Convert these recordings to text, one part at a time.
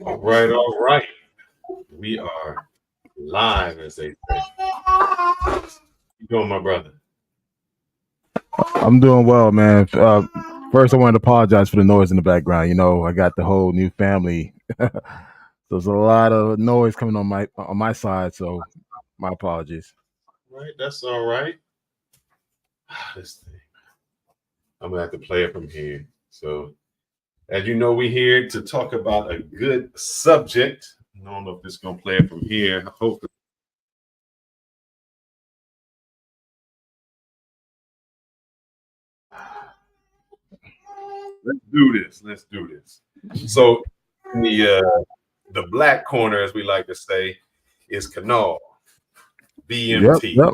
All right, all right. We are live, as they say. You doing, my brother? I'm doing well, man. First, I wanted to apologize for the noise in the background. You know, I got the whole new family. There's a lot of noise coming on my side, so my apologies. Right, that's all right. This thing. I'm gonna have to play it from here. So, as you know, we're here to talk about a good subject. I don't know if this is gonna play it from here. Hopefully, let's do this. Let's do this. So, the black corner, as we like to say, is Canal Yep, BMT. yep,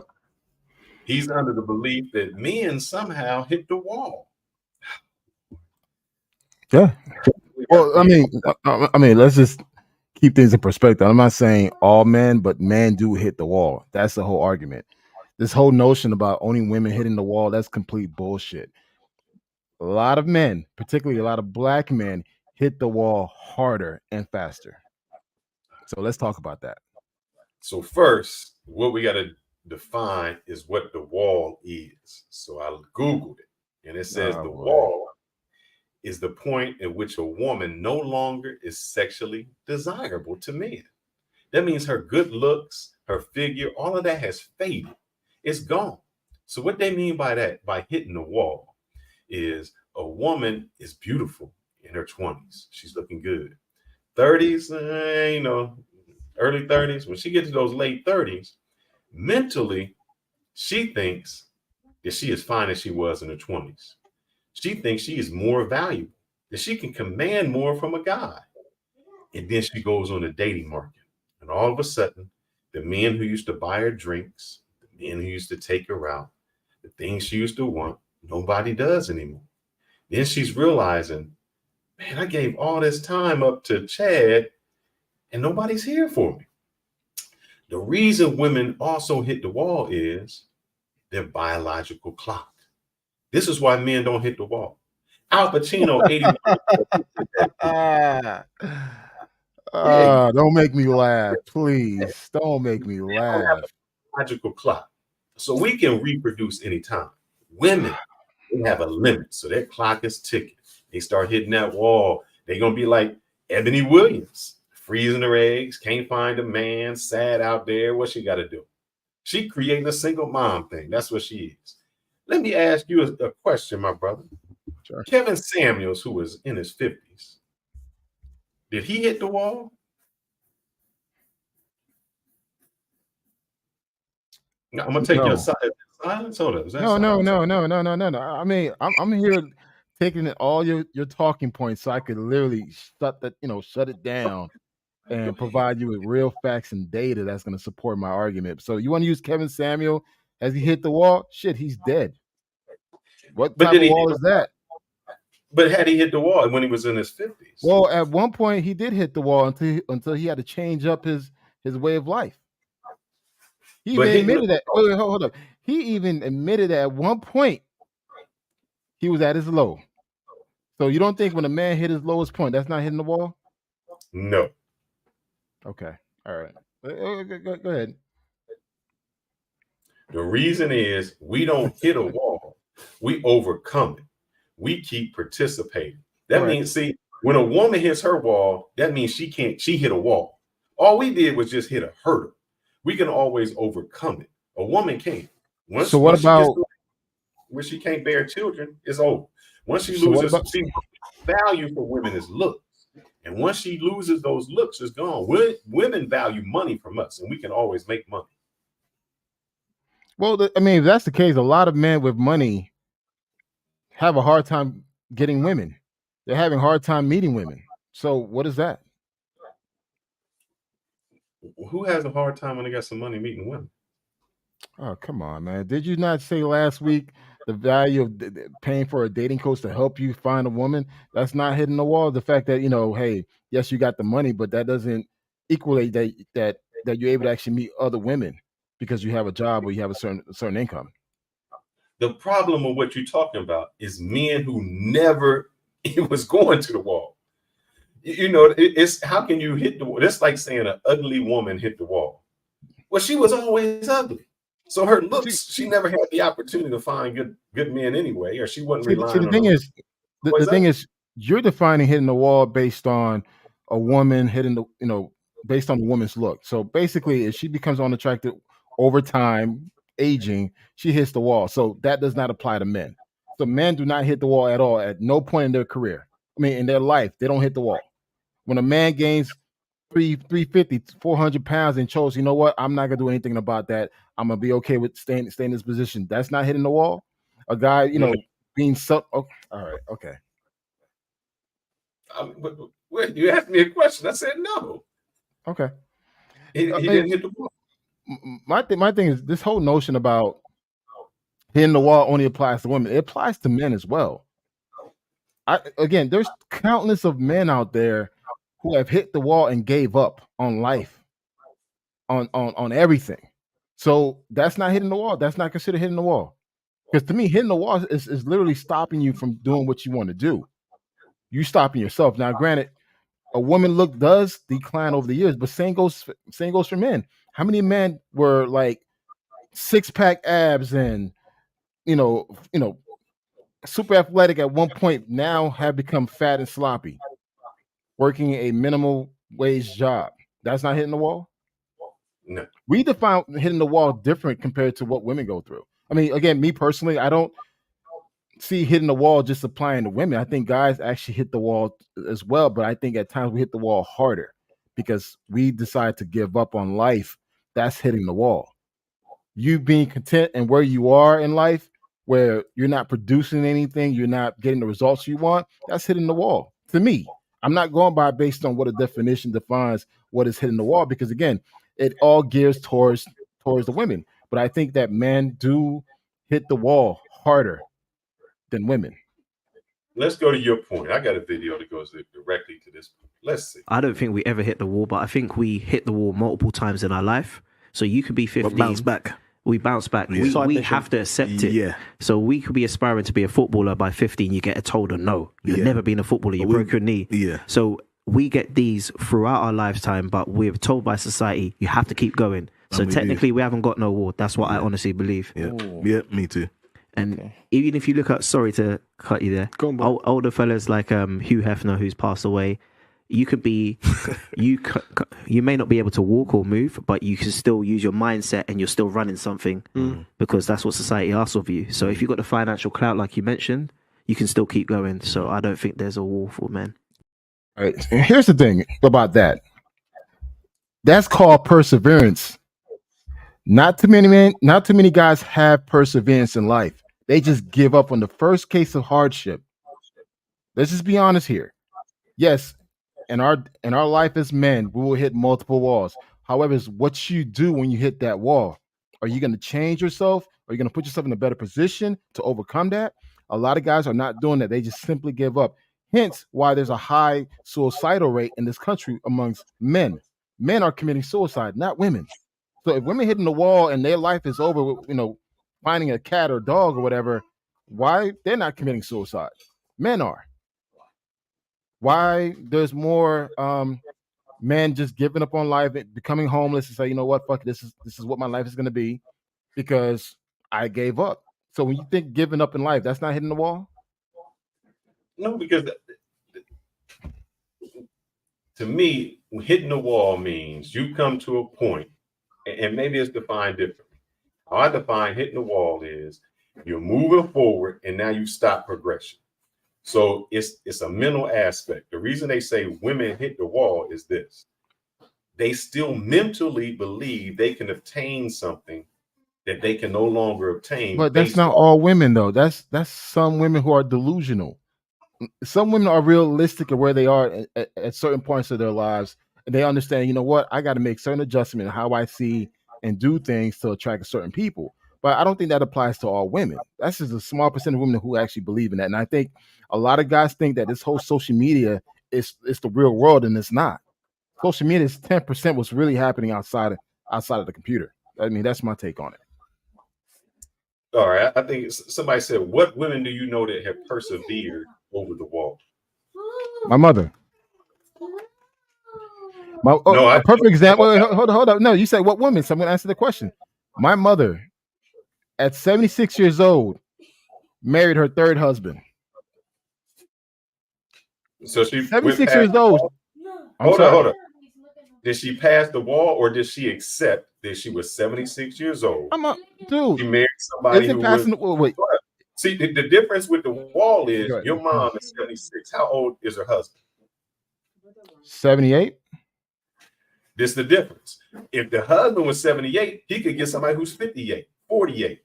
He's under the belief that men somehow hit the wall. yeah. We got Well, I the mean, let's just keep things in perspective. I'm not saying all men, but men do hit the wall. That's the whole argument. This whole notion about only women hitting the wall—that's complete bullshit. A lot of men, particularly a lot of black men, hit the wall harder and faster. So let's talk about that. So first, what we got to define is what the wall is. So I Googled it, and it says Oh the boy. wall is the point at which a woman no longer is sexually desirable to men. That means her good looks, her figure, all of that has faded. It's gone. So what they mean by that, by hitting the wall, is a woman is beautiful in her 20s. She's looking good. 30s, early 30s, when she gets to those late 30s, mentally, she thinks that she is fine as she was in her 20s. She thinks she is more valuable, that she can command more from a guy. And then she goes on the dating market. And all of a sudden, the men who used to buy her drinks, the men who used to take her out, the things she used to want, nobody does anymore. Then she's realizing, man, I gave all this time up to Chad and nobody's here for me. The reason women also hit the wall is their biological clock. This is why men don't hit the wall. Al Pacino, 81 said that too. Ah, Yeah, don't make me laugh, please. Don't make me don't have laugh. a biological clock. So we can reproduce anytime. Women, they have a limit. So their clock is ticking. They start hitting that wall. They're gonna be like Ebony Williams, freezing her eggs, can't find a man, sad out there. What she gotta do? She creating a single mom thing. That's what she is. Let me ask you a question, my brother. Sure. Kevin Samuels, who was in his 50s, did he hit the wall? No, I'm gonna take your No, silence. Hold up. Is that no, no, silence? no, no, no, no, no, no. I mean, I'm here taking all your talking points so I could literally shut it down and provide you with real facts and data that's going to support my argument. So you want to use Kevin Samuel as he hit the wall? Shit, he's dead. What But type did of he? wall is that? But had he hit the wall when he was in his 50s? Well, at one point he did hit the wall until he had to change up his way of life. He But even hitting the admitted that. Wait, hold up. He even admitted that at one point he was at his low. So you don't think when a man hit his lowest point, that's not hitting the wall? no. Okay, all right. Go ahead. The reason is we don't hit a wall. We overcome it. We keep participating. That Correct. means, see, when a woman hits her wall, that means she can't, she hit a wall. All we did was just hit a hurdle. We can always overcome it. A woman can't. So what Once she gets about to where she can't bear children, it's over. Once she so what loses, about see, value for women is looks. And once she loses those looks, it's gone. Women value money from us, and we can always make money. well, I mean, if that's the case, a lot of men with money have a hard time getting women. They're having a hard time meeting women. So what is that? Who has a hard time when they got some money meeting women? Oh, come on, man. Did you not say last week the value of paying for a dating coach to help you find a woman? That's not hitting the wall. The fact that, hey, yes, you got the money, but that doesn't equate that you're able to actually meet other women because you have a job or you have a certain income. The problem of what you're talking about is men who never it was going to the wall. You know, it's how can you hit the wall? That's like saying an ugly woman hit the wall. Well, she was always ugly. So her See, looks, she never had the opportunity to find good men anyway, or she wasn't see, relying the on her thing is, the always thing ugly. is, you're defining hitting the wall based on a woman hitting the, based on the woman's look. So basically, if she becomes unattractive over time, aging, she hits the wall. So that does not apply to men. So men do not hit the wall at all at no point in their career. I mean, in their life, they don't hit the wall. When a man gains 350, 400 pounds and chose, you know what, I'm not gonna do anything about that. I'm gonna be okay with staying in this position. That's not hitting the wall. A guy, No, being so, oh, all right, okay. you asked me a question. I said no. Okay. He I didn't hit the wall. my thing is this whole notion about hitting the wall only applies to women. It applies to men as well. Again, there's countless of men out there who have hit the wall and gave up on life, on everything. So that's not hitting the wall. That's not considered hitting the wall. Because to me, hitting the wall is literally stopping you from doing what you want to do. You stopping yourself. Now, granted, a woman look does decline over the years, but same goes for men. How many men were like 6-pack abs and you know you know super athletic at one point, now have become fat and sloppy, working a minimal wage job? That's not hitting the wall. No. We define hitting the wall different compared to what women go through. I mean, again, me personally, I don't see hitting the wall just applying to women. I think guys actually hit the wall as well, but I think at times we hit the wall harder because we decide to give up on life. That's hitting the wall. You being content and where you are in life, where you're not producing anything, you're not getting the results you want, that's hitting the wall. To me, I'm not going by based on what a definition defines what is hitting the wall, because again, it all gears towards the women. But I think that men do hit the wall harder than women. Let's go to your point. I got a video that goes directly to this point. Let's see. I don't think we ever hit the wall, but I think we hit the wall multiple times in our life. So you could be 15. But bounce back. We bounce back. Yeah. We have to accept it. Yeah. So we could be aspiring to be a footballer by 15. You get told a no. You've Yeah. never been a footballer. You broke your knee. Yeah. So we get these throughout our lifetime, but we're told by society, you have to keep going. So we technically, we haven't got no award. That's what I honestly believe. Yeah. Yeah. Me too. And even if you look at, sorry to cut you there, Go on, bro. older fellas like Hugh Hefner, who's passed away, you could be, you may not be able to walk or move, but you can still use your mindset and you're still running something because that's what society asks of you. So if you've got the financial clout, like you mentioned, you can still keep going. So I don't think there's a wall for men. All right. And here's the thing about that. That's called perseverance. Not too many men, not too many guys have perseverance in life. They just give up on the first case of hardship. Let's just be honest here. Yes, in our life as men, we will hit multiple walls. However, it's what you do when you hit that wall. Are you going to change yourself? Are you going to put yourself in a better position to overcome that? A lot of guys are not doing that. They just simply give up. Hence, why there's a high suicidal rate in this country amongst men. Men are committing suicide, not women. So if women hitting the wall and their life is over, with, finding a cat or dog or whatever, why they're not committing suicide? Men are. Why there's more men just giving up on life, becoming homeless, and say, you know what, fuck it, this is what my life is going to be because I gave up. So when you think giving up in life, that's not hitting the wall. No, because to me, hitting the wall means you come to a point, and maybe it's defined differently. How I define hitting the wall is you're moving forward and now you stop progression. So it's a mental aspect. The reason they say women hit the wall is this. They still mentally believe they can obtain something that they can no longer obtain. But that's not all women, though. That's some women who are delusional. Some women are realistic at where they are at certain points of their lives, and they understand, you know what, I got to make certain adjustments in how I see and do things to attract certain people. But I don't think that applies to all women. That's just a small percent of women who actually believe in that. And I think a lot of guys think that this whole social media is the real world, and it's not. Social media is 10% what's really happening outside of the computer. I mean, that's my take on it. All right. I think somebody said, what women do you know that have persevered over the wall? My mother. A perfect example. Wait, hold up. No, you said what woman? So I'm going to answer the question. My mother, at 76 years old, married her third husband. So she 76 years old. Hold on. Did she pass the wall, or did she accept that she was 76 years old? Dude. She married somebody who was. Wait. See, the difference with the wall is your mom is 76. How old is her husband? 78. This is the difference. If the husband was 78, he could get somebody who's 58, 48.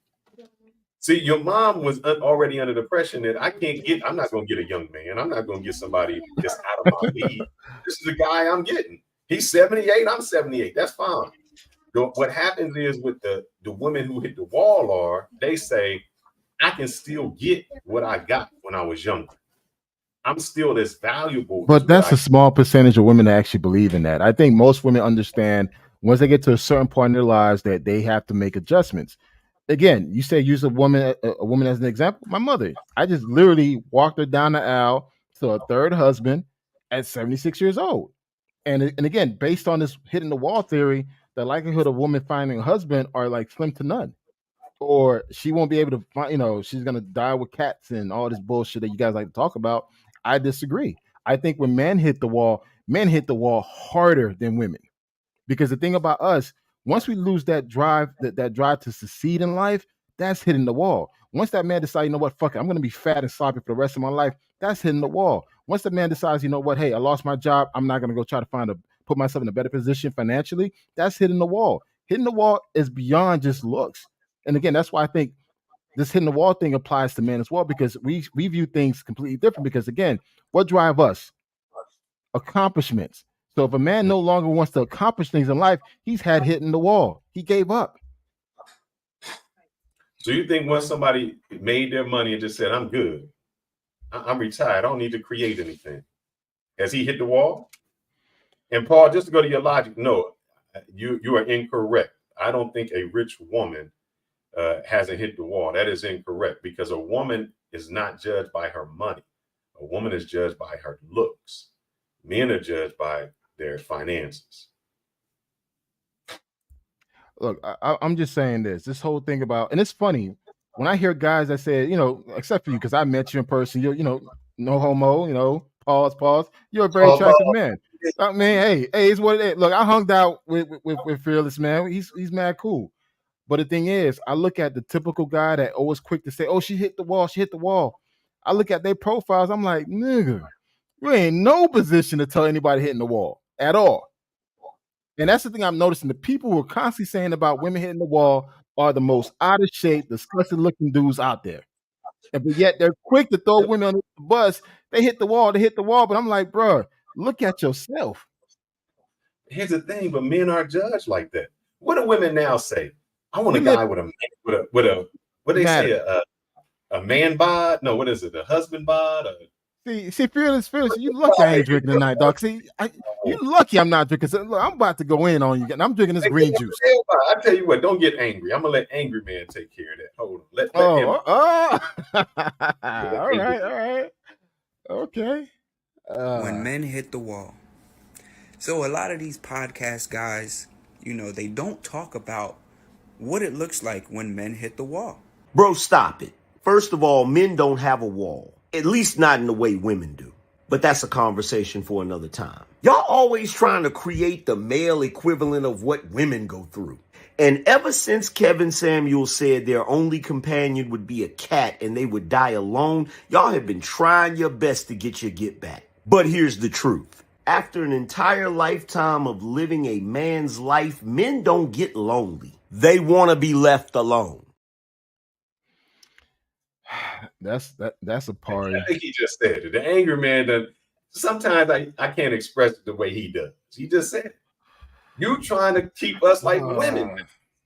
See, your mom was already under the impression that I'm not going to get a young man. I'm not going to get somebody that's out of my league. This is the guy I'm getting. He's 78, I'm 78. That's fine. What happens is with the women who hit the wall they say, I can still get what I got when I was younger. I'm still as valuable. But that's a small percentage of women that actually believe in that. I think most women understand once they get to a certain point in their lives that they have to make adjustments. Again, you say use a woman as an example. My mother, I just literally walked her down the aisle to a third husband at 76 years old. And again, based on this hitting the wall theory, the likelihood of a woman finding a husband are like slim to none. Or she won't be able to find, she's going to die with cats and all this bullshit that you guys like to talk about. I disagree. I think when men hit the wall harder than women. Because the thing about us, once we lose that drive, that drive to succeed in life, that's hitting the wall. Once that man decides, you know what, fuck it, I'm going to be fat and sloppy for the rest of my life, that's hitting the wall. Once the man decides, you know what, hey, I lost my job, I'm not going to go try to put myself in a better position financially, that's hitting the wall. Hitting the wall is beyond just looks. And again, that's why I think this hitting the wall thing applies to men as well, because we view things completely different. Because again, what drive us? Accomplishments. So if a man no longer wants to accomplish things in life, he's had hitting the wall. He gave up. So you think once somebody made their money and just said, I'm good, I'm retired, I don't need to create anything, has he hit the wall? And Paul, just to go to your logic, no, you are incorrect. I don't think a rich woman hasn't hit the wall. That is incorrect, because a woman is not judged by her money. A woman is judged by her looks. Men are judged by their finances. Look, I'm just saying this whole thing about, and it's funny when I hear guys that say, except for you, because I met you in person, you're, no homo, pause. You're a very attractive man. I mean, hey, it's what it is. Look, I hung out with Fearless, man. He's mad cool. But the thing is, I look at the typical guy that always quick to say, oh, she hit the wall. I look at their profiles. I'm like, nigga, you ain't no position to tell anybody hitting the wall at all. And that's the thing I'm noticing. The people who are constantly saying about women hitting the wall are the most out of shape, disgusting looking dudes out there. But yet they're quick to throw women on the bus. They hit the wall. But I'm like, bro, look at yourself. Here's the thing, but men aren't judged like that. What do women now say? I want a guy with a what they say, a man bod? No, what is it? A husband bod? See, Fearless, you lucky I ain't drinking tonight, dog. See, you lucky I'm not drinking. Look, I'm about to go in on you, and I'm drinking this green juice. I tell you what, don't get angry. I'm gonna let Angry Man take care of that. Hold on, let him. All right, okay. When men hit the wall. So a lot of these podcast guys, they don't talk about what it looks like when men hit the wall. Bro, stop it. First of all, men don't have a wall. At least not in the way women do. But that's a conversation for another time. Y'all always trying to create the male equivalent of what women go through. And ever since Kevin Samuel said their only companion would be a cat and they would die alone, y'all have been trying your best to get your get back. But here's the truth. After an entire lifetime of living a man's life, men don't get lonely. They want to be left alone. That's a party. I think he just said it. The angry man, sometimes I can't express it the way he does. He just said it. You trying to keep us like women.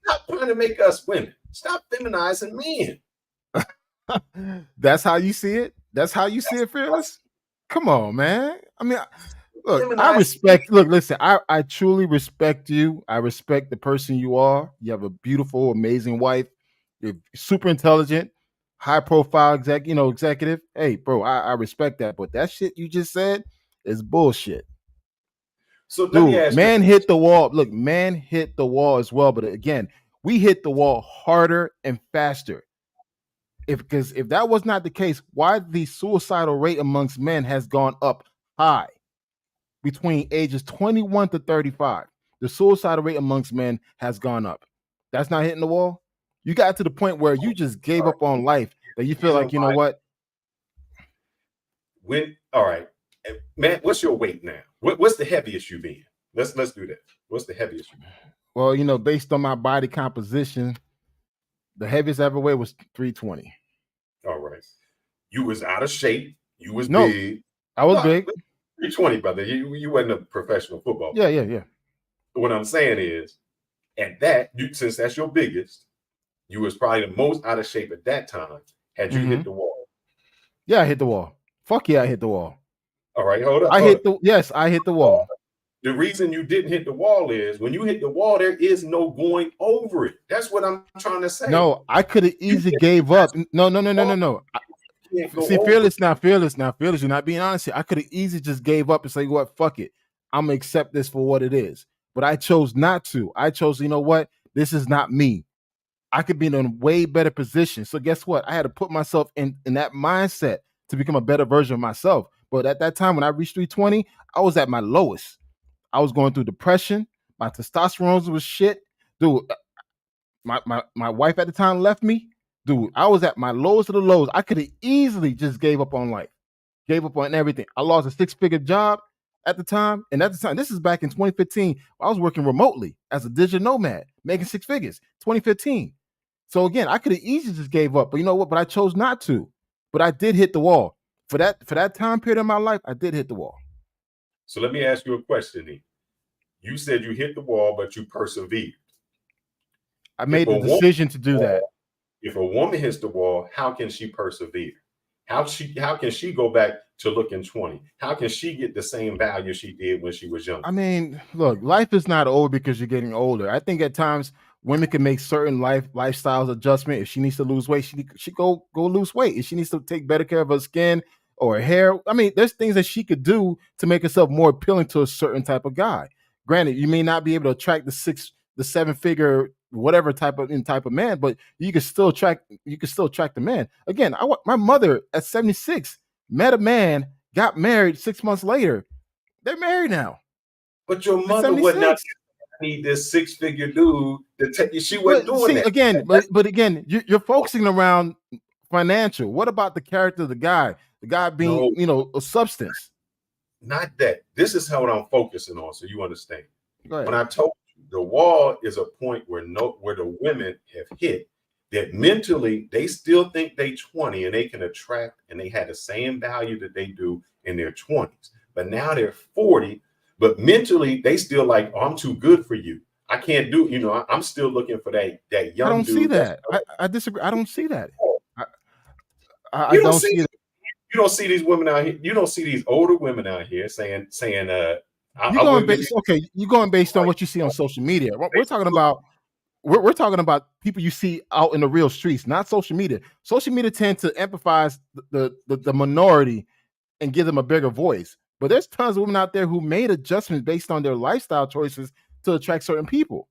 Stop trying to make us women. Stop feminizing men. That's how you see it? That's how you see it, Fearless? Come on, man. I mean, look, I respect. Look, listen. I truly respect you. I respect the person you are. You have a beautiful, amazing wife. You're super intelligent, high profile executive. Hey, bro, I respect that. But that shit you just said is bullshit. So let me Dude, ask you. man hit the wall. Look, man hit the wall as well. But again, we hit the wall harder and faster. Because if that was not the case, why the suicidal rate amongst men has gone up high between ages 21 to 35? The suicidal rate amongst men has gone up. That's not hitting the wall. You got to the point where you just gave up on life that you feel like, you know what? All right, man, what's your weight now? What's the heaviest you've been? Let's do that. What's the heaviest you've been? Well, you know, based on my body composition, the heaviest I ever weighed was 320. All right. You was out of shape. You was No, big. I was big. 320, brother. You wasn't a professional football player. Yeah. What I'm saying is, at that, since that's your biggest, you was probably the most out of shape at that time. Had you hit the wall? Yeah, I hit the wall. Fuck yeah, I hit the wall. All right, hold up. I hit the wall. The reason you didn't hit the wall is when you hit the wall, there is no going over it. That's what I'm trying to say. No, I could have easily gave up. No. See, fearless now. You're not being honest here. I could have easily just gave up and say, what, fuck it. I'm gonna accept this for what it is. But I chose not to. I chose, you know what? This is not me. I could be in a way better position. So guess what? I had to put myself in that mindset to become a better version of myself. But at that time, when I reached 320, I was at my lowest. I was going through depression. My testosterone was shit. Dude, my wife at the time left me. Dude, I was at my lowest of the lows. I could have easily just gave up on life. Gave up on everything. I lost a 6-figure job at the time. And at the time, this is back in 2015. I was working remotely as a digital nomad, making 6 figures, 2015. So again, I could have easily just gave up. But you know what? But I chose not to. But I did hit the wall. For that time period of my life, I did hit the wall. So let me ask you a question, then. You said you hit the wall, but you persevered. I made the decision to do that. If a woman hits the wall, how can she persevere? How can she go back to looking 20? How can she get the same value she did when she was young? I mean, look, life is not over because you're getting older. I think at times women can make certain lifestyles adjustment. If she needs to lose weight, she go lose weight. If she needs to take better care of her skin or her hair, I mean, there's things that she could do to make herself more appealing to a certain type of guy. Granted, you may not be able to attract the 7-figure whatever type of man, but you can still attract the man. Again, my mother at 76 met a man, got married 6 months later. They're married now. But your mother would not need this 6-figure dude to take you. She wasn't doing that. Again, but again, you're focusing around financial. What about the character of the guy? The guy being, a substance. Not that. This is how I'm focusing on, so you understand. Go ahead. When I told you, the wall is a point where the women have hit that mentally they still think they 20 and they can attract and they had the same value that they do in their 20s. But now they're 40, but mentally they still like, oh, I'm too good for you. I can't do, I'm still looking for that young dude. I don't see that. I disagree. I don't see that. I don't see that. You don't see these women out here. You don't see these older women out here saying, you're going based on what you see on social media. We're talking about people you see out in the real streets, not social media. Social media tend to emphasize the minority and give them a bigger voice. But there's tons of women out there who made adjustments based on their lifestyle choices to attract certain people.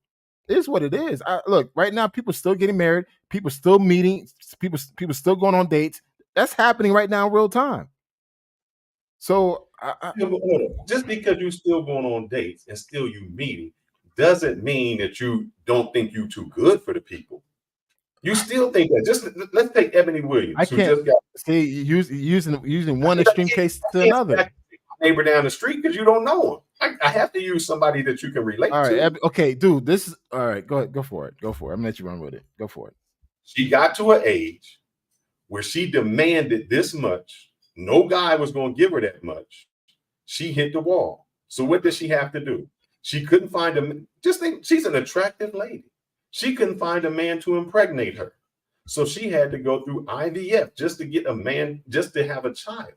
It is what it is. Look, right now, people still getting married, people still meeting, people still going on dates. That's happening right now in real time. So just because you're still going on dates and still you meeting doesn't mean that you don't think you too good for the people. You still think that. Just let's take Ebony Williams. I can't see using one extreme case to another. Neighbor down the street because you don't know him. I have to use somebody that you can relate to. Okay, dude. This is all right. Go ahead. Go for it. I'm gonna let you run with it. Go for it. She got to an age where she demanded this much. No guy was going to give her that much. She hit the wall. So what did she have to do? She couldn't find she's an attractive lady. She couldn't find a man to impregnate her. So she had to go through IVF just to get a man, just to have a child,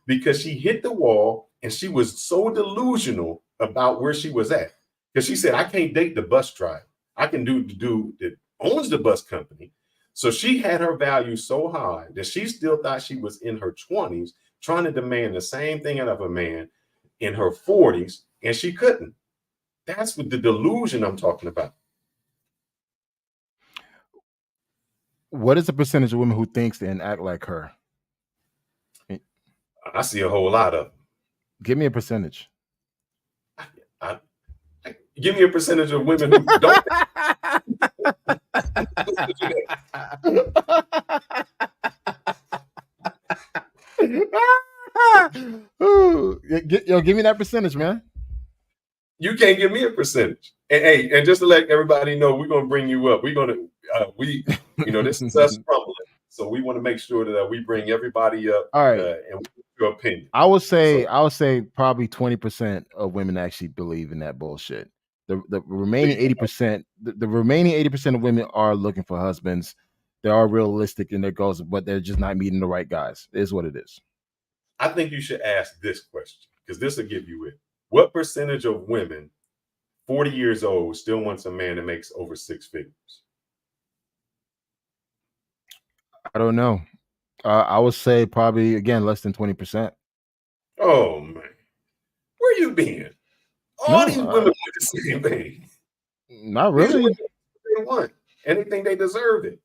because she hit the wall and she was so delusional about where she was at. Because she said, I can't date the bus driver. I can do the dude that owns the bus company. So she had her value so high that she still thought she was in her 20s trying to demand the same thing out of a man in her 40s, and she couldn't. That's what the delusion I'm talking about. What is the percentage of women who thinks and act like her? I see a whole lot of them. Give me a percentage. Give me a percentage of women who don't. Yo, give me that percentage, man. You can't give me a percentage. And hey, and just to let everybody know, we're gonna bring you up. We're gonna this is us crumbling. So we want to make sure that we bring everybody up. All right, and we get your opinion. I would say probably 20% of women actually believe in that bullshit. The remaining 80%, the remaining 80% of women are looking for husbands. They are realistic in their goals, but they're just not meeting the right guys. It is what it is. I think you should ask this question, because this will give you it. What percentage of women 40 years old still wants a man that makes over 6 figures? I don't know. I would say probably, again, less than 20%. Oh, man. Where you been? All these women want the same thing. Not really. They want, and they think they deserve it.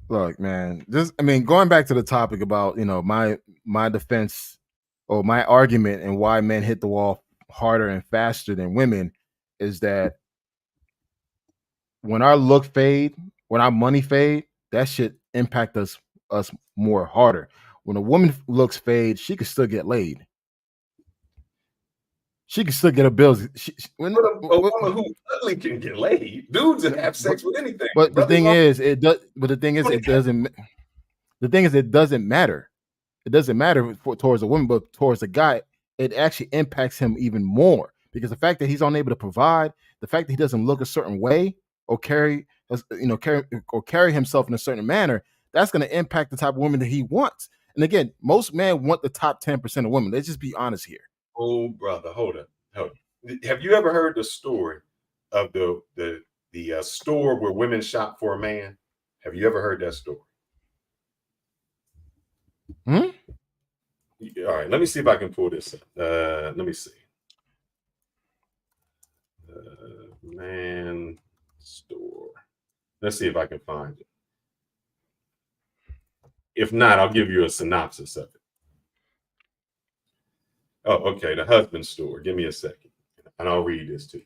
Look, man, going back to the topic about, my defense or my argument and why men hit the wall harder and faster than women is that when our look fade, when our money fade, that shit impact us more harder. When a woman looks fade, she can still get laid. She can still get her bills. But a woman who's ugly can get laid. Dudes that have sex with anything. But the thing is, it does. But the thing is, it doesn't. The thing is, it doesn't matter. It doesn't matter towards a woman, but towards a guy, it actually impacts him even more, because the fact that he's unable to provide, the fact that he doesn't look a certain way or carry himself in a certain manner, that's going to impact the type of woman that he wants. And again, most men want the top 10% of women. Let's just be honest here. Oh, brother, hold up. Have you ever heard the story of the store where women shop for a man? Have you ever heard that story? All right, let me see if I can pull this up. Let me see. Man store. Let's see if I can find it. If not, I'll give you a synopsis of it. Oh, okay. The husband store. Give me a second, and I'll read this to you.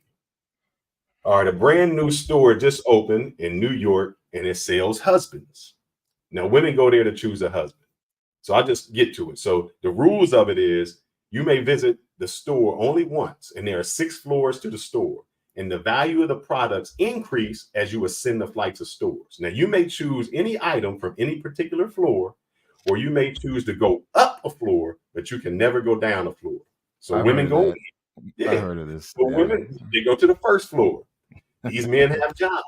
All right, a brand new store just opened in New York, and it sells husbands. Now, women go there to choose a husband. So I'll just get to it. So the rules of it is you may visit the store only once, and there are 6 floors to the store, and the value of the products increase as you ascend the flights of stores. Now, you may choose any item from any particular floor, or you may choose to go up a floor, but you can never go down a floor. So women go. I heard of this. Well, women, they go to the first floor. These men have jobs.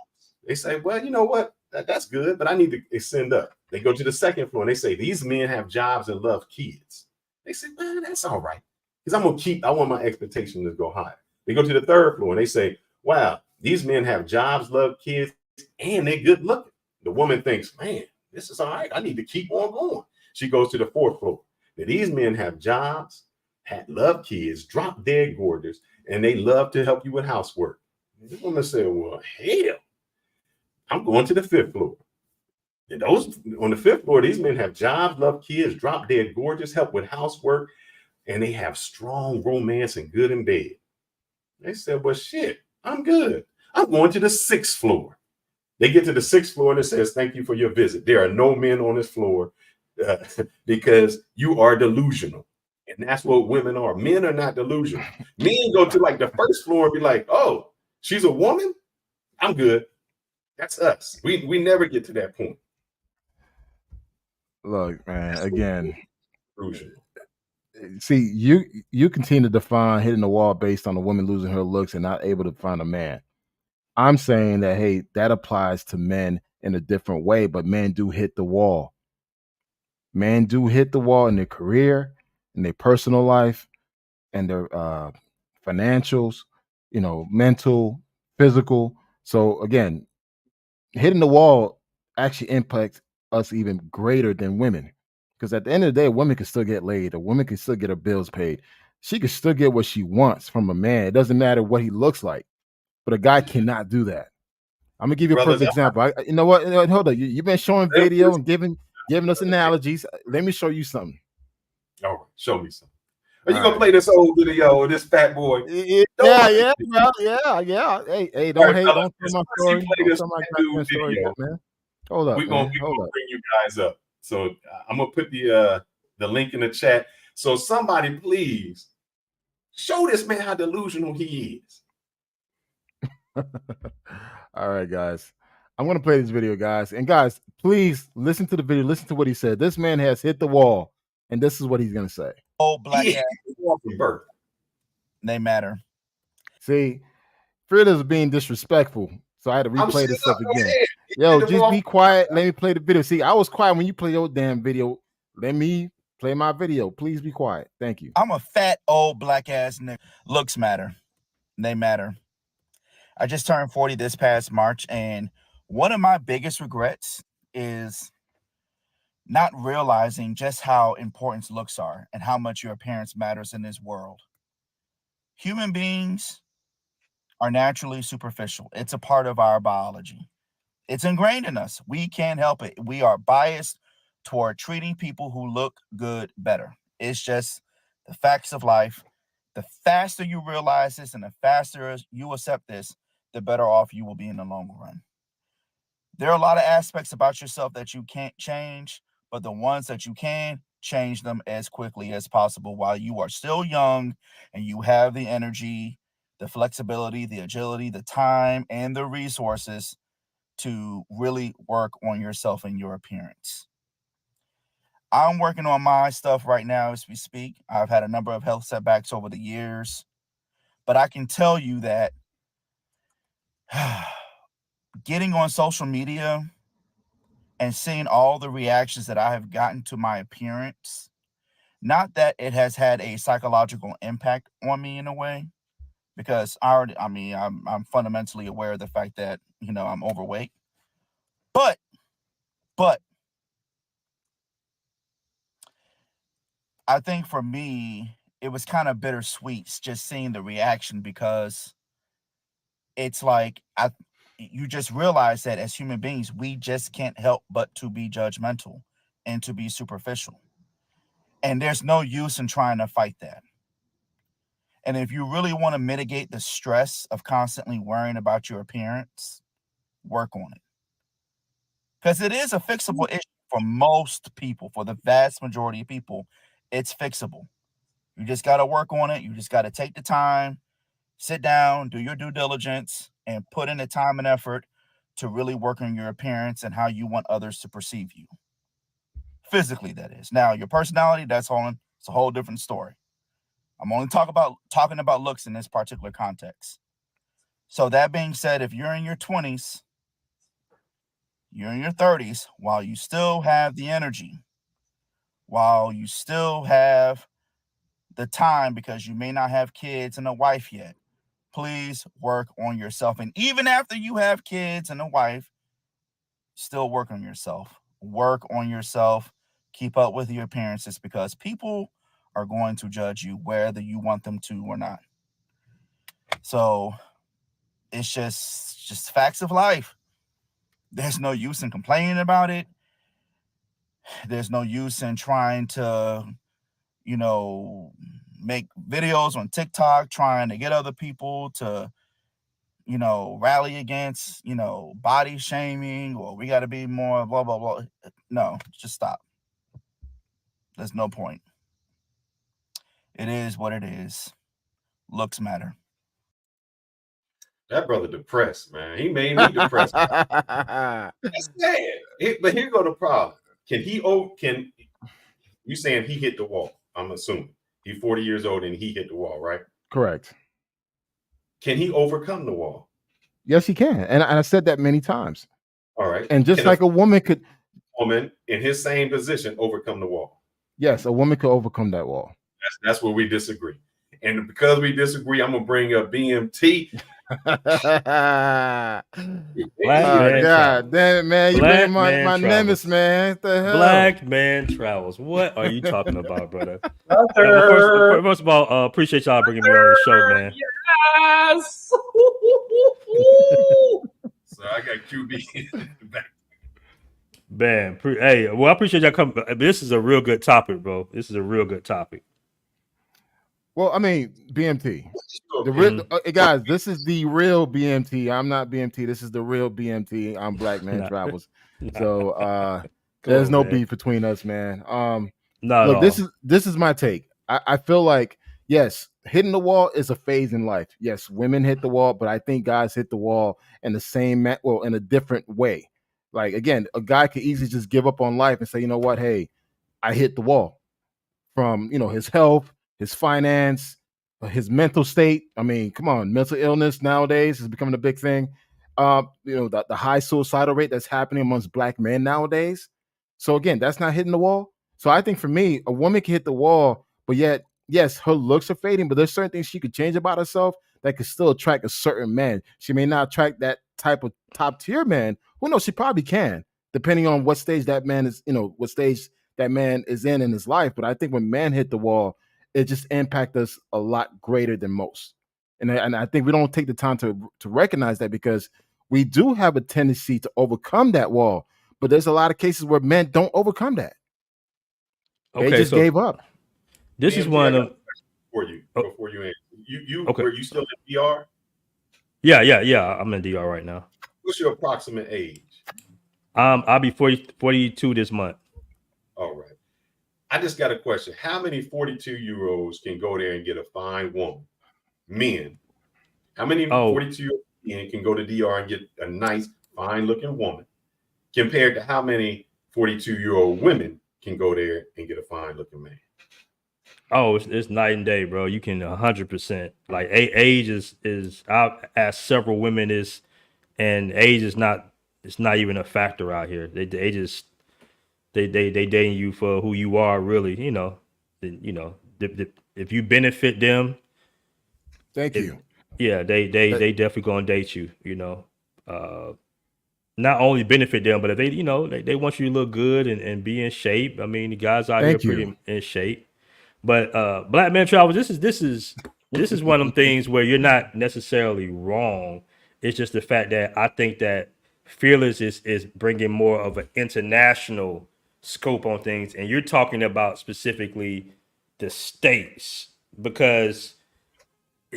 They say, well, you know what? That's good, but I need to ascend up. They go to the second floor and they say, these men have jobs and love kids. They say, well, that's all right, because I want my expectations to go higher. They go to the third floor and they say, wow, these men have jobs, love kids, and they're good looking. The woman thinks, man, this is all right. I need to keep on going. She goes to the fourth floor. Now, these men have jobs, love kids, drop dead gorgeous, and they love to help you with housework. The woman said, well, hell, I'm going to the fifth floor. And on the fifth floor, these men have jobs, love kids, drop dead gorgeous, help with housework, and they have strong romance and good in bed. They said, well, shit, I'm good. I'm going to the sixth floor. They get to the sixth floor and it says, thank you for your visit. There are no men on this floor because you are delusional. And that's what women are. Men are not delusional. Men go to like the first floor and be like, oh, she's a woman? I'm good. That's us. We never get to that point. Look, man, again, delusional. See, you continue to define hitting the wall based on a woman losing her looks and not able to find a man. I'm saying that, hey, that applies to men in a different way, but men do hit the wall. Men do hit the wall in their career, in their personal life, and their financials, mental, physical. So again, hitting the wall actually impacts us even greater than women. Because at the end of the day, a woman can still get laid. A woman can still get her bills paid. she can still get what she wants from a man. It doesn't matter what he looks like, but a guy cannot do that. I'm gonna give you a Brothers, perfect example. You know what? Hold on. You've been showing video and giving us analogies. Let me show you something. All right, show me something. Are you All gonna play this old video of this fat boy? Yeah, well, yeah. Hey, don't hate. Don't tell my story. Play Don't this tell my fat dude goddamn story video. yet, man. Hold up, We're gonna Hold up. bring you guys up. So I'm gonna put the link in the chat. So somebody please show this man how delusional he is. All right, guys. I'm gonna play this video, guys. And guys, please listen to the video. Listen to what he said. This man has hit the wall, and this is what he's gonna say. Old black ass. Birth. They matter. See, Frida's being disrespectful, so I had to replay this stuff again. Yo, just be quiet. Let me play the video. See, I was quiet when you play your damn video. Let me play my video. Please be quiet. Thank you. I'm a fat old black ass nigga. Looks matter. They matter. I just turned 40 this past March, and one of my biggest regrets is not realizing just how important looks are and how much your appearance matters in this world. Human beings are naturally superficial. It's a part of our biology. It's ingrained in us. We can't help it. We are biased toward treating people who look good better. It's just the facts of life. The faster you realize this and the faster you accept this, the better off you will be in the long run. There are a lot of aspects about yourself that you can't change, but the ones that you can, change them as quickly as possible while you are still young and you have the energy, the flexibility, the agility, the time, and the resources to really work on yourself and your appearance. I'm working on my stuff right now as we speak. I've had a number of health setbacks over the years, but I can tell you that getting on social media and seeing all the reactions that I have gotten to my appearance, not that it has had a psychological impact on me in a way, because I'm fundamentally aware of the fact that, I'm overweight, but I think for me, it was kind of bittersweet just seeing the reaction, because it's like you just realize that as human beings, we just can't help but to be judgmental and to be superficial. And there's no use in trying to fight that. And if you really want to mitigate the stress of constantly worrying about your appearance, work on it. Because it is a fixable issue for most people. For the vast majority of people, it's fixable. You just got to work on it. You just got to take the time, sit down, do your due diligence, and put in the time and effort to really work on your appearance and how you want others to perceive you. Physically, that is. Now, your personality, it's a whole different story. I'm only talking about looks in this particular context. So that being said, if you're in your 20s, you're in your 30s, while you still have the energy, while you still have the time, because you may not have kids and a wife yet, please work on yourself. And even after you have kids and a wife, still work on yourself. Work on yourself. Keep up with your appearances, because people are going to judge you whether you want them to or not. So it's just facts of life. There's no use in complaining about it. There's no use in trying to, make videos on TikTok, trying to get other people to, rally against, body shaming, or we got to be more blah, blah, blah. No, just stop. There's no point. It is what it is. Looks matter. That brother depressed, man. He made me depressed. That's sad. But here go the problem. Can you saying he hit the wall? I'm assuming he's 40 years old and he hit the wall, right? Correct. Can he overcome the wall? Yes, he can. And I said that many times. All right. And just like a woman could. Woman in his same position overcome the wall. Yes, a woman could overcome that wall. That's where we disagree. And because we disagree, I'm going to bring up BMT. Black Oh man God, travels. damn it, man! You bringing Black my man nemesis, travels. man. What the hell? Black man travels. What are you talking about, brother? Brother. Well, first of all, appreciate y'all bringing me on the show, man. Yes. So I got QB in the back. Man, hey, well, I appreciate y'all coming. This is a real good topic, bro. This is a real good topic. Well, I mean, BMT. Sure, The real guys, this is the real BMT. I'm not BMT. This is the real BMT. I'm Black Man Nah. Travels. Nah. So Come there's on, no man. beef between us, man. Not Look, at this all. is my take. I feel like, yes, hitting the wall is a phase in life. Yes, women hit the wall, but I think guys hit the wall in the same in a different way. Like, again, a guy could easily just give up on life and say, you know what, hey, I hit the wall. From his health, his finance, his mental state. I mean, come on, mental illness nowadays is becoming a big thing. The high suicidal rate that's happening amongst Black men nowadays. So again, that's not hitting the wall. So I think for me, a woman can hit the wall, but yet, yes, her looks are fading, but there's certain things she could change about herself that could still attract a certain man. She may not attract that type of top tier man. Who knows? She probably can, depending on what stage that man is, what stage that man is in his life. But I think when man hit the wall, it just impact us a lot greater than most. And I think we don't take the time to recognize that, because we do have a tendency to overcome that wall. But there's a lot of cases where men don't overcome that. They just gave up. This is one of before you answer. You okay. Were you still in DR? Yeah. I'm in DR right now. What's your approximate age? I'll be 42 this month. All right. I just got a question. How many 42-year-olds can go there and get a fine woman? Men. How many 42-year-old men can go to DR and get a nice, fine-looking woman, compared to how many 42-year-old women can go there and get a fine-looking man? Oh, it's night and day, bro. You can 100%. Like age is I've asked several women this, and age is not. It's not even a factor out here. They just they dating you for who you are, really. If you benefit them, thank you. Yeah, they definitely gonna date you. Not only benefit them, but if they want you to look good and be in shape. I mean, the guys out here are pretty in shape. But Black Man Travels, this is one of them things where you're not necessarily wrong. It's just the fact that I think that Fearless is bringing more of an international scope on things, and you're talking about specifically the States, because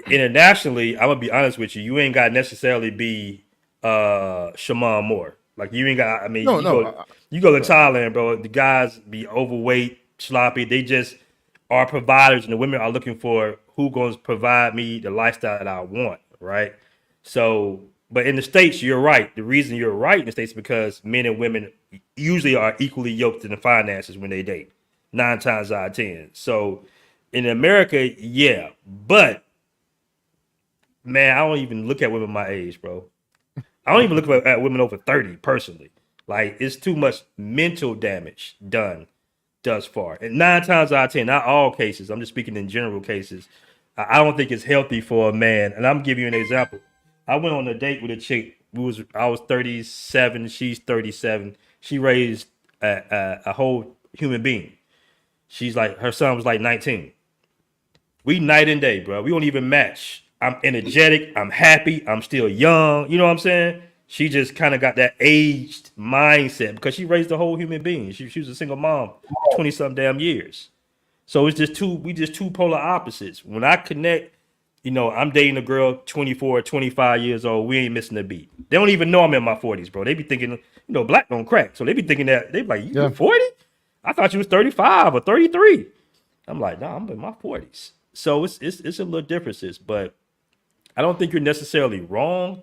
internationally, I'm gonna be honest with you, you ain't got to necessarily be Shaman Moore. Like, you ain't got. I mean, you go to Thailand, bro. The guys be overweight, sloppy. They just are providers, and the women are looking for who going to provide me the lifestyle that I want, right? So, but in the States, you're right. The reason you're right in the States is because men and women usually are equally yoked in the finances when they date, 9 times out of 10. So, in America, yeah, but man, I don't even look at women my age, bro. I don't even look at women over 30 personally. Like, it's too much mental damage done thus far. And 9 times out of 10, not all cases, I'm just speaking in general cases, I don't think it's healthy for a man. And I'm giving you an example. I went on a date with a chick. I was 37, she's 37. She raised a whole human being. She's like, her son was like 19. We night and day, bro. We don't even match. I'm energetic. I'm happy. I'm still young. You know what I'm saying? She just kind of got that aged mindset because she raised a whole human being. She was a single mom, 20-some damn years. So it's just two polar opposites. When I connect, I'm dating a girl 24, 25 years old. We ain't missing a beat. They don't even know I'm in my 40s, bro. They be thinking, black don't crack. So they be thinking that, they be like, you 40? I thought you was 35 or 33. I'm like, nah, I'm in my 40s. So it's a little differences, but I don't think you're necessarily wrong.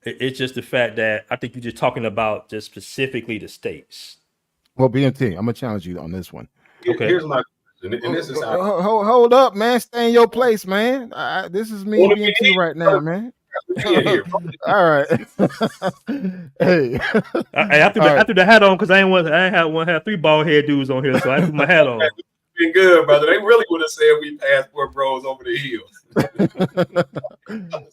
It's just the fact that I think you're just talking about just specifically the States. Well, BMT, I'm gonna challenge you on this one. Okay. Here's my question, and this is how. Hold up, man. Stay in your place, man. This is me, BMT, right now, man. All right. Hey. I threw the hat on because I ain't have 3 bald head dudes on here, so I threw my hat on. been good, brother. They really would have said we passport bros over the hills.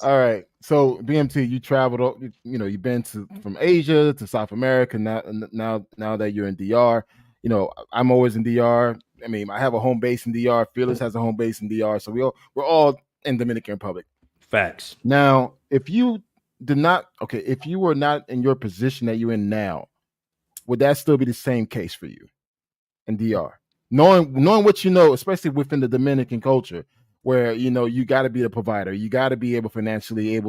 All right. So BMT, you traveled. You've been from Asia to South America. Now that you're in DR, I'm always in DR. I mean, I have a home base in DR. Fearless has a home base in DR. So we're all in Dominican Republic. Facts. Now, if you were not in your position that you're in now, would that still be the same case for you in DR? Knowing what you know, especially within the Dominican culture, where you got to be the provider, you got to be able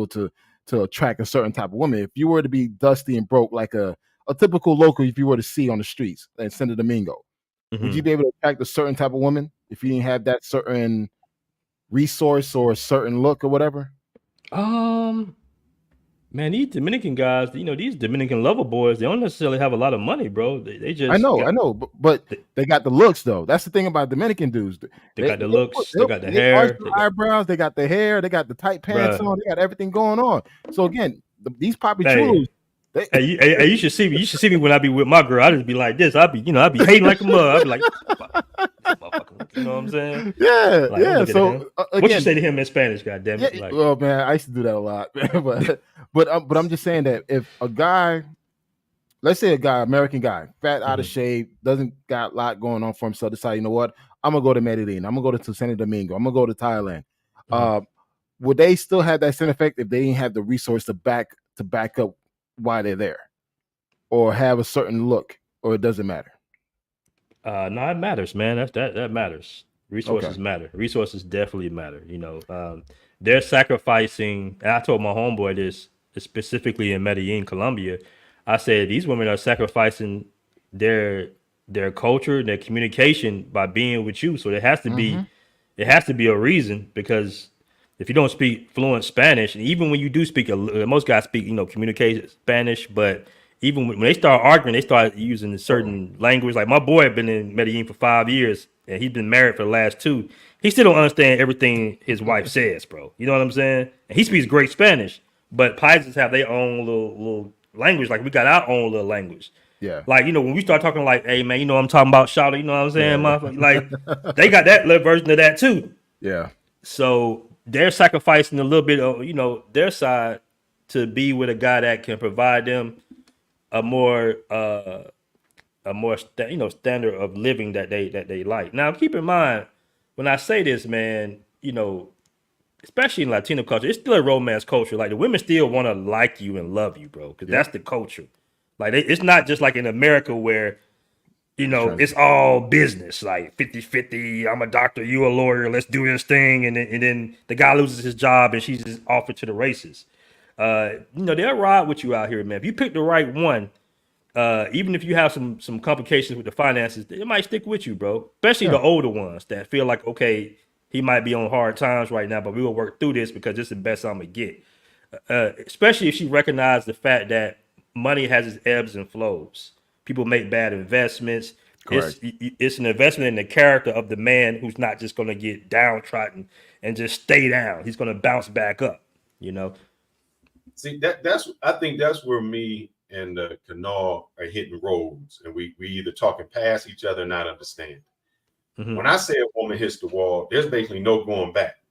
to attract a certain type of woman. If you were to be dusty and broke like a typical local, if you were to see on the streets in Santo Domingo, would you be able to attract a certain type of woman if you didn't have that certain resource or a certain look or whatever? Man, these Dominican guys, these Dominican lover boys, they don't necessarily have a lot of money, bro. They just I know, but they got the looks though. That's the thing about Dominican dudes. They got the looks, they got the hair, they got eyebrows, they got the hair, they got the tight pants on, they got everything going on. So again, these poppy chulos. Hey, you should see me. You should see me when I be with my girl. I just be like this. I'd be hating like a mother. I'd be like, motherfucker. You know what I'm saying? Yeah, yeah. So what you say to him in Spanish? God damn it! Yeah, well, man, I used to do that a lot. but I'm just saying that if a guy, let's say American guy, fat, out of shape, doesn't got a lot going on for himself, decide, you know what, I'm gonna go to Medellin. I'm gonna go to Santo Domingo. I'm gonna go to Thailand. Would they still have that same effect if they didn't have the resource to back up why they're there, or have a certain look, or it doesn't matter? No, it matters, man. That matters. Resources matter. Resources definitely matter. They're sacrificing. And I told my homeboy this specifically in Medellin, Colombia. I said these women are sacrificing their culture, their communication by being with you. So it has to be a reason, because if you don't speak fluent Spanish, and even when you do speak, most guys speak, communicate Spanish, but even when they start arguing, they start using a certain language. Like my boy had been in Medellin for 5 years, and he's been married for the last 2. He still don't understand everything his wife says, bro. You know what I'm saying? And he speaks great Spanish, but Pisces have their own little language. Like we got our own little language. Yeah. Like, when we start talking like, hey, man, I'm talking about Charlotte, you know what I'm saying? Yeah. Like, they got that little version of that too. Yeah. So they're sacrificing a little bit of, their side to be with a guy that can provide them a more standard of living that they like. Now, keep in mind, when I say this, man, especially in Latino culture, it's still a romance culture. Like the women still want to like you and love you, bro, because that's the culture. Like it's not just like in America where, it's all business, like 50-50. I'm a doctor, you a lawyer, let's do this thing. And then the guy loses his job and she's just offered to the races. They'll ride with you out here, man. If you pick the right one, even if you have some complications with the finances, it might stick with you, bro. Especially the older ones that feel like, okay, he might be on hard times right now, but we will work through this because this is the best I'm going to get. Especially if she recognizes the fact that money has its ebbs and flows. People make bad investments. Correct. It's an investment in the character of the man who's not just going to get downtrodden and just stay down. He's going to bounce back up, See, I think that's where me and the Canal are hitting roads, and we either talking past each other, not understanding. Mm-hmm. When I say a woman hits the wall, there's basically no going back.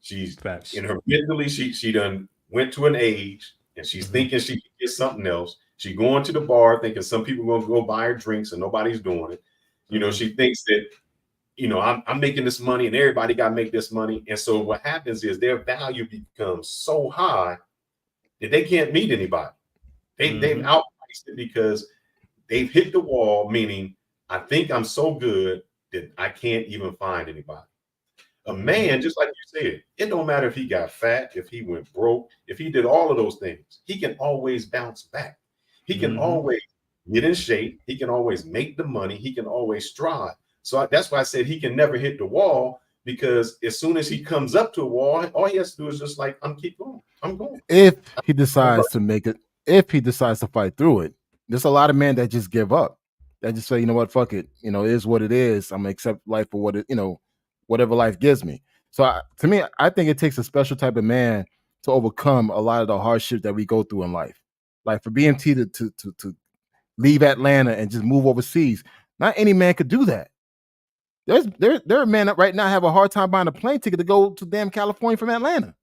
She's in her mentally, she done went to an age, and she's thinking she can get something else. She going to the bar thinking some people going to go buy her drinks and nobody's doing it. She thinks that, I'm making this money and everybody got to make this money. And so what happens is their value becomes so high that they can't meet anybody. They've outpriced it because they've hit the wall, meaning I think I'm so good that I can't even find anybody. A man, just like you said, it don't matter if he got fat, if he went broke, if he did all of those things, he can always bounce back. He can always get in shape. He can always make the money. He can always strive. So that's why I said he can never hit the wall, because as soon as he comes up to a wall, all he has to do is just like, I'm going. If he decides to make it, if he decides to fight through it, there's a lot of men that just give up. That just say, you know what, fuck it. It is what it is. I'm gonna accept life for what it, whatever life gives me. So to me, I think it takes a special type of man to overcome a lot of the hardship that we go through in life. Like for BMT to leave Atlanta and just move overseas, not any man could do that. There are men that right now have a hard time buying a plane ticket to go to damn California from Atlanta.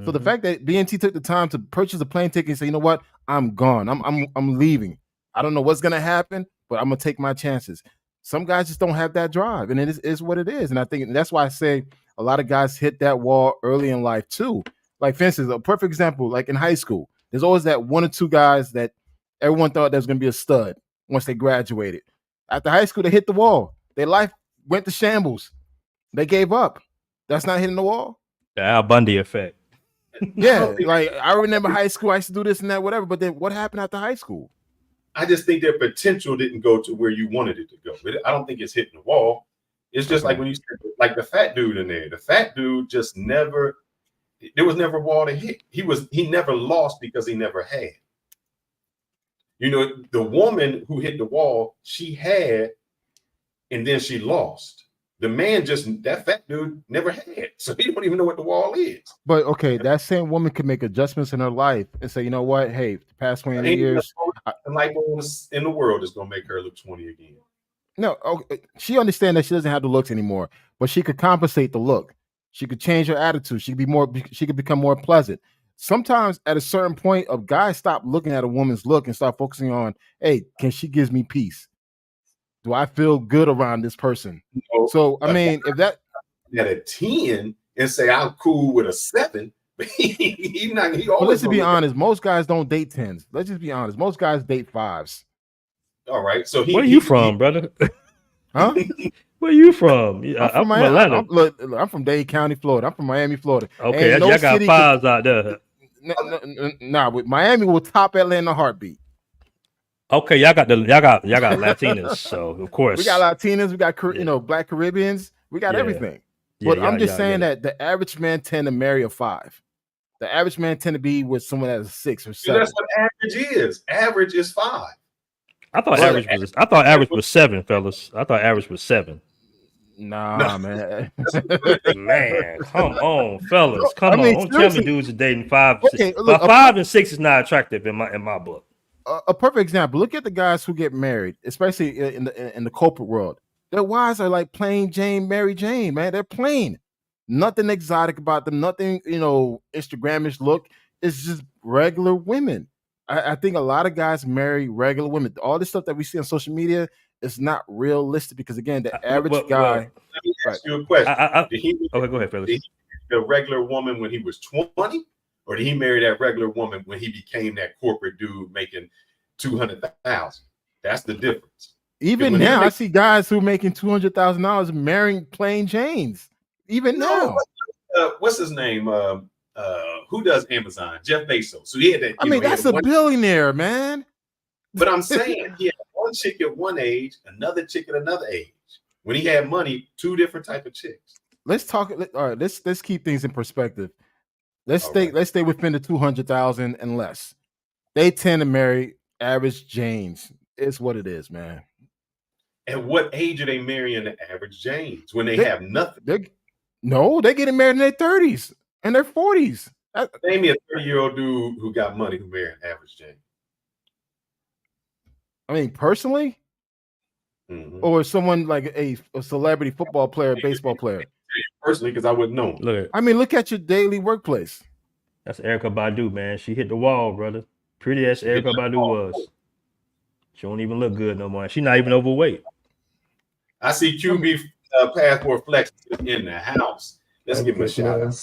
So the fact that BNT took the time to purchase a plane ticket and say, you know what, I'm gone. I'm leaving. I don't know what's gonna happen, but I'm gonna take my chances. Some guys just don't have that drive, and it is what it is. And I think that's why I say a lot of guys hit that wall early in life too. Like, for instance, a perfect example, like in high school, there's always that one or two guys that everyone thought that was gonna be a stud once they graduated. After high school, they hit the wall. Their life went to shambles. They gave up. That's not hitting the wall. The Al Bundy effect. Yeah, like I remember high school, I used to do this and that, whatever. But then what happened after high school? I just think their potential didn't go to where you wanted it to go. I don't think it's hitting the wall. It's just like when you said, like the fat dude in there. The fat dude just never. There was never a wall to hit. He never lost because he never had. You know, the woman who hit the wall, she had, and then she lost. The man that fat dude never had, so he don't even know what the wall is. But okay, that same woman could make adjustments in her life and say, you know what, hey, the past 20 years, the light in the world is gonna make her look 20 again. No, okay, she understands that she doesn't have the looks anymore, but she could compensate the look. She could change her attitude. She could become more pleasant. Sometimes at a certain point, a guy stop looking at a woman's look and start focusing on, hey, can she give me peace? Do I feel good around this person? So I mean, if that at a 10 and say I'm cool with a 7, let's just be honest. Most guys don't date 10s. Let's just be honest. Most guys date 5s. All right. So where you from, brother? Huh? Where you from? I'm from Atlanta. I'm from Dade County, Florida. I'm from Miami, Florida. Okay, y'all got 5s out there. Nah, Miami will top Atlanta in a heartbeat. Okay, y'all got Latinas, so of course we got Latinas, we got Black Caribbeans, we got everything. But I'm just saying that the average man tend to marry a 5. The average man tend to be with someone that's a 6 or 7. That's what average is. Average is 5. I thought average was 7, fellas. I thought average was 7. Nah, man. Man, come on, fellas. Come on. Don't tell me dudes are dating 5. Okay, look, 5 and 6 is not attractive in my book. A perfect example. Look at the guys who get married, especially in the corporate world. Their wives are like plain Jane, Mary Jane, man. They're plain. Nothing exotic about them. Nothing, Instagramish look. It's just regular women. I think a lot of guys marry regular women. All this stuff that we see on social media is not realistic because, again, the average guy. Let me ask you a question. Okay, go ahead, fellas. Did he marry a regular woman when he was 20? Or did he marry that regular woman when he became that corporate dude making $200,000? That's the difference. Even now, I see guys who are making $200,000 marrying plain Janes. Even now. What's his name? Who does Amazon? Jeff Bezos. So he had that. I mean, that's a billionaire, man. But I'm saying he had one chick at one age, another chick at another age. When he had money, 2 different type of chicks. Let's talk. All right, let's keep things in perspective. Let's stay within the 200,000 and less. They tend to marry average Janes. It's what it is, man. At what age are they marrying the average Janes when they have nothing? They're getting married in their 30s and their 40s. Name me a 30-year-old dude who got money who married an average Jane. I mean, personally, or someone like a celebrity football player, baseball player. Personally, because I wouldn't know. Look at your daily workplace. That's Erykah Badu, man. She hit the wall, brother. Pretty as Erykah Badu was. She don't even look good no more. She's not even overweight. I see QB Passport Flex in the house. Let's give him a shout.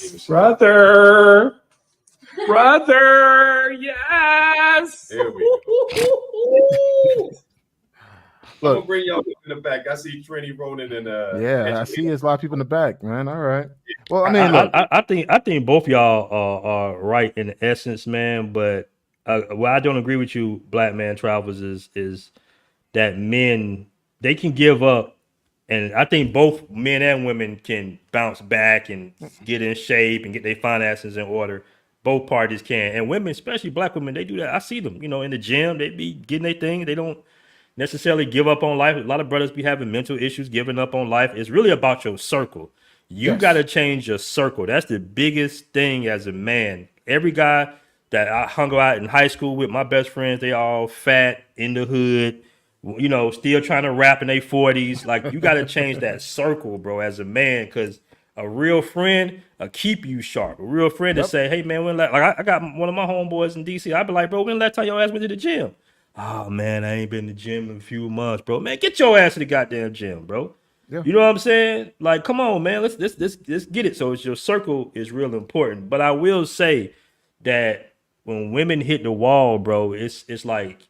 Brother, yes. There we go. Look, I'm gonna bring y'all in the back. I see Trini Ronan and I see there's a lot of people in the back, man. All right. Well, I mean, I think both y'all are right in the essence, man. But what I don't agree with you, Black Man Travels, is that men, they can give up, and I think both men and women can bounce back and get in shape and get their finances in order. Both parties can, and women, especially Black women, they do that. I see them, in the gym. They be getting their thing. They don't necessarily give up on life. A lot of brothers be having mental issues, giving up on life. It's really about your circle. You got to change your circle. That's the biggest thing as a man. Every guy that I hung out in high school with, my best friends, they all fat, in the hood, you know, still trying to rap in their 40s. Like, you got to change that circle, bro, as a man, because a real friend will keep you sharp. A real friend to say, hey, man, I got one of my homeboys in DC. I be like, bro, when last time your ass went to the gym? Oh, man, I ain't been to the gym in a few months, bro. Man, get your ass to the goddamn gym, bro. Yeah. You know what I'm saying? Like, come on, man. Let's get it. So it's your circle is real important. But I will say that when women hit the wall, bro, it's like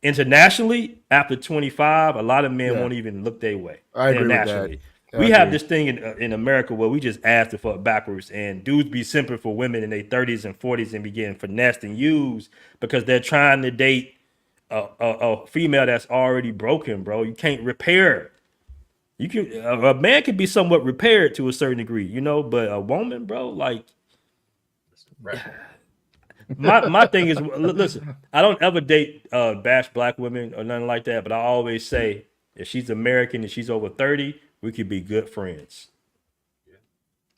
internationally after 25, a lot of men won't even look their way. I agree with that. Internationally, we have this thing in America where we just ask the fuck backwards, and dudes be simping for women in their 30s and 40s and be getting finessed and used because they're trying to date a female that's already broken, bro. You can't repair. You can a man can be somewhat repaired to a certain degree, you know, but a woman, bro, like my thing is, listen, I don't ever date bash black women or nothing like that, but I always say if she's American and she's over 30, we could be good friends.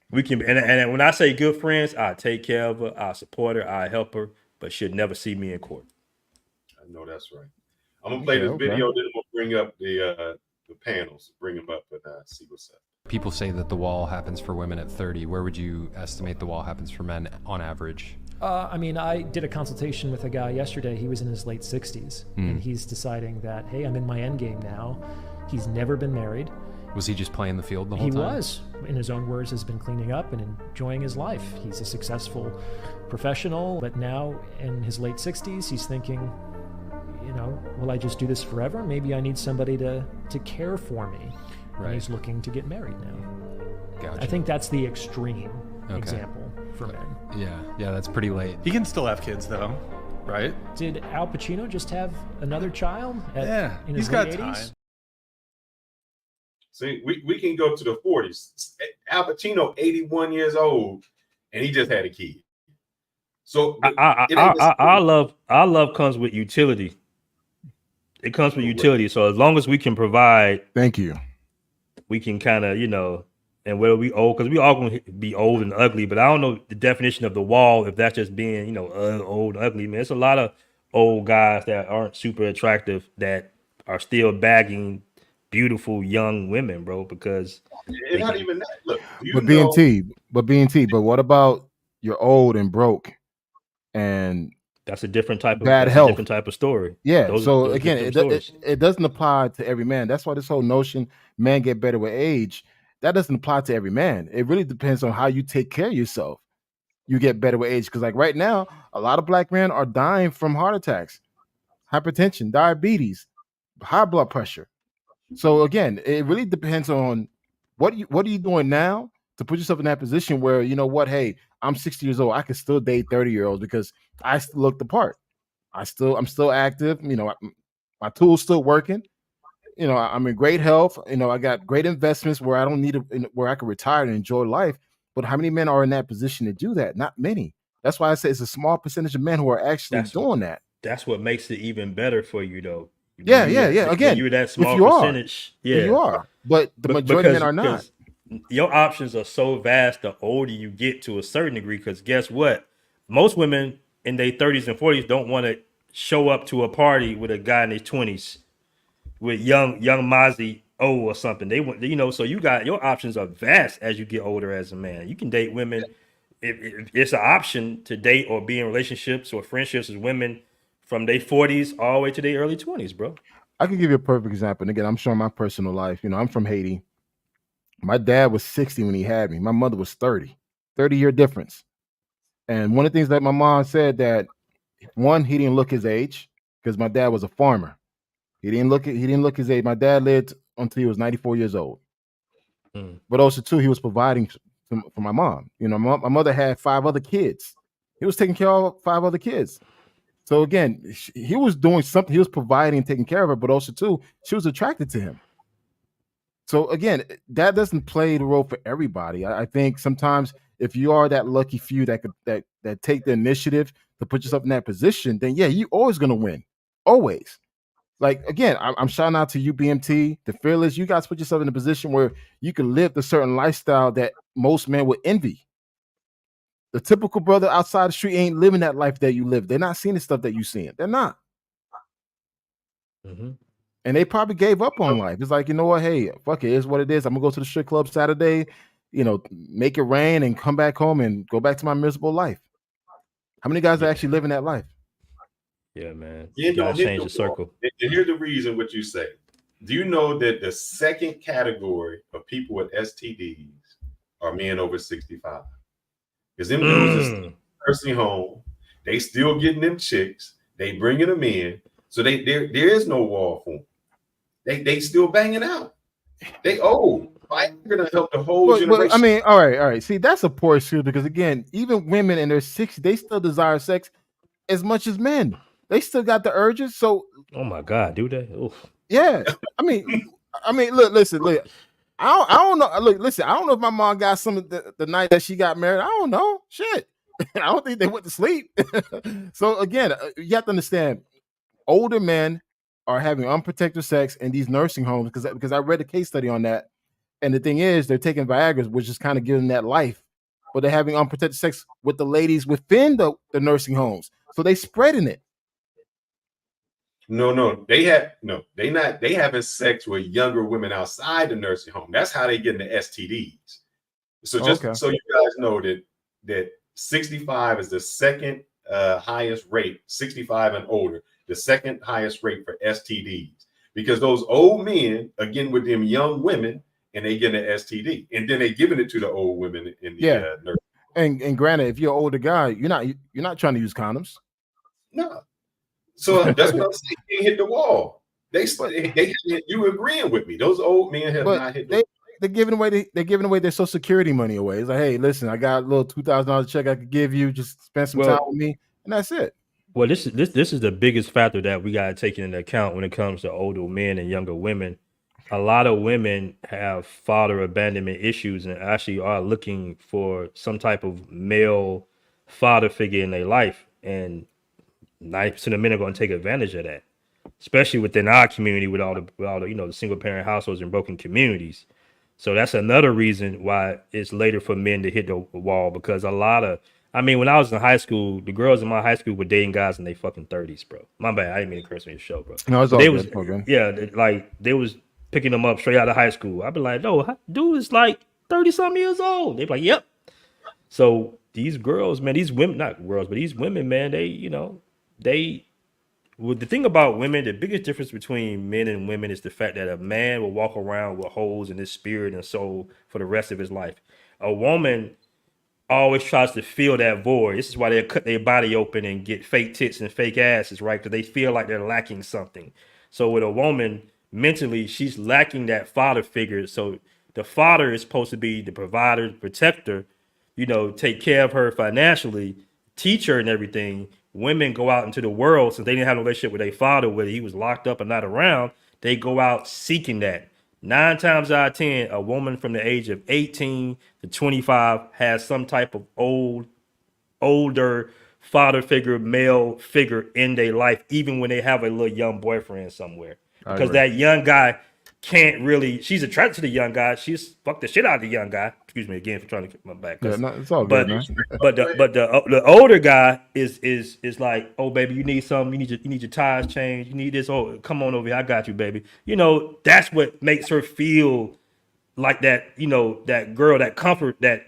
We can, and when I say good friends, I take care of her, I support her, I help her, but she'll never see me in court. I know that's right. I'm gonna play this video, then I'm gonna bring up the panels, bring them up and see what's up. People say that the wall happens for women at 30. Where would you estimate the wall happens for men on average? I mean, I did a consultation with a guy yesterday. He was in his late 60s, and he's deciding that, hey, I'm in my end game now. He's never been married. Was he just playing the field the whole time? He was, in his own words, has been cleaning up and enjoying his life. He's a successful professional, but now in his late 60s, he's thinking, you know, will I just do this forever? Maybe I need somebody to care for me. Right. And he's looking to get married now. Gotcha. I think that's the extreme example for men. Yeah, that's pretty late. He can still have kids, though, right? Did Al Pacino just have another child? In his he's got late 80s? time. See, we can go to the 40s. Al Pacino, 81 years old, and he just had a kid. So our love comes with utility. It comes with utility. So as long as we can provide, thank you, we can kind of, you know, and whether we old, because we all gonna be old and ugly, but I don't know the definition of the wall, if that's just being, you know, old and ugly, man. It's a lot of old guys that aren't super attractive that are still bagging beautiful young women, bro, because it's not even that. Look, but what about you're old and broke and that's a different type of bad health, different type of story. Yeah. Those again, it doesn't apply to every man. That's why this whole notion men get better with age, that doesn't apply to every man. It really depends on how you take care of yourself. You get better with age. Because like right now, a lot of black men are dying from heart attacks, hypertension, diabetes, high blood pressure. So again, it really depends on what are you doing now to put yourself in that position where, you know what, hey, I'm 60 years old. I can still date 30-year-olds because I still look the part. I'm still active. You know, my tool's still working. You know, I'm in great health. You know, I got great investments where I don't need where I can retire and enjoy life. But how many men are in that position to do that? Not many. That's why I say it's a small percentage of men who are actually doing that. That's what makes it even better for you, though. Yeah. Again, you're that small percentage. You are. But the majority of men are not. Your options are so vast the older you get to a certain degree. Because guess what? Most women in their 30s and 40s don't want to show up to a party with a guy in his 20s with young Mozzie O or something. They want, you know, so you got your options are vast as you get older as a man. You can date women. If it's an option to date or be in relationships or friendships with women from their 40s all the way to their early 20s, bro. I can give you a perfect example. And again, I'm showing my personal life. You know, I'm from Haiti. My dad was 60 when he had me. My mother was 30-year difference. And one of the things that my mom said that, one, he didn't look his age because my dad was a farmer. He didn't look his age. My dad lived until he was 94 years old. But also, too, he was providing for my mom. You know, my mother had 5 other kids. He was taking care of 5 other kids. So again, he was doing something. He was providing and taking care of her, but also, too, she was attracted to him. So again, that doesn't play the role for everybody. I think sometimes if you are that lucky few that take the initiative to put yourself in that position, then yeah, you're always gonna win. Always. Like again, I'm shouting out to you, BMT, the Fearless. You guys put yourself in a position where you can live the certain lifestyle that most men would envy. The typical brother outside the street ain't living that life that you live. They're not seeing the stuff that you're seeing. They're not. Mm-hmm. And they probably gave up on life. It's like, you know what? Hey, fuck it. It's what it is. I'm gonna go to the strip club Saturday, make it rain and come back home and go back to my miserable life. How many guys are actually living that life? Yeah, man. You gotta change the circle. And here's the reason what you say. Do you know that the second category of people with STDs are men over 65? Because them dudes are still nursing home. They still getting them chicks. They bringing them in. So there is no wall for them. They still banging out. They old. I'm gonna help the whole generation. I mean, all right. See, that's a poor excuse because again, even women in their 60s, they still desire sex as much as men. They still got the urges. So, oh my God, do they? Oof. Yeah. I mean, look. I don't know. Look, listen. I don't know if my mom got some of the night that she got married. I don't know. Shit. I don't think they went to sleep. So again, you have to understand, older men are having unprotected sex in these nursing homes because I read a case study on that. And the thing is, they're taking Viagra, which is kind of giving that life, but they're having unprotected sex with the ladies within the nursing homes. So they spreading it. No, they having sex with younger women outside the nursing home. That's how they getting the STDs. So so you guys know that 65 is the second highest rate, 65 and older, the second highest rate for STDs, because those old men are getting with them young women and they getting an STD, and then they giving it to the old women in the nursing. And granted, if you're an older guy, you're not trying to use condoms. No. So that's what I'm saying. They hit the wall. You agreeing with me? Those old men have not hit the wall. They're giving away their Social Security money away. It's like, hey, listen, I got a little $2,000 check I could give you. Just spend some time with me, and that's it. Well, this is the biggest factor that we got to take into account when it comes to older men and younger women. A lot of women have father abandonment issues and actually are looking for some type of male father figure in their life, and 90% of men are going to take advantage of that, especially within our community with all the the single parent households and broken communities. So that's another reason why it's later for men to hit the wall, because when I was in high school, the girls in my high school were dating guys in their fucking 30s, bro. My bad, I didn't mean to curse on your show, bro. No, it's all good. Yeah, they was picking them up straight out of high school. I'd be like, no, dude is like 30-something years old. They'd be like, yep. So these girls, man, these women, not girls, but these women, man, the thing about women, the biggest difference between men and women is the fact that a man will walk around with holes in his spirit and soul for the rest of his life. A woman always tries to fill that void. This is why they cut their body open and get fake tits and fake asses, right? Because they feel like they're lacking something. So with a woman, mentally, she's lacking that father figure. So the father is supposed to be the provider, the protector, take care of her financially, teach her and everything. Women go out into the world, since they didn't have no relationship with their father, whether he was locked up or not around, they go out seeking that. 9 times out of 10, a woman from the age of 18 to 25 has some type of older father figure, male figure in their life, even when they have a little young boyfriend somewhere. Because that young guy she's attracted to the young guy. She's fucked the shit out of the young guy. Excuse me again for trying to get my back. Yeah, no, it's all good, man. But the older guy is like, oh baby, you need something. You need your tires changed. You need this. Oh, come on over here. I got you, baby. That's what makes her feel like that. That girl, that comfort that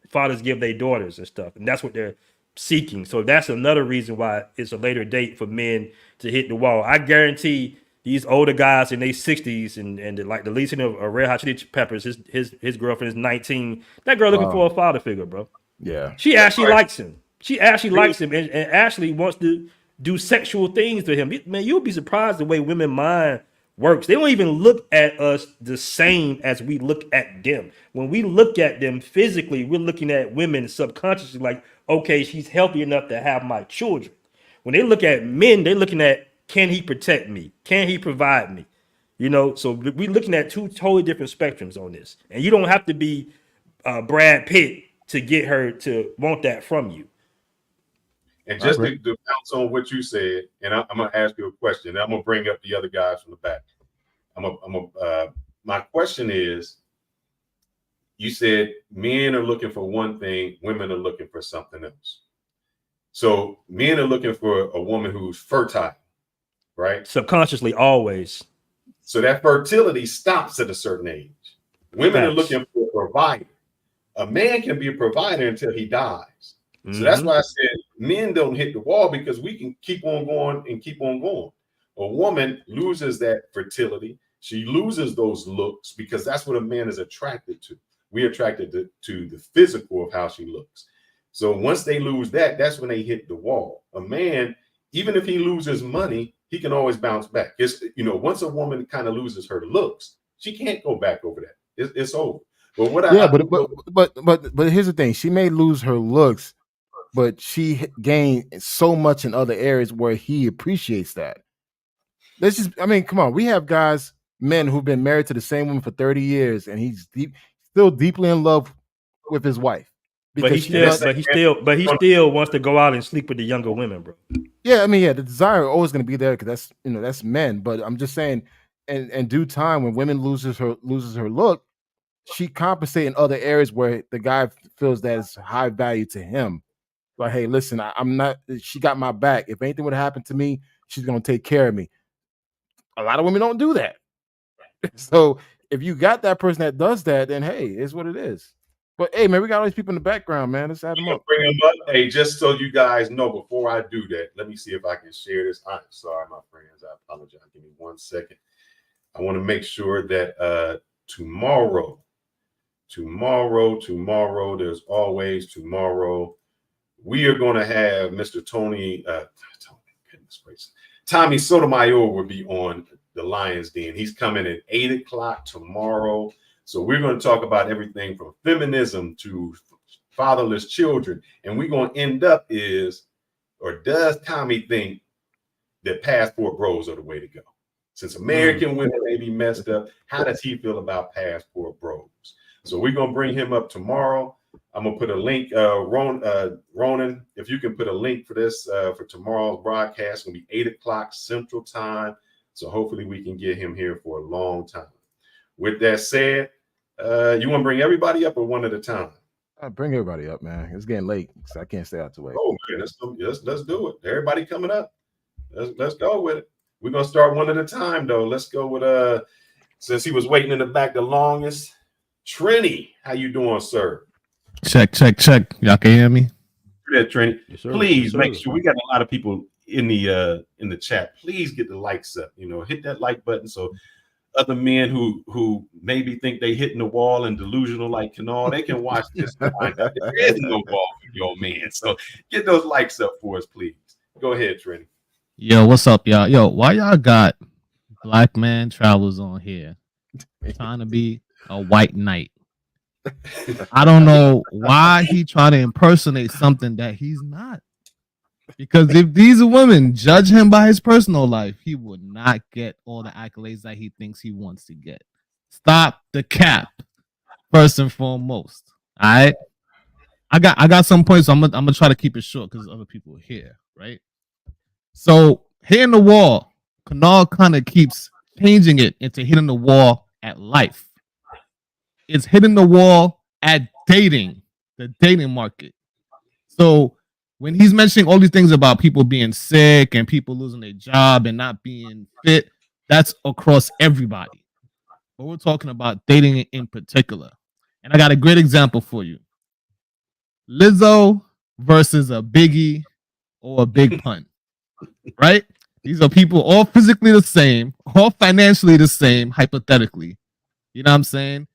fathers give their daughters and stuff, and that's what they're seeking. So that's another reason why it's a later date for men to hit the wall. I guarantee these older guys in their 60s and like the lead singer of Red Hot Chili Peppers, his girlfriend is 19. That girl looking for a father figure, bro. Yeah. She actually likes him. She actually likes him and actually wants to do sexual things to him. Man, you'll be surprised the way women mind works. They don't even look at us the same as we look at them. When we look at them physically, we're looking at women subconsciously like, okay, she's healthy enough to have my children. When they look at men, they're looking at, can he protect me? Can he provide me? So we're looking at 2 totally different spectrums on this. And you don't have to be Brad Pitt to get her to want that from you. And just to bounce on what you said, and I'm going to ask you a question. And I'm going to bring up the other guys from the back. My question is, you said men are looking for one thing, women are looking for something else. So men are looking for a woman who's fertile, right? Subconsciously, always. So that fertility stops at a certain age. Women are looking for a provider. A man can be a provider until he dies. So that's why I said men don't hit the wall, because we can keep on going and keep on going. A woman loses that fertility. She loses those looks, because that's what a man is attracted to. We're attracted to the physical of how she looks. So once they lose that, that's when they hit the wall. A man, even if he loses money, he can always bounce back. It's, once a woman kind of loses her looks, she can't go back over that. It's over. But but here's the thing: she may lose her looks, but she gained so much in other areas where he appreciates that. Come on. We have men who've been married to the same woman for 30 years, and he's still deeply in love with his wife. But he still wants to go out and sleep with the younger women, bro. Yeah, the desire is always going to be there, because that's men. But I'm just saying, in due time, when women loses her look, she compensates in other areas where the guy feels that is high value to him. Like, hey, listen, I'm not. She got my back. If anything would happen to me, she's going to take care of me. A lot of women don't do that. So if you got that person that does that, then hey, it's what it is. But hey, man, we got all these people in the background, man. Let's add them up. Bring them up. Hey, just so you guys know, before I do that, let me see if I can share this. I'm sorry, my friends. I apologize. Give me 1 second. I want to make sure that tomorrow, there's always tomorrow, we are going to have Mr. Tommy Sotomayor will be on the Lion's Den. He's coming at 8:00 tomorrow. So we're going to talk about everything from feminism to fatherless children. And we're going to end up does Tommy think that passport bros are the way to go? Since American women may be messed up, how does he feel about passport bros? So we're going to bring him up tomorrow. I'm going to put a link, Ronan, if you can put a link for this for tomorrow's broadcast. It's going to be 8:00 Central Time. So hopefully we can get him here for a long time. With that said, you want to bring everybody up or one at a time? I'll bring everybody up, man. It's getting late, so I can't stay out the way. Oh, man, let's do it. Everybody coming up. Let's go with it. We're going to start one at a time, though. Let's go with, since he was waiting in the back the longest, Trini. How you doing, sir? Check. Y'all can hear me? Yeah, Trini. Yes, sir. Please Yes, make sir. sure we got a lot of people in the chat. Please get the likes up. Hit that like button so other men who maybe think they hitting the wall and delusional like Kanal, they can watch this. There is no wall for your man. So get those likes up for us, please. Go ahead, Trini. Yo, what's up, y'all? Yo, why y'all got Black Man Travels on here trying to be a white knight? I don't know why he trying to impersonate something that he's not. Because if these women judge him by his personal life, he would not get all the accolades that he thinks he wants to get. Stop the cap, first and foremost. All right, I got some points. So I'm gonna try to keep it short because other people are here, right? So hitting the wall, Kanal kind of keeps changing it into hitting the wall at life. It's hitting the wall at dating, the dating market. So when he's mentioning all these things about people being sick and people losing their job and not being fit, that's across everybody. But we're talking about dating in particular. And I got a great example for you. Lizzo versus a Biggie or a Big Pun, right? These are people all physically the same, all financially the same, hypothetically. You know what I'm saying?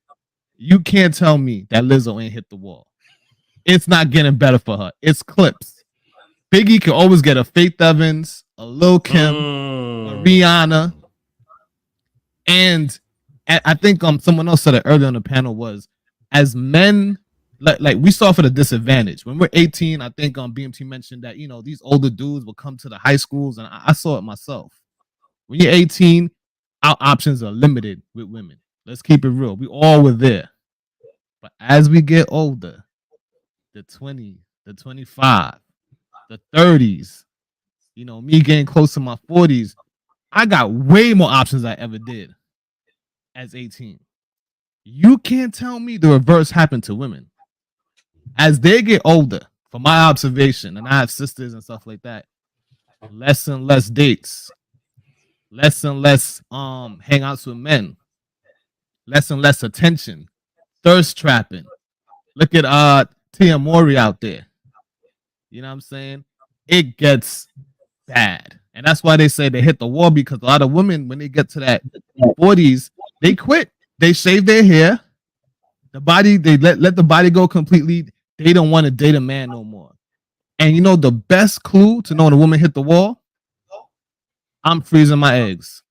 You can't tell me that Lizzo ain't hit the wall. It's not getting better for her. It's clips. Biggie can always get a Faith Evans, a Lil Kim, a Rihanna. And I think someone else said it earlier on the panel was, as men, like we saw for the disadvantage. When we're 18, I think BMT mentioned that, these older dudes will come to the high schools, and I saw it myself. When you're 18, our options are limited with women. Let's keep it real. We all were there. But as we get older, the 20, the 25, the 30s, me getting close to my 40s, I got way more options than I ever did as 18. You can't tell me the reverse happened to women. As they get older, from my observation, and I have sisters and stuff like that, less and less dates, less and less hangouts with men, less and less attention, thirst trapping. Look at Tia Mori out there. You know what I'm saying? It gets bad. And that's why they say they hit the wall, because a lot of women, when they get to that 40s, they quit. They shave their hair. The body, they let the body go completely. They don't want to date a man no more. And you know the best clue to know when a woman hit the wall? I'm freezing my eggs.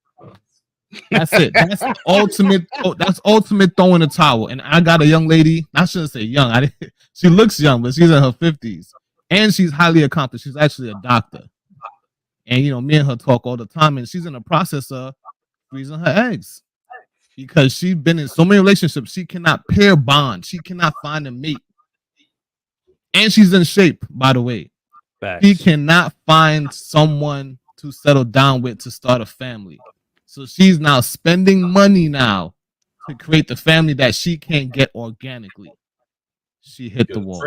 That's it. That's the ultimate. That's ultimate throwing the towel. And I got a young lady. I shouldn't say young. She looks young, but she's in her 50s, and she's highly accomplished. She's actually a doctor. And you know, me and her talk all the time, and she's in the process of freezing her eggs because she's been in so many relationships. She cannot pair bond. She cannot find a mate, and she's in shape. By the way, Facts. she cannot find someone to settle down with to start a family. So she's now spending money now to create the family that she can't get organically. She hit the wall.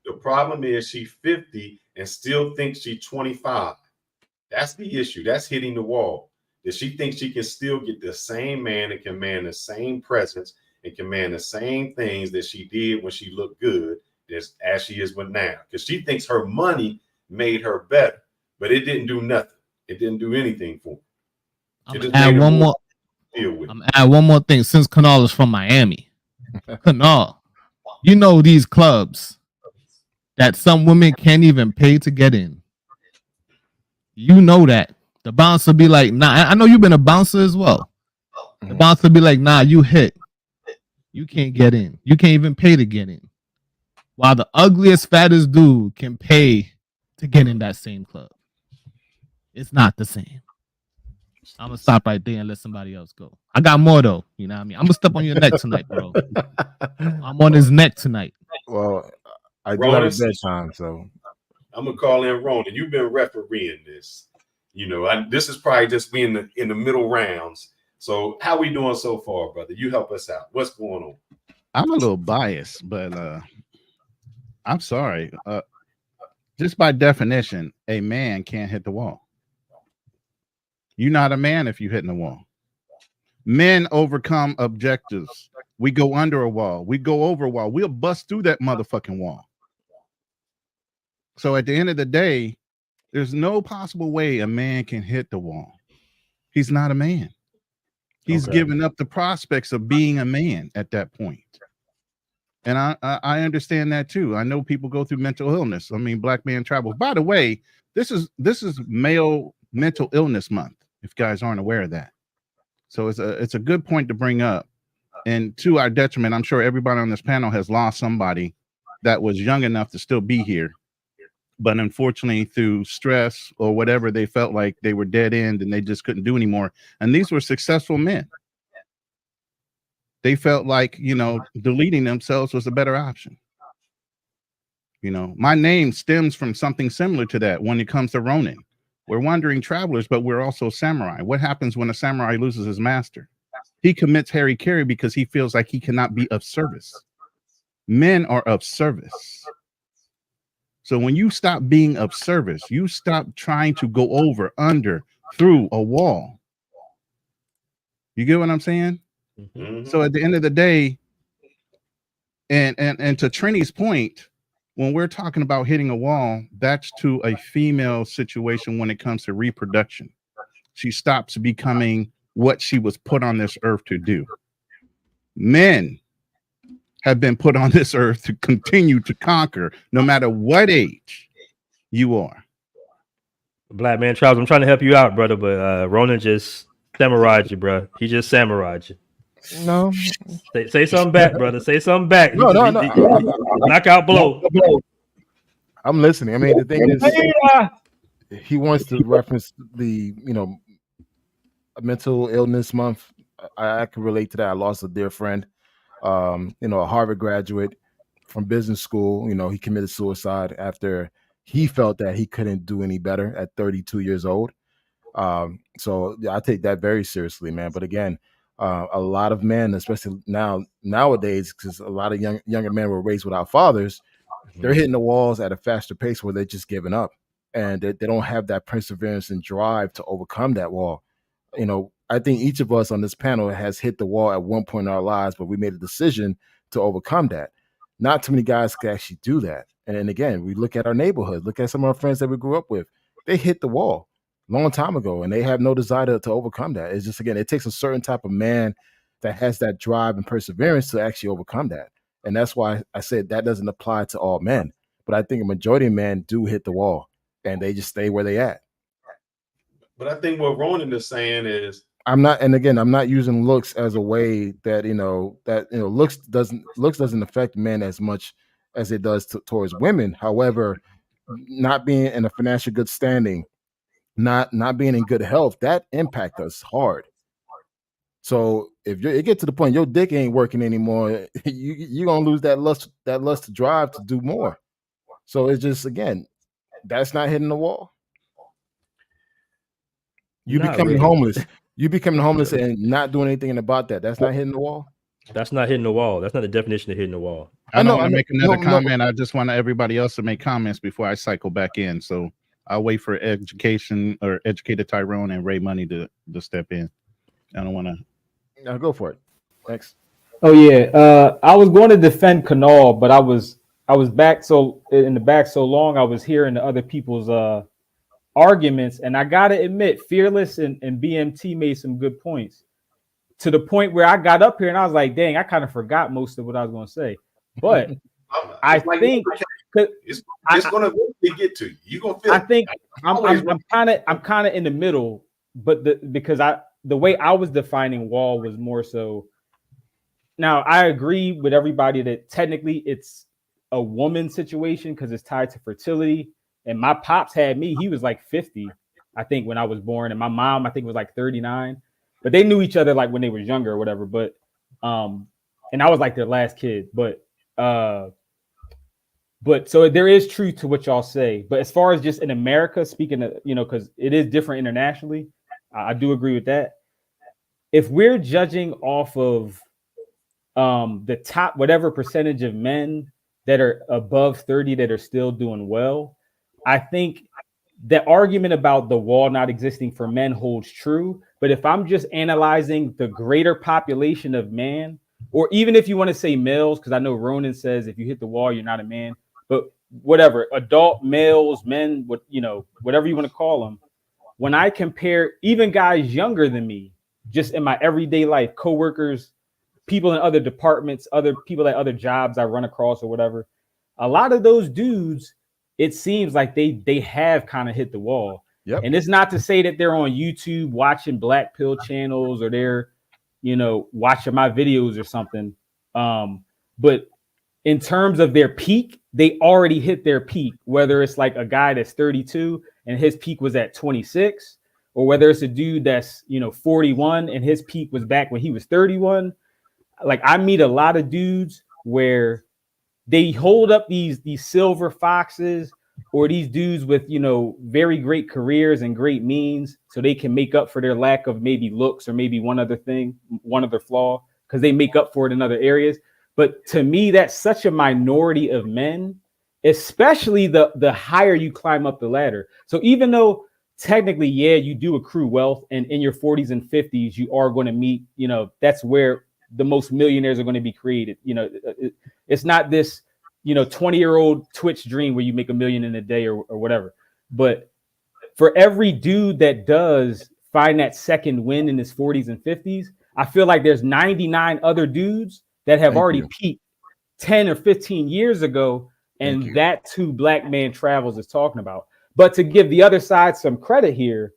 The problem is she's 50 and still thinks she's 25. That's the issue. That's hitting the wall. That she thinks she can still get the same man and command the same presence and command the same things that she did when she looked good as she is with now. Because she thinks her money made her better, but it didn't do nothing. It didn't do anything for her. I'm gonna add one more thing. Since Kanal is from Miami, Kanal, you know these clubs that some women can't even pay to get in. You know that the bouncer be like, "Nah." I know you've been a bouncer as well. The bouncer be like, "Nah, you hit. You can't get in. You can't even pay to get in." While the ugliest, fattest dude can pay to get in that same club. It's not the same. I'm gonna stop right there and let somebody else go. I got more though. You know what I mean? I'm gonna step on your neck tonight, bro. I'm on his neck tonight. Well, I do have a bedtime, so I'm gonna call in Ronan. You've been refereeing this. You know, this is probably just being in the middle rounds. So how we doing so far, brother? You help us out. What's going on? I'm a little biased, but I'm sorry. Just by definition, a man can't hit the wall. You're not a man if you're hitting the wall. Men overcome objectives. We go under a wall. We go over a wall. We'll bust through that motherfucking wall. So at the end of the day, there's no possible way a man can hit the wall. He's not a man. He's giving up the prospects of being a man at that point. And I understand that too. I know people go through mental illness. I mean, Black Man Travels. By the way, this is Male Mental Illness Month, if you guys aren't aware of that. So it's a good point to bring up. And to our detriment, I'm sure everybody on this panel has lost somebody that was young enough to still be here. But unfortunately, through stress or whatever, they felt like they were dead end and they just couldn't do anymore. And these were successful men. They felt like, you know, deleting themselves was a better option. You know, my name stems from something similar to that when it comes to Ronin. We're wandering travelers, but we're also samurai. What happens when a samurai loses his master? He commits harikiri because he feels like he cannot be of service. Men are of service. So when you stop being of service, you stop trying to go over, under, through a wall. You get what I'm saying? Mm-hmm. So at the end of the day, and to Trini's point, when we're talking about hitting a wall, that's to a female situation when it comes to reproduction. She stops becoming what she was put on this earth to do. Men have been put on this earth to continue to conquer, no matter what age you are. Black Man Travels, I'm trying to help you out, brother, but Ronan just samurai'd you, bro. He just samurai'd you. No. Say something back, brother. Say something back. No. Knockout blow. I'm listening. I mean, the thing is, he wants to reference the, mental illness month. I can relate to that. I lost a dear friend, a Harvard graduate from business school. He committed suicide after he felt that he couldn't do any better at 32 years old. So I take that very seriously, man. But again, a lot of men, especially nowadays, because a lot of younger men were raised without fathers, they're hitting the walls at a faster pace where they're just giving up, and they don't have that perseverance and drive to overcome that wall. I think each of us on this panel has hit the wall at one point in our lives, but we made a decision to overcome that. Not too many guys can actually do that. And then again, we look at our neighborhood, look at some of our friends that we grew up with. They hit the wall a long time ago, and they have no desire to overcome that. It's just, again, it takes a certain type of man that has that drive and perseverance to actually overcome that. And that's why I said that doesn't apply to all men. But I think a majority of men do hit the wall, and they just stay where they at. But I think what Ronan is saying is, I'm not using looks as a way that looks doesn't affect men as much as it does towards women. However, not being in a financial good standing, not being in good health, that impact us hard. So if it get to the point your dick ain't working anymore, you gonna lose that lust to drive to do more. So it's just, again, that's not hitting the wall. You becoming homeless. You becoming homeless and not doing anything about that. That's not hitting the wall. That's not hitting the wall. That's not the definition of hitting the wall. I don't want to make another comment. I just want everybody else to make comments before I cycle back in. So I'll wait for educated Tyrone and Ray Money to step in. I don't want to. Now go for it. Thanks. Oh yeah. I was going to defend Canal, but I was back in the back so long I was hearing the other people's arguments, and I gotta admit, Fearless and BMT made some good points, to the point where I got up here and I was like, dang, I kind of forgot most of what I was going to say. But I think it's going to get to you. You're going to feel. I think I'm kind of in the middle, but because the way I was defining wall was more so. Now I agree with everybody that technically it's a woman situation because it's tied to fertility. And my pops had me, he was like 50, I think, when I was born. And my mom, I think, was like 39. But they knew each other like when they was younger or whatever. But and I was like their last kid. But so there is truth to what y'all say. But as far as just in America, speaking of, because it is different internationally, I do agree with that. If we're judging off of the top, whatever percentage of men that are above 30 that are still doing well, I think the argument about the wall not existing for men holds true. But if I'm just analyzing the greater population of man, or even if you want to say males, because I know Ronan says if you hit the wall, you're not a man, but whatever, adult males, men, whatever you want to call them. When I compare even guys younger than me, just in my everyday life, coworkers, people in other departments, other people at other jobs I run across or whatever, a lot of those dudes, it seems like they have kind of hit the wall. Yep. And it's not to say that they're on YouTube watching Black Pill channels or they're, watching my videos or something. But in terms of their peak, they already hit their peak, whether it's like a guy that's 32 and his peak was at 26, or whether it's a dude that's, 41 and his peak was back when he was 31. Like I meet a lot of dudes where they hold up these silver foxes or these dudes with, very great careers and great means so they can make up for their lack of maybe looks or maybe one other flaw, because they make up for it in other areas. But to me, that's such a minority of men, especially the higher you climb up the ladder. So even though technically, yeah, you do accrue wealth, and in your 40s and 50s, you are going to meet, that's where the most millionaires are going to be created. It's not this, 20-year-old Twitch dream where you make $1 million in a day or whatever. But for every dude that does find that second win in his 40s and 50s, I feel like there's 99 other dudes that have already peaked 10 or 15 years ago. And that's who Black Man Travels is talking about. But to give the other side some credit here,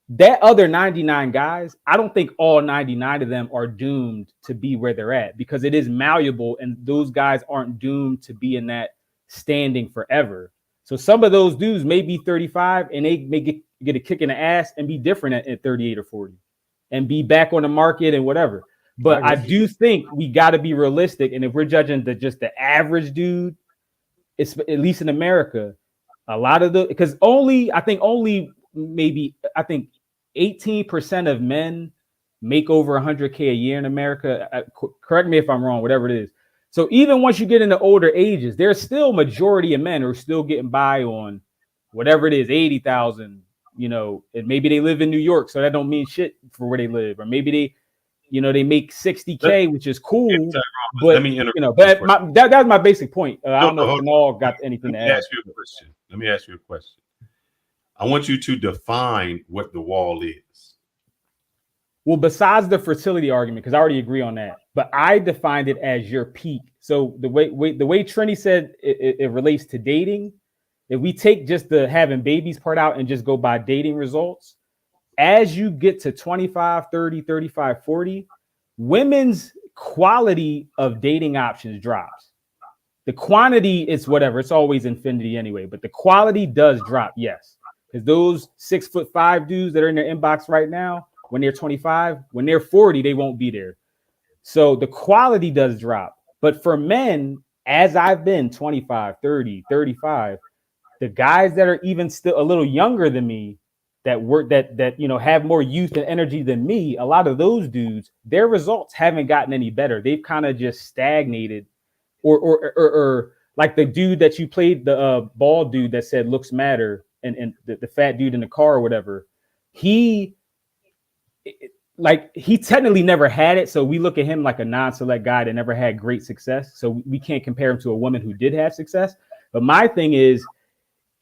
that other 99 guys, I don't think all 99 of them are doomed to be where they're at, because it is malleable and those guys aren't doomed to be in that standing forever. So some of those dudes may be 35 and they may get a kick in the ass and be different at 38 or 40 and be back on the market and whatever. But I do think we got to be realistic. And if we're judging just the average dude, it's at least in America, a lot of because I think 18% of men make over 100K a year in America. Correct me if I'm wrong, whatever it is. So even once you get into older ages, there's still majority of men who are still getting by on whatever it is, 80,000, you know, and maybe they live in New York, so that don't mean shit for where they live, or maybe they, you know, they make 60K, which is cool. But let me you know, but that's my basic point. I don't know if Kanal got anything to add. Let me ask you a question. I want you to define what the wall is. Well, besides the fertility argument, because I already agree on that, but I defined it as your peak. So the way Trini said it relates to dating, if we take just the having babies part out and just go by dating results, as you get to 25, 30, 35, 40, women's quality of dating options drops. The quantity is whatever, it's always infinity anyway, but the quality does drop, yes. Because those 6'5" dudes that are in their inbox right now, when they're 25, when they're 40, they won't be there. So the quality does drop. But for men, as I've been 25, 30, 35, the guys that are even still a little younger than me, that work that you know have more youth and energy than me, a lot of those dudes, their results haven't gotten any better. They've kind of just stagnated, or like the dude that you played, the bald dude that said looks matter, and the fat dude in the car or whatever. He technically never had it, so we look at him like a non-select guy that never had great success. So we can't compare him to a woman who did have success. But my thing is,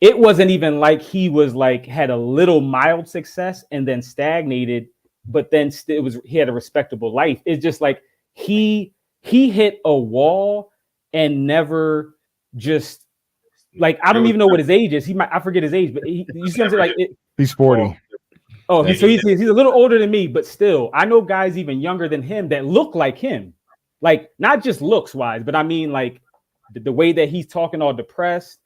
it wasn't even like he was like had a little mild success and then stagnated, but then he had a respectable life. It's just like he hit a wall and never just like, I don't even know what his age is. I forget his age, but you see what I'm saying? Like he's 40. Oh, he's a little older than me, but still, I know guys even younger than him that look like him, like not just looks wise, but I mean like the way that he's talking all depressed.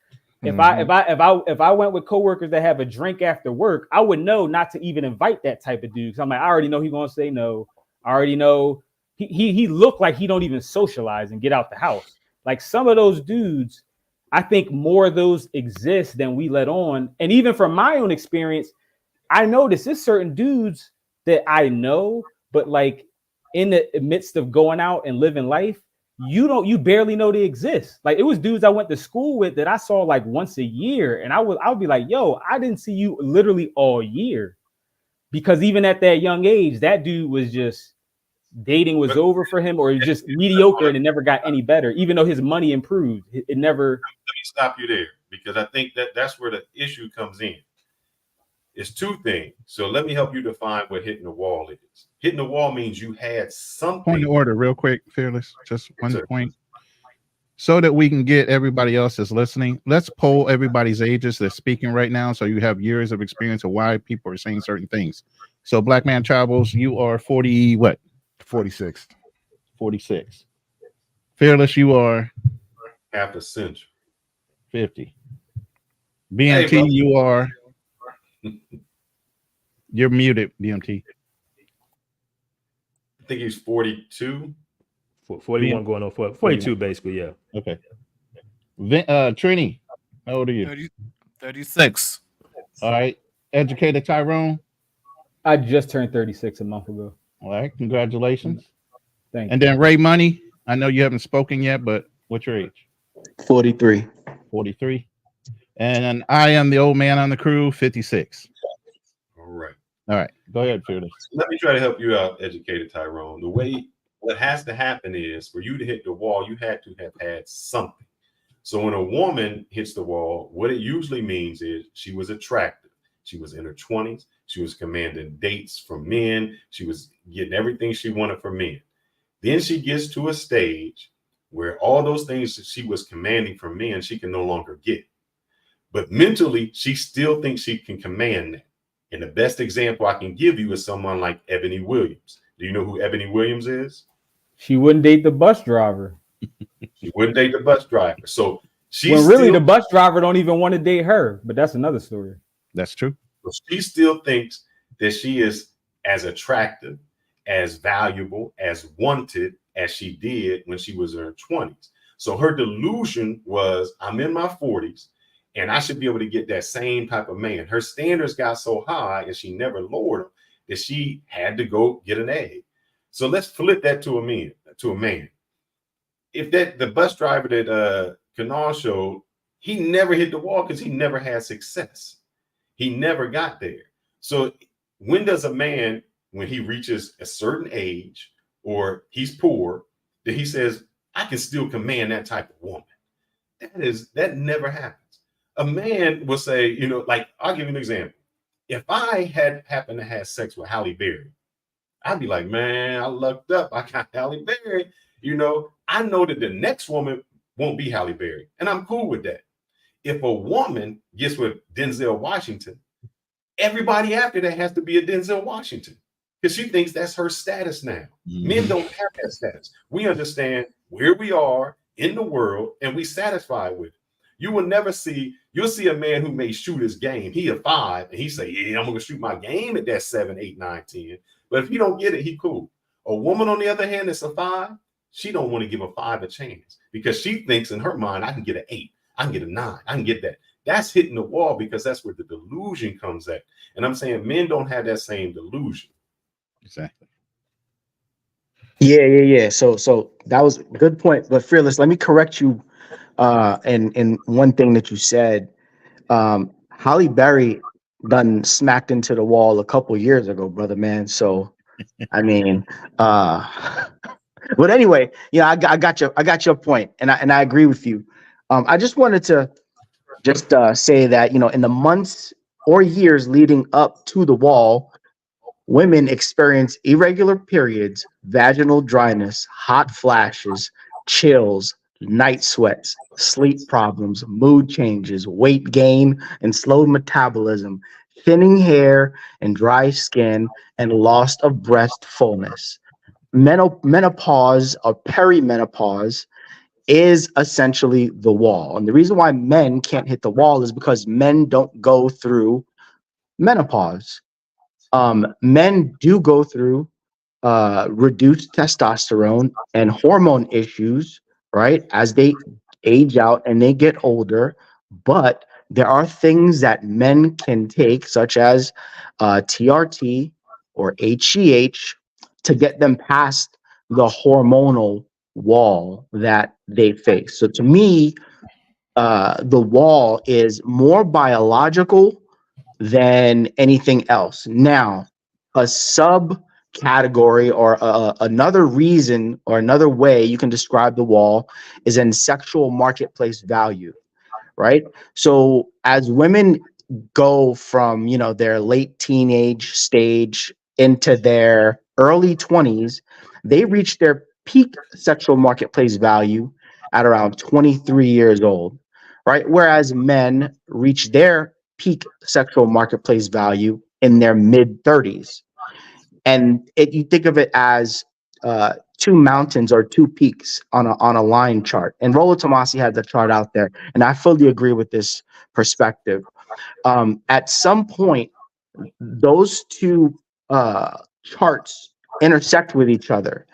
If I went with coworkers that have a drink after work, I would know not to even invite that type of dude. Cause I'm like, I already know he's gonna say no. I already know he looked like he don't even socialize and get out the house. Like some of those dudes, I think more of those exist than we let on. And even from my own experience, I notice there's certain dudes that I know, but like in the midst of going out and living life, you barely know they exist. Like it was dudes I went to school with that I saw like once a year, and I'll be like, yo, I didn't see you literally all year, because even at that young age, that dude was just dating was over for him, or just mediocre, and it never got any better, even though his money improved. It never. Let me stop you there, because I think that's where the issue comes in. It's two things. So let me help you define what hitting the wall is. Hitting the wall means you had something. Point of order, real quick, Fearless. Just one point. So that we can get everybody else that's listening, let's poll everybody's ages that's speaking right now, so you have years of experience of why people are saying certain things. So Black Man Travels, you are 40 what? 46. 46. Fearless, you are half a century. 50. BMT, hey, you are you're muted, BMT. I think he's 42. 41 going on 42, basically, yeah. Okay. Trini, how old are you? 36. All right. Educated Tyrone? I just turned 36 a month ago. All right. Congratulations. Thank you. And then Ray Money, I know you haven't spoken yet, but what's your age? 43. 43. And I am the old man on the crew, 56. All right. All right. Go ahead, Fearless. Let me try to help you out, Educated Tyrone. What has to happen is for you to hit the wall, you had to have had something. So when a woman hits the wall, what it usually means is she was attractive. She was in her 20s. She was commanding dates from men. She was getting everything she wanted from men. Then she gets to a stage where all those things that she was commanding from men, she can no longer get. But mentally, she still thinks she can command that. And the best example I can give you is someone like Ebony Williams. Do you know who Ebony Williams is? She wouldn't date the bus driver. She wouldn't date the bus driver. So the bus driver don't even want to date her, but that's another story. That's true. So she still thinks that she is as attractive, as valuable, as wanted as she did when she was in her 20s. So her delusion was, I'm in my 40s and I should be able to get that same type of man. Her standards got so high and she never lowered them that she had to go get an egg. So let's flip that to a man. If the bus driver that Kanal showed, he never hit the wall because he never had success. He never got there. So when does a man, when he reaches a certain age or he's poor, that he says, I can still command that type of woman? That never happens. A man will say, you know, like, I'll give you an example. If I had happened to have sex with Halle Berry, I'd be like, man, I lucked up. I got Halle Berry. You know, I know that the next woman won't be Halle Berry, and I'm cool with that. If a woman gets with Denzel Washington, everybody after that has to be a Denzel Washington because she thinks that's her status now. Men don't have that status. We understand where we are in the world and we satisfied with it. You will never see, you'll see a man who may shoot his game. He a 5 and he say, yeah, I'm going to shoot my game at that 7, 8, 9, 10. But if he don't get it, he cool. A woman, on the other hand, that's a 5, she don't want to give a 5 a chance because she thinks in her mind, I can get an 8, I can get a 9, I can get that. That's hitting the wall because that's where the delusion comes at. And I'm saying men don't have that same delusion. Exactly. Yeah. So that was a good point. But Fearless, let me correct you in one thing that you said. Halle Berry done smacked into the wall a couple years ago, brother man. So I mean, but anyway, you know, I got your point, and I agree with you. I just wanted to just say that, you know, in the months or years leading up to the wall, women experience irregular periods, vaginal dryness, hot flashes, chills, night sweats, sleep problems, mood changes, weight gain and slow metabolism, thinning hair and dry skin, and loss of breast fullness. Menopause or perimenopause is essentially the wall. And the reason why men can't hit the wall is because men don't go through menopause. Men do go through reduced testosterone and hormone issues, right, as they age out and they get older. But there are things that men can take, such as TRT or HGH, to get them past the hormonal wall that they face. So to me, the wall is more biological than anything else. Now, a subcategory or another reason or another way you can describe the wall is in sexual marketplace value, right? So as women go from, you know, their late teenage stage into their early 20s, they reach their peak sexual marketplace value at around 23 years old, right? Whereas men reach their peak sexual marketplace value in their mid 30s. And you think of it as two mountains or two peaks on a line chart. And Rollo Tomasi had the chart out there, and I fully agree with this perspective. At some point, those two charts intersect with each other,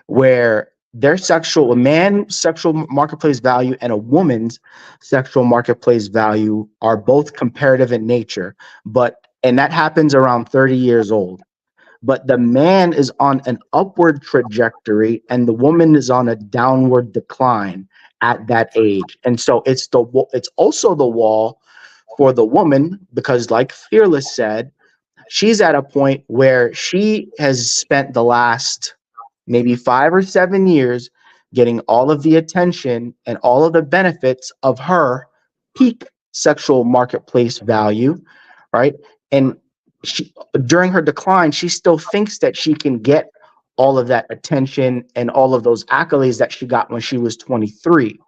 where a man's sexual marketplace value and a woman's sexual marketplace value are both comparative in nature, and that happens around 30 years old. But the man is on an upward trajectory and the woman is on a downward decline at that age. And so it's also the wall for the woman, because like Fearless said, she's at a point where she has spent the last maybe 5 or 7 years getting all of the attention and all of the benefits of her peak sexual marketplace value, right? And during her decline, she still thinks that she can get all of that attention and all of those accolades that she got when she was 23.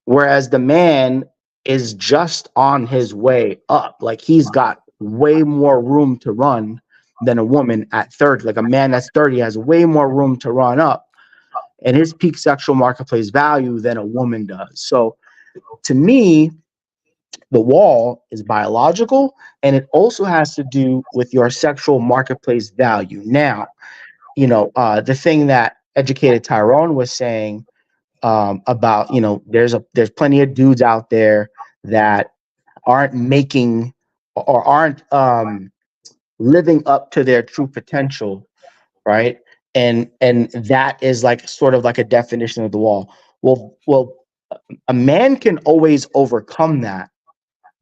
Whereas the man is just on his way up. Like, he's got way more room to run than a woman at 30. Like, a man that's 30 has way more room to run up and his peak sexual marketplace value than a woman does. So to me, the wall is biological, and it also has to do with your sexual marketplace value. Now, you know, the thing that Educated Tyrone was saying about, you know, there's plenty of dudes out there that aren't making or aren't living up to their true potential, right? And that is like sort of like a definition of the wall. Well, a man can always overcome that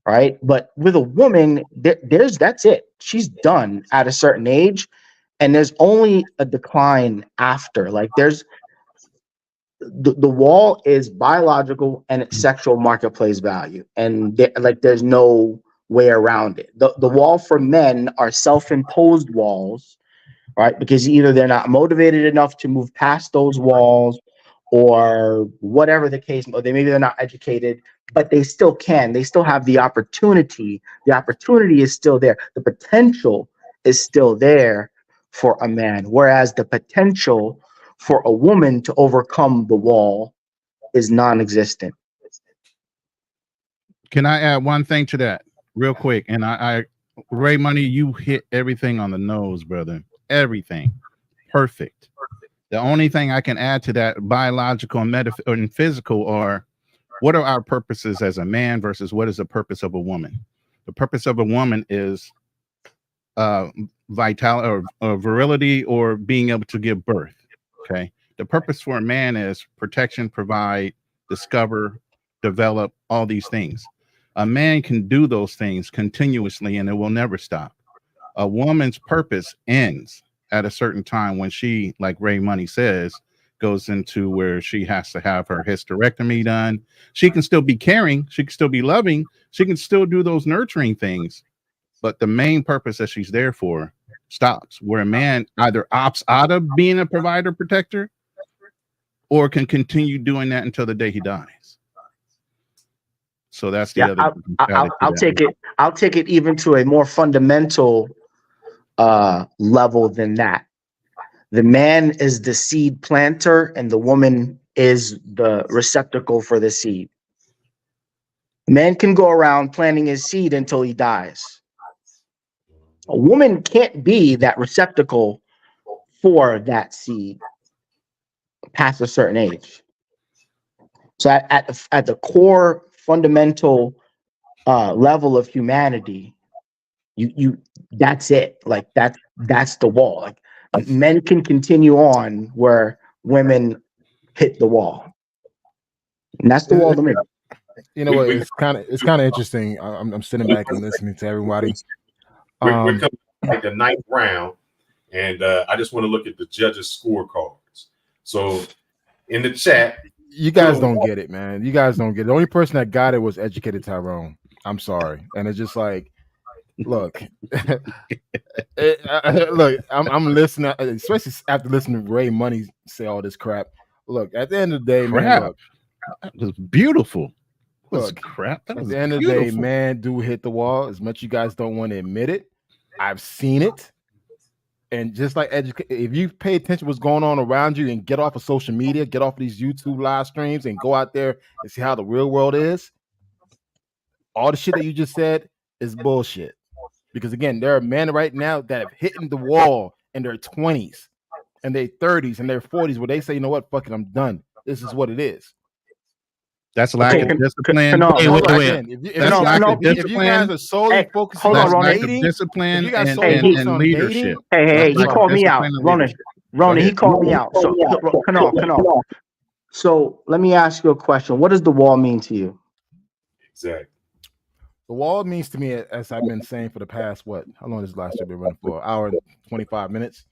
right? But with a woman, that's it. She's done at a certain age, and there's only a decline after. Like there's the wall is biological and it's sexual marketplace value, and there's no way around it. The wall for men are self-imposed walls, right? Because either they're not motivated enough to move past those walls, or whatever the case, or maybe they're not educated, but they still can. They still have the opportunity. The opportunity is still there. The potential is still there for a man, whereas the potential for a woman to overcome the wall is non-existent. Can I add one thing to that real quick? And I Ray Money, you hit everything on the nose, brother. Everything. Perfect. The only thing I can add to that, biological and physical, are what are our purposes as a man versus what is the purpose of a woman? The purpose of a woman is vitality or virility, or being able to give birth. Okay. The purpose for a man is protection, provide, discover, develop, all these things. A man can do those things continuously and it will never stop. A woman's purpose ends at a certain time when she, like Ray Money says, goes into where she has to have her hysterectomy done. She can still be caring, she can still be loving, she can still do those nurturing things, but the main purpose that she's there for stops. Where a man either opts out of being a provider, protector, or can continue doing that until the day he dies. So that's the other. I'll take it. I'll take it even to a more fundamental level than that. The man is the seed planter, and the woman is the receptacle for the seed. Man can go around planting his seed until he dies. A woman can't be that receptacle for that seed past a certain age. So at the core fundamental level of humanity, you that's it. Like that's the wall. Like men can continue on where women hit the wall, and that's the wall to me. You know what? It's kind of interesting. I'm sitting back and listening to everybody. We're coming to like the 9th round, and I just want to look at the judges' scorecards. So in the chat, you guys don't get it, man. You guys don't get it. The only person that got it was Educated Tyrone. I'm sorry, and it's just like, look, look. I'm listening, especially after listening to Ray Money say all this crap. Look, at the end of the day, man, look, that was beautiful. Look, crap. At the end of the day, man, do hit the wall. As much you guys don't want to admit it, I've seen it. And just like if you pay attention to what's going on around you and get off of social media, get off of these YouTube live streams and go out there and see how the real world is, all the shit that you just said is bullshit. Because again, there are men right now that have hit the wall in their 20s and their 30s and their 40s where they say, you know what, fuck it, I'm done. This is what it is. That's lack of discipline. If you guys are solely focusing on dating, discipline and leadership. Hey, he called me out, Ronan. He called me out. So, Kanal. So let me ask you a question. What does the wall mean to you? Exactly. The wall means to me, as I've been saying for the past, how long has last year been running for? An hour and 25 minutes.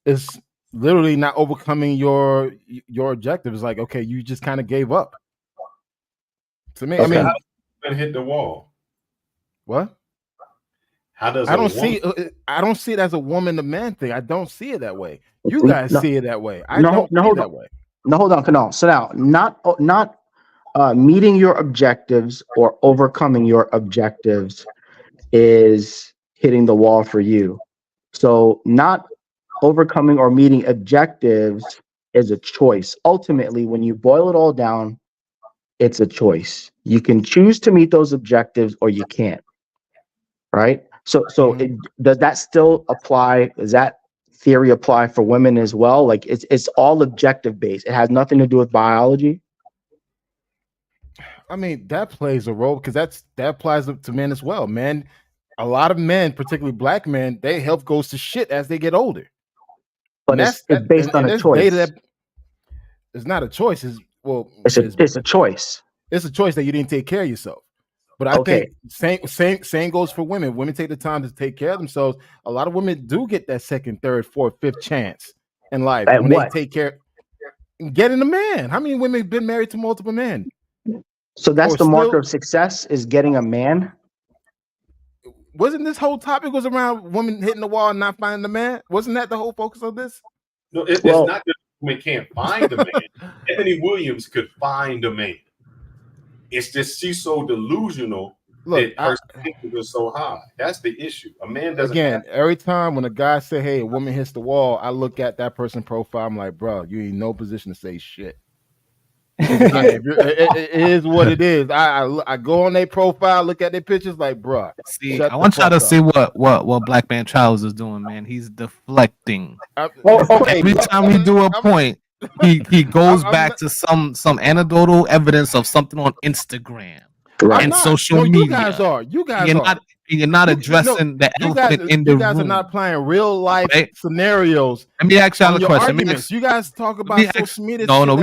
It's literally not overcoming your objective. It's like, okay, you just kind of gave up. To me, okay. I mean, how hit the wall? What? How does I don't see it as a woman to man thing. I don't see it that way. You guys see it that way. I don't see it that way. No, hold on, Kanal. So now, not meeting your objectives or overcoming your objectives is hitting the wall for you. So not overcoming or meeting objectives is a choice. Ultimately, when you boil it all down, it's a choice. You can choose to meet those objectives or you can't. Right? So does that still apply? Does that theory apply for women as well? Like it's all objective based. It has nothing to do with biology. I mean, that plays a role because that applies to men as well. Men, a lot of men, particularly black men, their health goes to shit as they get older. But it's based on a choice. It's not a choice. It's a choice. It's a choice. It's a choice that you didn't take care of yourself. But I think same goes for women. Women take the time to take care of themselves. A lot of women do get that second, third, fourth, fifth chance in life when they take care. Getting a man. How many women have been married to multiple men? So that's the marker of success, is getting a man. Wasn't this whole topic was around women hitting the wall and not finding the man? Wasn't that the whole focus of this? No, it's not that women can't find a man. Anthony Williams could find a man. It's just she's so delusional that her standards are so high. That's the issue. A man doesn't. Again, every time when a guy say, "Hey, a woman hits the wall," I look at that person's profile. I'm like, "Bro, you ain't no position to say shit." It is what it is. I go on their profile, look at their pictures, like, bro. See, I want y'all to see what Black Man Travels is doing, man. He's deflecting. Every time we do a point, he goes back to some anecdotal evidence of something on Instagram and social media. You guys are. You're not addressing the elephant in the room. You guys are not applying real life scenarios. Let me ask y'all a question. You guys talk about social media. No,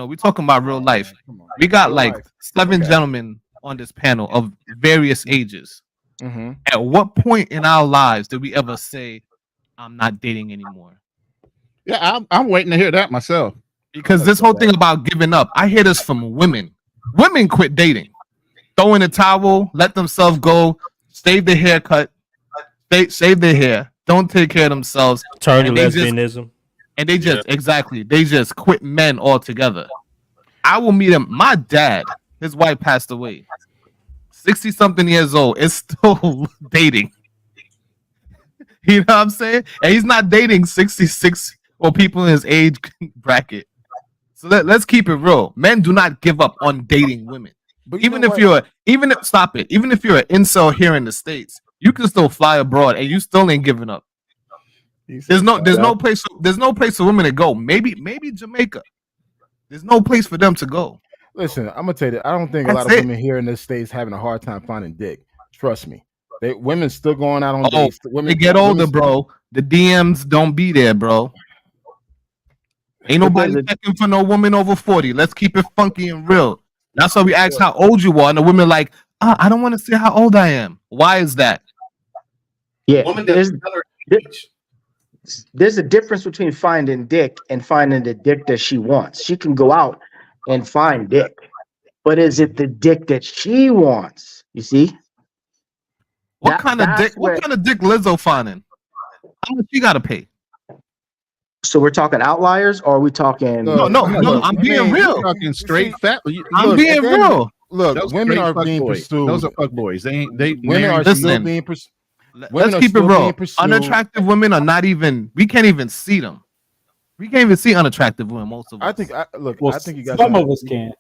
we talking about real life. We got like 7 gentlemen on this panel of various ages. Mm-hmm. At what point in our lives did we ever say, "I'm not dating anymore"? Yeah, I'm waiting to hear that myself. Because this whole thing about giving up, I hear this from women. Women quit dating, throw in a towel, let themselves go. Save their haircut, save their hair, don't take care of themselves. Turn to lesbianism. They just quit men altogether. I will meet him. My dad, his wife passed away. 60-something years old, is still dating. You know what I'm saying? And he's not dating 66 or people in his age bracket. So let's keep it real. Men do not give up on dating women. But even if you're an incel here in the States, you can still fly abroad and you still ain't giving up. There's no place for women to go. Maybe Jamaica. There's no place for them to go. Listen, I'm gonna tell you, I don't think a lot of women here in the States having a hard time finding dick. Trust me, women still going out on dates. Women, they get older, bro. The DMs don't be there, bro. Ain't nobody checking for no woman over 40. Let's keep it funky and real. That's why we ask how old you are, and the women like, I don't want to say how old I am. Why is that? Yeah, there's a difference between finding dick and finding the dick that she wants. She can go out and find dick, but is it the dick that she wants? You see? What kind of dick Lizzo finding? How much you gotta pay? So we're talking outliers, or are we talking? No. I'm being real. We're talking straight fat. I'm being real. Look, women are being pursued. Those are fuck boys. Women are still being pursued. Let's keep it real. Unattractive women are not even. We can't even see them. We can't even see unattractive women. Most of us. I think you guys. Some of us can.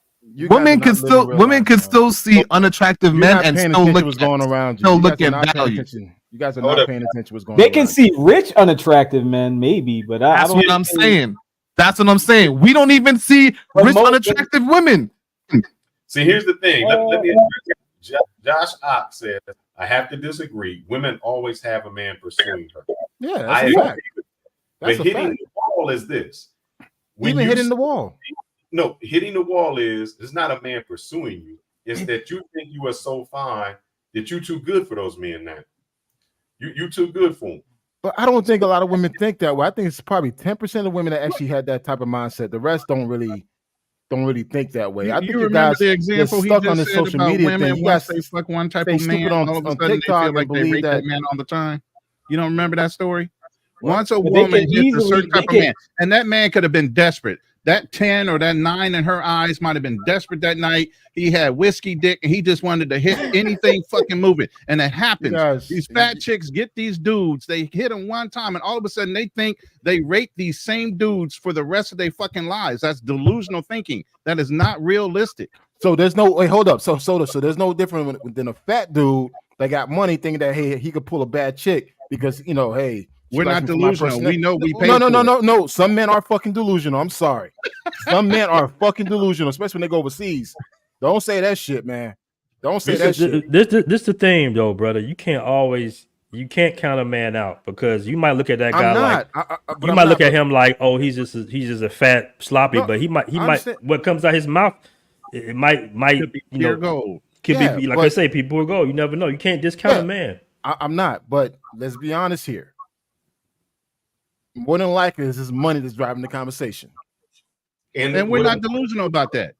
Women can still see unattractive men and still look what's going around. Still look at value. You guys are not paying attention what's going on. They can see rich unattractive men, maybe, but that's what I'm saying. That's what I'm saying. We don't even see rich unattractive women. See, here's the thing. Let me Josh Ock said, I have to disagree. Women always have a man pursuing her. Yeah, that's a fact. But hitting the wall is this. Even hitting the wall. No, hitting the wall is it's not a man pursuing you. It's that you think you are so fine that you're too good for those men now. You too good for them. But I don't think a lot of women think that way. I think it's probably 10% of women that actually had that type of mindset. The rest don't really think that way. I think you guys the example stuck on the social media women. thing. You guys they fuck one type of man, all of a sudden they feel like they rape that man all the time. You don't remember that story? Once a woman hits a certain type of man, and that man could have been desperate. That 10 or that 9 in her eyes might have been desperate that night. He had whiskey dick and he just wanted to hit anything fucking moving. And it happens. These fat chicks get these dudes, they hit them one time, and all of a sudden they think they rape these same dudes for the rest of their fucking lives. That's delusional thinking. That is not realistic. So there's no hold up. So there's no different than a fat dude that got money thinking that hey, he could pull a bad chick because hey. We're not delusional. We know we pay. No. Some men are fucking delusional. I'm sorry. Some men are fucking delusional, especially when they go overseas. Don't say that shit, man. Don't say that shit. This the thing, though, brother. You can't count a man out because you might look at that guy you might look at him like, oh, he's just a fat sloppy, but he might what comes out his mouth, it might could be like I say, people will go. You never know. You can't discount a man. I'm not, but let's be honest here. More than likely, this is money that's driving the conversation. And we're not delusional about that.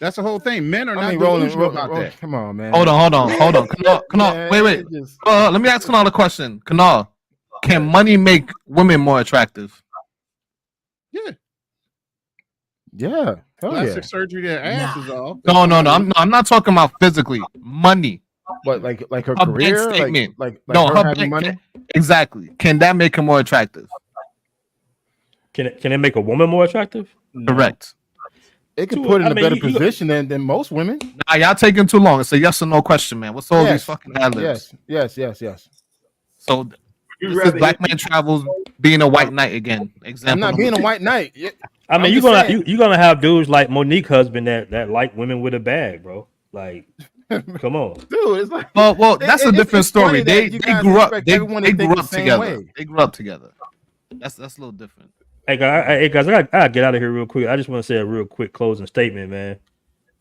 That's the whole thing. Men are not delusional about that. Come on, man. Hold on. Kanal, wait. Let me ask Kanal a question. Kanal, can money make women more attractive? Yeah. Plastic surgery, their ass is off. No. I'm not talking about physically. Money. But like her career, statement. like no, her having money. Exactly. Can that make her more attractive? Can it make a woman more attractive? Correct. It could put her in a better position than most women. Nah, y'all taking too long. It's a yes or no question, man. What's all these fucking ad-libs? Yes. So this is Black Man Travels being a white knight again. Example. I'm not being a white knight. I mean, you're gonna have dudes like Monique husband that like women with a bag, bro. Like, come on, dude. It's like well, that's a different story. They grew up. They grew up together. They grew up together. That's a little different. Hey guys, I gotta get out of here real quick. I just want to say a real quick closing statement, man.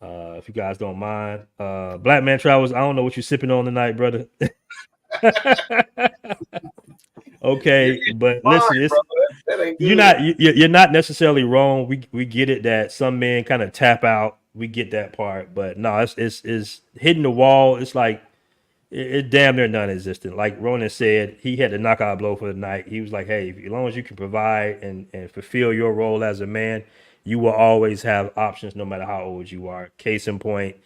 If you guys don't mind, Black Man Travels. I don't know what you're sipping on tonight, brother. Okay, but listen, you're not necessarily wrong. We get it that some men kind of tap out. We get that part, but no, it's hitting the wall. It's like it's damn near non-existent. Like Ronan said, he had the knockout blow for the night. He was like, hey, as long as you can provide and fulfill your role as a man, you will always have options no matter how old you are. Case in point,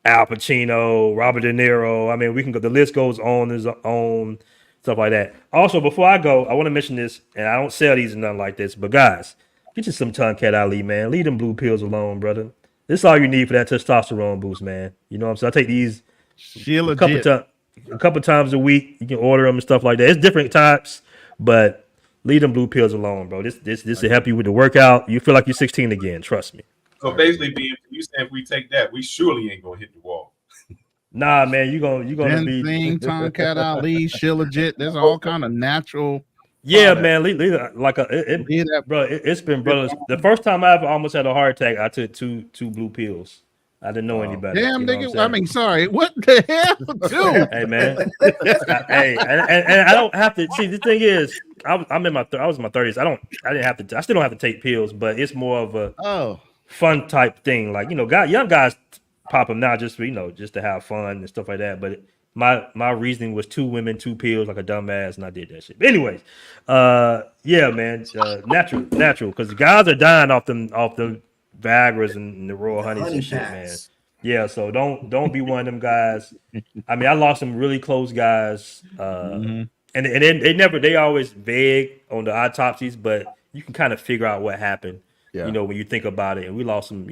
Al Pacino, Robert De Niro. I mean, we can go, the list goes on and on, stuff like that. Also, before I go, I want to mention this, and I don't sell these or nothing like this, but guys, get you some Tonkat Ali, man. Leave them blue pills alone, brother. This is all you need for that testosterone boost, man. You know what I'm saying? I take these a couple times a week. You can order them and stuff like that. It's different types, but leave them blue pills alone, bro. This will help you with the workout. You feel like you're 16 again. Trust me. So basically, you saying if we take that, we surely ain't gonna hit the wall. Nah, man, you're gonna be Tonkat Ali, Shilajit. There's all kind of natural. Yeah, man. It's been brothers. The first time I ever almost had a heart attack, I took two blue pills. I didn't know any better. Damn, nigga. I mean, sorry. What the hell, dude? Hey, man. Hey, and I don't have to see. The thing is, I was in my 30s. I didn't have to. I still don't have to take pills, but it's more of a fun type thing. Like, young guys pop them now just for, just to have fun and stuff like that. But my reasoning was 2 women, 2 pills, like a dumbass, and I did that shit. But anyways, yeah, man, natural, because the guys are dying off them Viagra's and the Royal Honeys and shit, man. Yeah, so don't be one of them guys. I mean, I lost some really close guys, and they always vague on the autopsies, but you can kind of figure out what happened. Yeah. When you think about it, and we lost some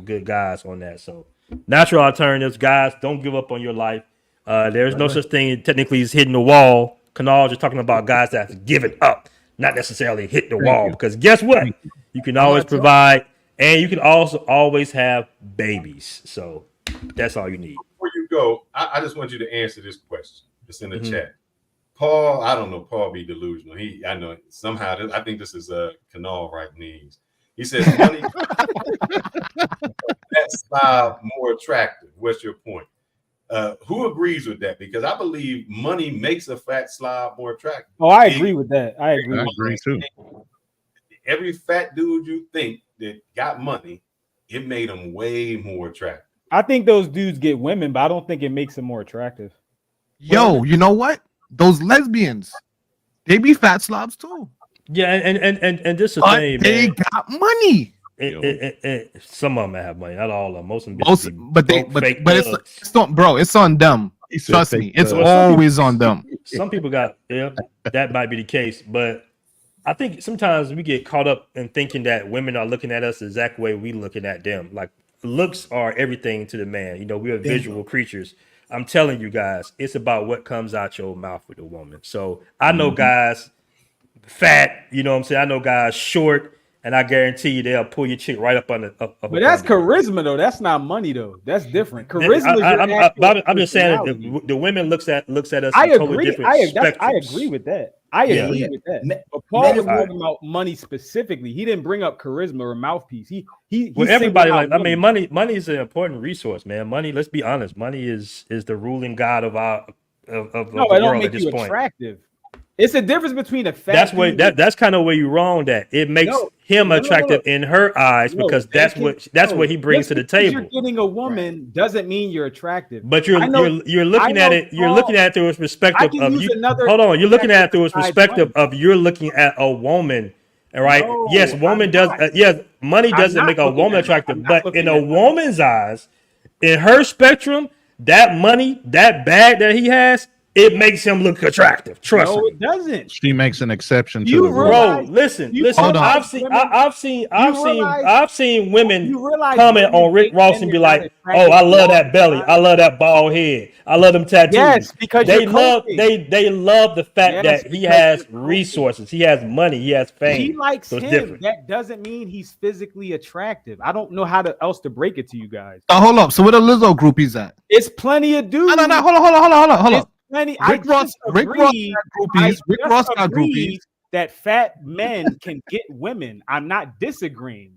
good guys on that. So natural alternatives, guys, don't give up on your life. There's no such thing technically as hitting the wall. Kanal just talking about guys that have to give it up, not necessarily hit the wall. Because guess what? You can always provide, and you can also always have babies. So that's all you need. Before you go, I just want you to answer this question. It's in the chat. Paul, I don't know. Paul be delusional. I know somehow. I think this is Kanal writing these. He says, "Money that slob more attractive." What's your point? Who agrees with that? Because I believe money makes a fat slob more attractive. Oh, I agree with that. I agree too. Every fat dude you think that got money, it made them way more attractive. I think those dudes get women, but I don't think it makes them more attractive. Yo, you know what? Those lesbians, they be fat slobs too. Yeah, and this is the thing, they man. got money. Some of them have money, not all of them. Most of them, but it's not, bro. It's on them. Trust me, it's always on them. Some people got that might be the case, but I think sometimes we get caught up in thinking that women are looking at us the exact way we looking at them. Like, looks are everything to the man. We are visual creatures. I'm telling you guys, it's about what comes out your mouth with a woman. So I know guys fat, you know what I'm saying? I know guys short, and I guarantee you they'll pull your chick right up on the up. But that's charisma though. That's not money though. That's different. Charisma. I'm just saying the women looks at us. I totally agree. Different I agree with that. I Yeah. agree Yeah. with that. Me- But Paul men was and women- talking about money specifically. He didn't bring up charisma or mouthpiece. He Well, everybody singled out like. I mean, women. money is an important resource, man. Money. Let's be honest. Money is the ruling god of of No, the it don't world make at this you point. attractive. It's a difference between a fat That's where dude. that's kind of where you're wrong. That it makes No, him no, attractive in her eyes no, because they that's can- what no, he brings just to the because table. You're getting a woman doesn't mean you're attractive. But I know- you're looking I at know it. You're Paul- looking at it through a perspective I can of use you. another Hold on, you're looking at it through a besides perspective money. of you're looking at a woman. All right. No, Yes, woman I'm does. not. Yes, money I'm doesn't not make a looking woman at- I'm attractive, not but looking in a at money. woman's eyes, in her spectrum, that money, that bag that he has, it makes him look attractive. Trust No, me. it doesn't. She makes an exception to You the rule. realize- Bro, listen. you Listen. realize I've seen women you realize comment women on Rick think Ross men and are be not like, attractive "Oh, I love to that belly. I love that bald head. I love them tattoos." Yes, because they you're love coping. they love the fact Yes, that he because has you're coping. resources. He has money. He has fame. She likes so it's him. different. That doesn't mean he's physically attractive. I don't know how else to break it to you guys. Hold up. So where the Lizzo groupies at? It's plenty of dudes. No. Hold on. It's plenty. Rick Ross got groupies. That fat men can get women. I'm not disagreeing.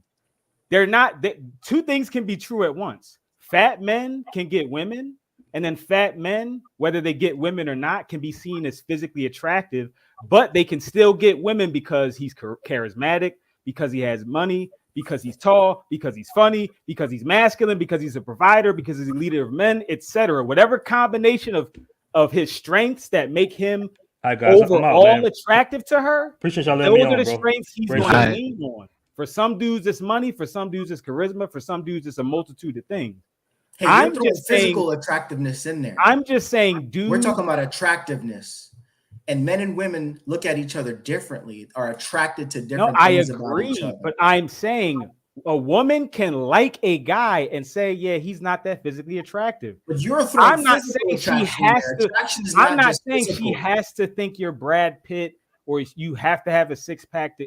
They're not. Two things can be true at once. Fat men can get women, and then fat men, whether they get women or not, can be seen as physically attractive, but they can still get women because he's charismatic, because he has money, because he's tall, because he's funny, because he's masculine, because he's a provider, because he's a leader of men, etc. Whatever combination of his strengths that make him overall attractive to her. Appreciate y'all letting me Those on, are the bro. strengths he's going to lean on. For some dudes, it's money. For some dudes, it's charisma. For some dudes, it's a multitude of things. Hey, I'm you're throwing just saying physical attractiveness in there. I'm just saying, dude. We're talking about attractiveness, and men and women look at each other differently, are attracted to different things about each other. But I'm saying a woman can like a guy and say, yeah, he's not that physically attractive. But you're throwing I'm not physical saying she attraction has there. to. Attraction is I'm not not just saying physical. she has to think you're Brad Pitt or you have to have a six pack.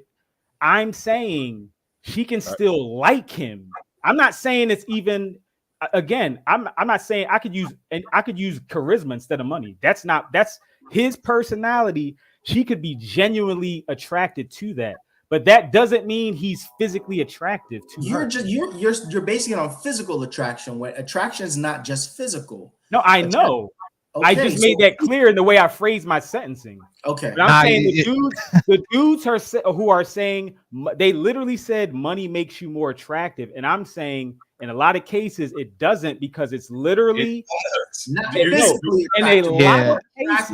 I'm saying she can still like him. I'm not saying it's even. Again, I'm not saying I could use charisma instead of money. That's his personality. She could be genuinely attracted to that, but that doesn't mean he's physically attractive to her. You're basing it on physical attraction. When attraction is not just physical. No, I know. Okay, I just made that clear in the way I phrased my sentencing. Okay, but I'm saying the dudes who are saying they literally said money makes you more attractive, and I'm saying in a lot of cases it doesn't because it's literally not physically in a attractive. lot of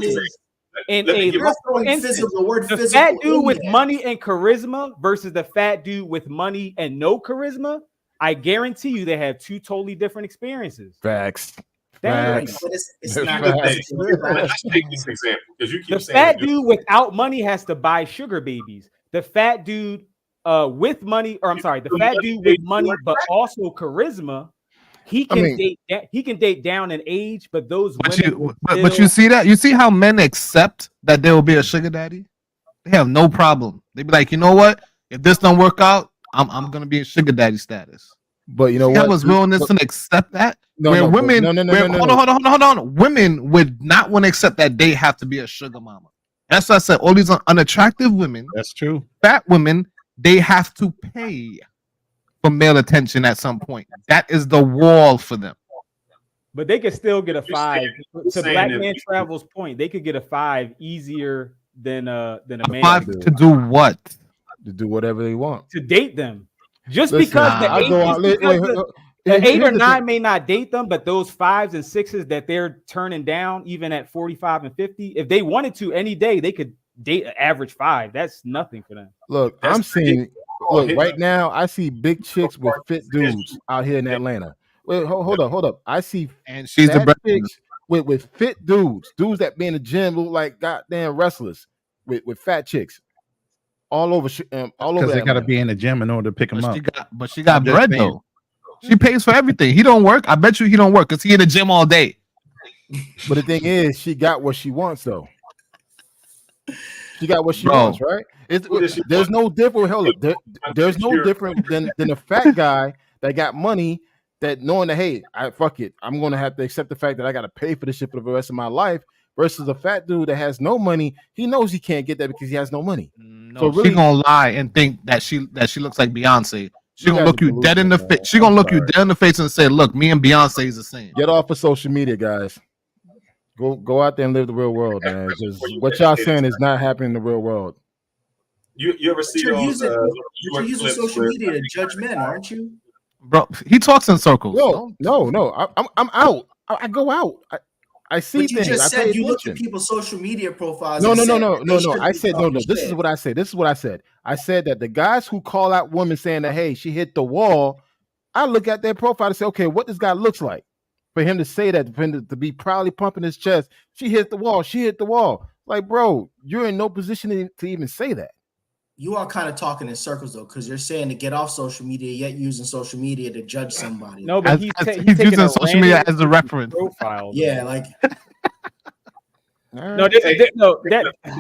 cases. The fat dude with money and charisma versus the fat dude with money and no charisma, I guarantee you they have two totally different experiences. Facts. But it's not. Let's take this example because you keep The saying fat dude without money has to buy sugar babies. The fat dude with money, or I'm sorry, the fat dude with money but also charisma, he can date down in age, but those women. But you see that? You see how men accept that there will be a sugar daddy? They have no problem. They be like, you know what? If this don't work out, I'm gonna be in sugar daddy status. But you know what? what? Was willingness to accept that? No, where no, women, hold on. Women would not want to accept that they have to be a sugar mama. That's why I said all these unattractive women. That's true. Fat women, they have to pay for male attention at some point. That is the wall for them. But they could still get a You're 5. saying To Black Man that- Travel's point, they could get a 5 easier than a man. 5 to do what? To do whatever they want. To date them. Just Listen, because the I'll eight, go just out- because wait, the here's 8 or the 9 thing. may not date them, but those 5s and 6s that they're turning down, even at 45 and 50, if they wanted to any day, they could date an average 5. That's nothing for them. Look, I'm seeing. Look, right now, I see big chicks with fit dudes out here in Atlanta. Wait, hold up. I see and she's the fat chicks with fit dudes that be in the gym look like goddamn wrestlers with fat chicks all over. All over. Because they got to Atlanta. be in the gym in order to pick them up. But she got I'm just bread saying. though. She pays for everything. He don't work. I bet you he don't work because he in the gym all day. But the thing is, she got what she wants though. She got what she Bro. wants, right? There's no different. Hold up, there's no different than a fat guy that got money that knowing that hey, fuck it, I'm gonna have to accept the fact that I got to pay for this shit for the rest of my life versus a fat dude that has no money. He knows he can't get that because he has no money. No, So really, she gonna lie and think that she looks like Beyonce. She You gonna guys look are you dead in the delusional, face. She man. gonna I'm look you sorry. dead in the face and say, "Look, me and Beyonce is the same." Get off of social media, guys. Go out there and live the real world, man. Because what y'all saying is not happening in the real world. You ever see You're those using, short you're using clips social where media to judge men, aren't you? Bro, he talks in circles. No. I'm out. I go out. I see But you things. I just pay said you looked at attention. people's social media profiles. No. and said that they shouldn't I be said no. talking This is shit. what I said. I said that the guys who call out women saying that, hey, she hit the wall, I look at their profile and say, okay, what this guy looks like. For him to say that, for him to be proudly pumping his chest, she hit the wall. She hit the wall. Like, bro, you're in no position to even say that. You are kind of talking in circles though, because you're saying to get off social media, yet using social media to judge somebody. No, but He's taking using a social media random as a reference. profile. Yeah, like no,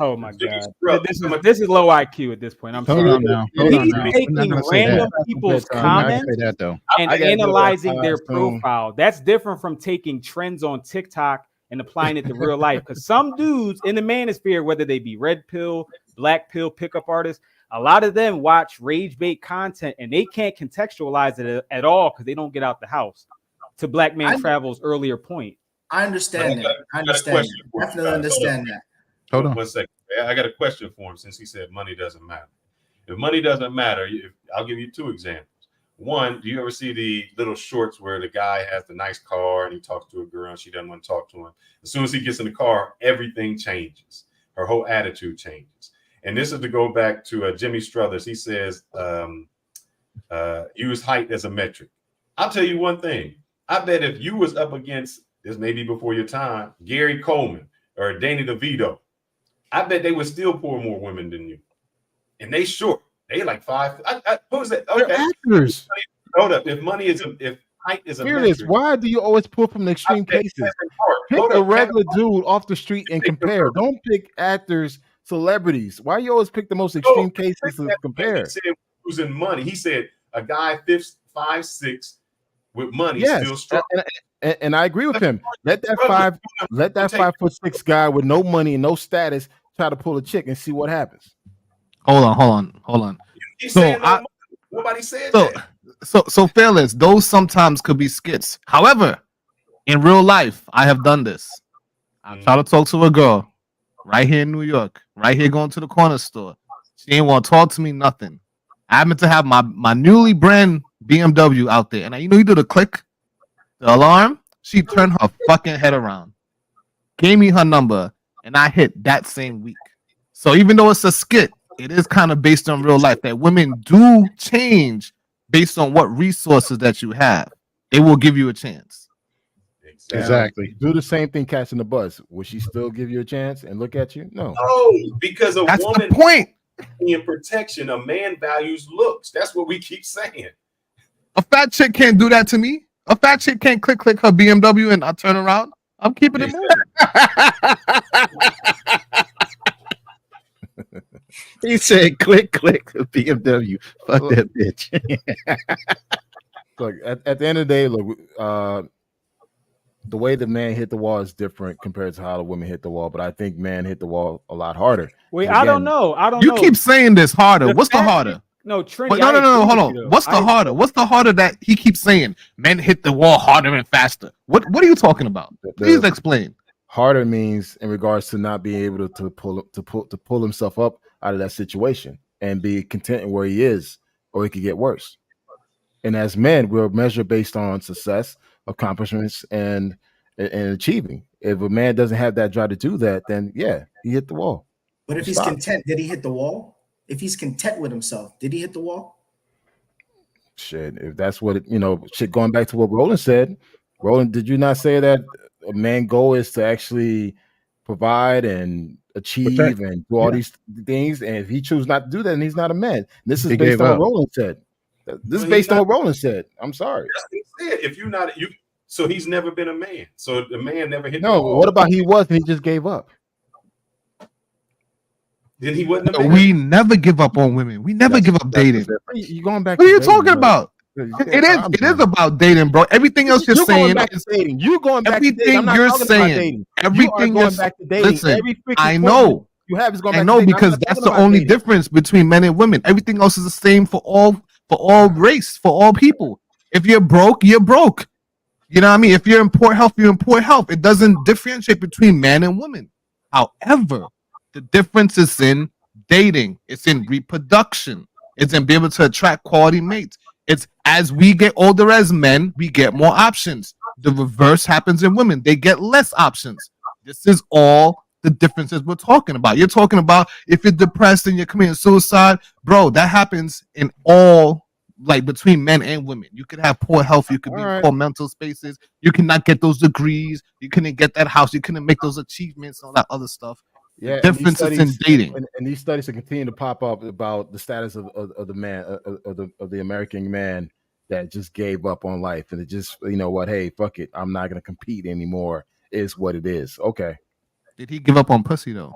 oh my god, this is low IQ at this point. I'm Hold sorry. on now. Hold on He's now. We're not taking gonna say random that. people's We're not gonna comments say that though. and I gotta go analyzing back their to soon. profile. That's different from taking trends on TikTok and applying it to real life. Because some dudes in the manosphere, whether they be red pill, black pill, pickup artists, a lot of them watch rage bait content and they can't contextualize it at all because they don't get out the house. To Black Man Travel's earlier point. I understand that. I understand that. Definitely understand that. Hold on. 1 second. I got a question for him since he said money doesn't matter. If money doesn't matter, I'll give you 2 examples. One, do you ever see the little shorts where the guy has the nice car and he talks to a girl and she doesn't want to talk to him? As soon as he gets in the car, everything changes. Her whole attitude changes. And this is to go back to Jimmy Struthers. He says, use height as a metric. I'll tell you one thing. I bet if you was up against, this may be before your time, Gary Coleman or Danny DeVito, I bet they would still pour more women than you. And they short. They like 5. Who's that? Okay. They're actors. Hold up. If height is a Fearless, metric, why do you always pull from the extreme cases? Pick a regular dude off the street and compare. Don't pick actors, celebrities. Why you always pick the most extreme cases to compare? He said losing money. He said a guy 5'6" with money Yes, still strong. and I agree with him. Let that 5'6" guy with no money and no status try to pull a chick and see what happens. Hold on. Nobody said that. So Fearless, those sometimes could be skits. However, in real life, I have done this. I try to talk to a girl right here in New York, right here going to the corner store. She ain't want to talk to me, nothing. I happen to have my newly brand BMW out there, and you do the click, the alarm. She turned her fucking head around, gave me her number, and I hit that same week. So even though it's a skit, it is kind of based on real life that women do change based on what resources that you have. They will give you a chance. Exactly. Do the same thing catching the bus. Would she still give you a chance and look at you? No. No, because That's woman the point. in protection, a man values looks. That's what we keep saying. A fat chick can't do that to me. A fat chick can't click her BMW and I turn around. I'm keeping it moving. He said, click, BMW. Fuck that bitch. Look, at the end of the day, look, the way the man hit the wall is different compared to how the women hit the wall, but I think man hit the wall a lot harder. Wait, I don't know. You keep saying this harder. What's the harder? No, Trinity. No. Hold on. What's the harder? What's the harder that he keeps saying? Men hit the wall harder and faster. What are you talking about? Please explain. Harder means in regards to not being able to pull himself up out of that situation and be content where he is, or it could get worse. And as men, we're measured based on success, accomplishments, and achieving. If a man doesn't have that drive to do that, then yeah, he hit the wall. But if he's content, did he hit the wall? If he's content with himself, did he hit the wall? Shit, if that's what shit. Going back to what Roland said, Roland, did you not say that a man goal is to actually provide and achieve and do all these things? And if he chooses not to do that, then he's not a man. This is based on what Roland said. This is based on what Roland said. I'm sorry. That's what he said. If you're not so he's never been a man. So the man never hit. No, what about he was and he just gave up? Then he wasn't a man. We never give up on women. We never give up dating. You going back? What are you talking about? It is about dating, bro. Everything else you're saying is dating. You going back to dating. everything I'm not you're talking about saying. dating. Everything you are going back to dating. Listen, Every freaking I point know. you have is going back I to know dating. I'm because not that's talking the about only dating. difference between men and women. Everything else is the same for all race, for all people. If you're broke, you're broke. You know what I mean? If you're in poor health, you're in poor health. It doesn't differentiate between man and woman. However, the difference is in dating. It's in reproduction. It's in being able to attract quality mates. It's as we get older as men, we get more options. The reverse happens in women. They get less options. This is all the differences we're talking about. You're talking about if you're depressed and you're committing suicide, bro, that happens in all, like between men and women. You could have poor health, you could be in poor mental spaces, you cannot get those degrees, you couldn't get that house, you couldn't make those achievements, all that other stuff. Yeah, The difference is in dating. And these studies will continue to pop up about the status of the man of the American man that just gave up on life, and it just, you know what, hey, fuck it, I'm not gonna compete anymore. Is what it is. Okay. Did he give up on pussy though?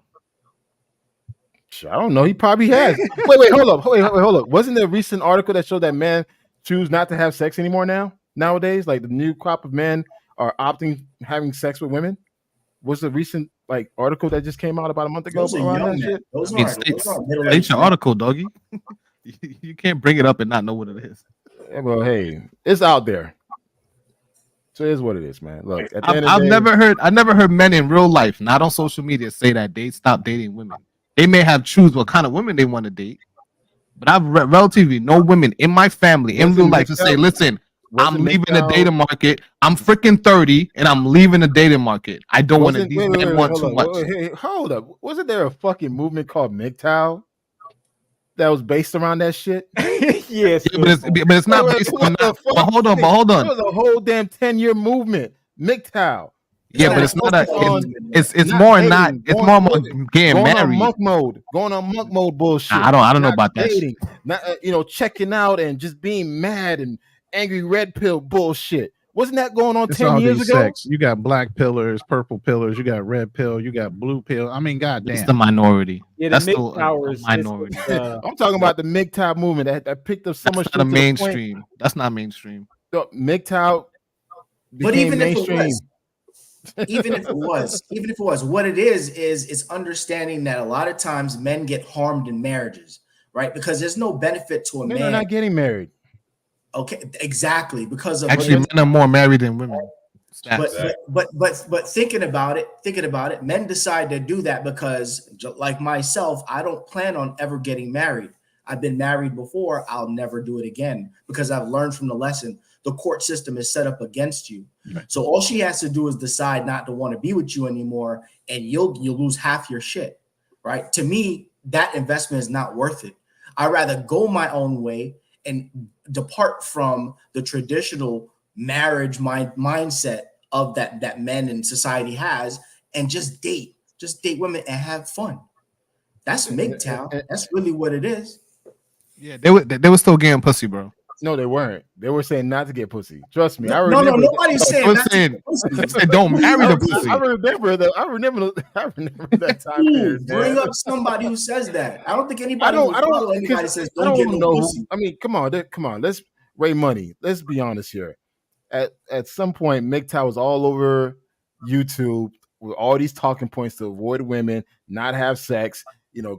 I don't know. He probably has. wait, hold up. Hold up. Wasn't there a recent article that showed that men choose not to have sex anymore nowadays? Like the new crop of men are opting having sex with women. Was the recent article that just came out about a month ago? Those are young men. Those are It's your article, doggy. You can't bring it up and not know what it is. Yeah, well, hey, it's out there. So it is what it is, man. Look, at the end of the I've day, never heard men in real life, not on social media, say that they stop dating women. They may have choose what kind of women they want to date, but I've relatively no women in my family in real life to say, listen, I'm leaving the dating market. I'm freaking 30 and I'm leaving the dating market. I don't want to. These men want too much. Hold up. Wasn't there a fucking movement called MGTOW that was based around that shit? Yes, but it's not based on that. But hold on. It was a whole damn 10-year movement. MGTOW. Yeah, but it's not it's more not. It's more getting married. Going on monk mode bullshit. I don't know about that shit. Not checking out and just being mad and angry red pill bullshit. Wasn't that going on 10 years ago? Sex. You got black pillars, purple pillars, you got red pill, you got blue pill. I mean, goddamn. It's the minority. Yeah, that's the minority. I'm talking about the MGTOW movement that picked up so much. That's not mainstream. That's not mainstream. The MGTOW but even mainstream. if it was, even if it was, what it is it's understanding that a lot of times men get harmed in marriages, right? Because there's no benefit to a man. They're not getting married. Okay, exactly. Because of actually, men are more married than women. But thinking about it, men decide to do that because, like myself, I don't plan on ever getting married. I've been married before. I'll never do it again because I've learned from the lesson. The court system is set up against you. Right. So all she has to do is decide not to want to be with you anymore, and you'll lose half your shit, right? To me, that investment is not worth it. I'd rather go my own way and depart from the traditional marriage mindset of that men in society has, and just date women and have fun. That's MGTOW. That's really what it is. Yeah, they were still getting pussy, bro. No, they weren't. They were saying not to get pussy. Trust me. No, nobody's saying not to get pussy. They said don't marry the pussy. I remember that time period. Bring up somebody who says that. I don't think anybody says don't get no pussy. I mean, come on. Let's Ray Money. Let's be honest here. At some point, MGTOW was all over YouTube with all these talking points to avoid women, not have sex,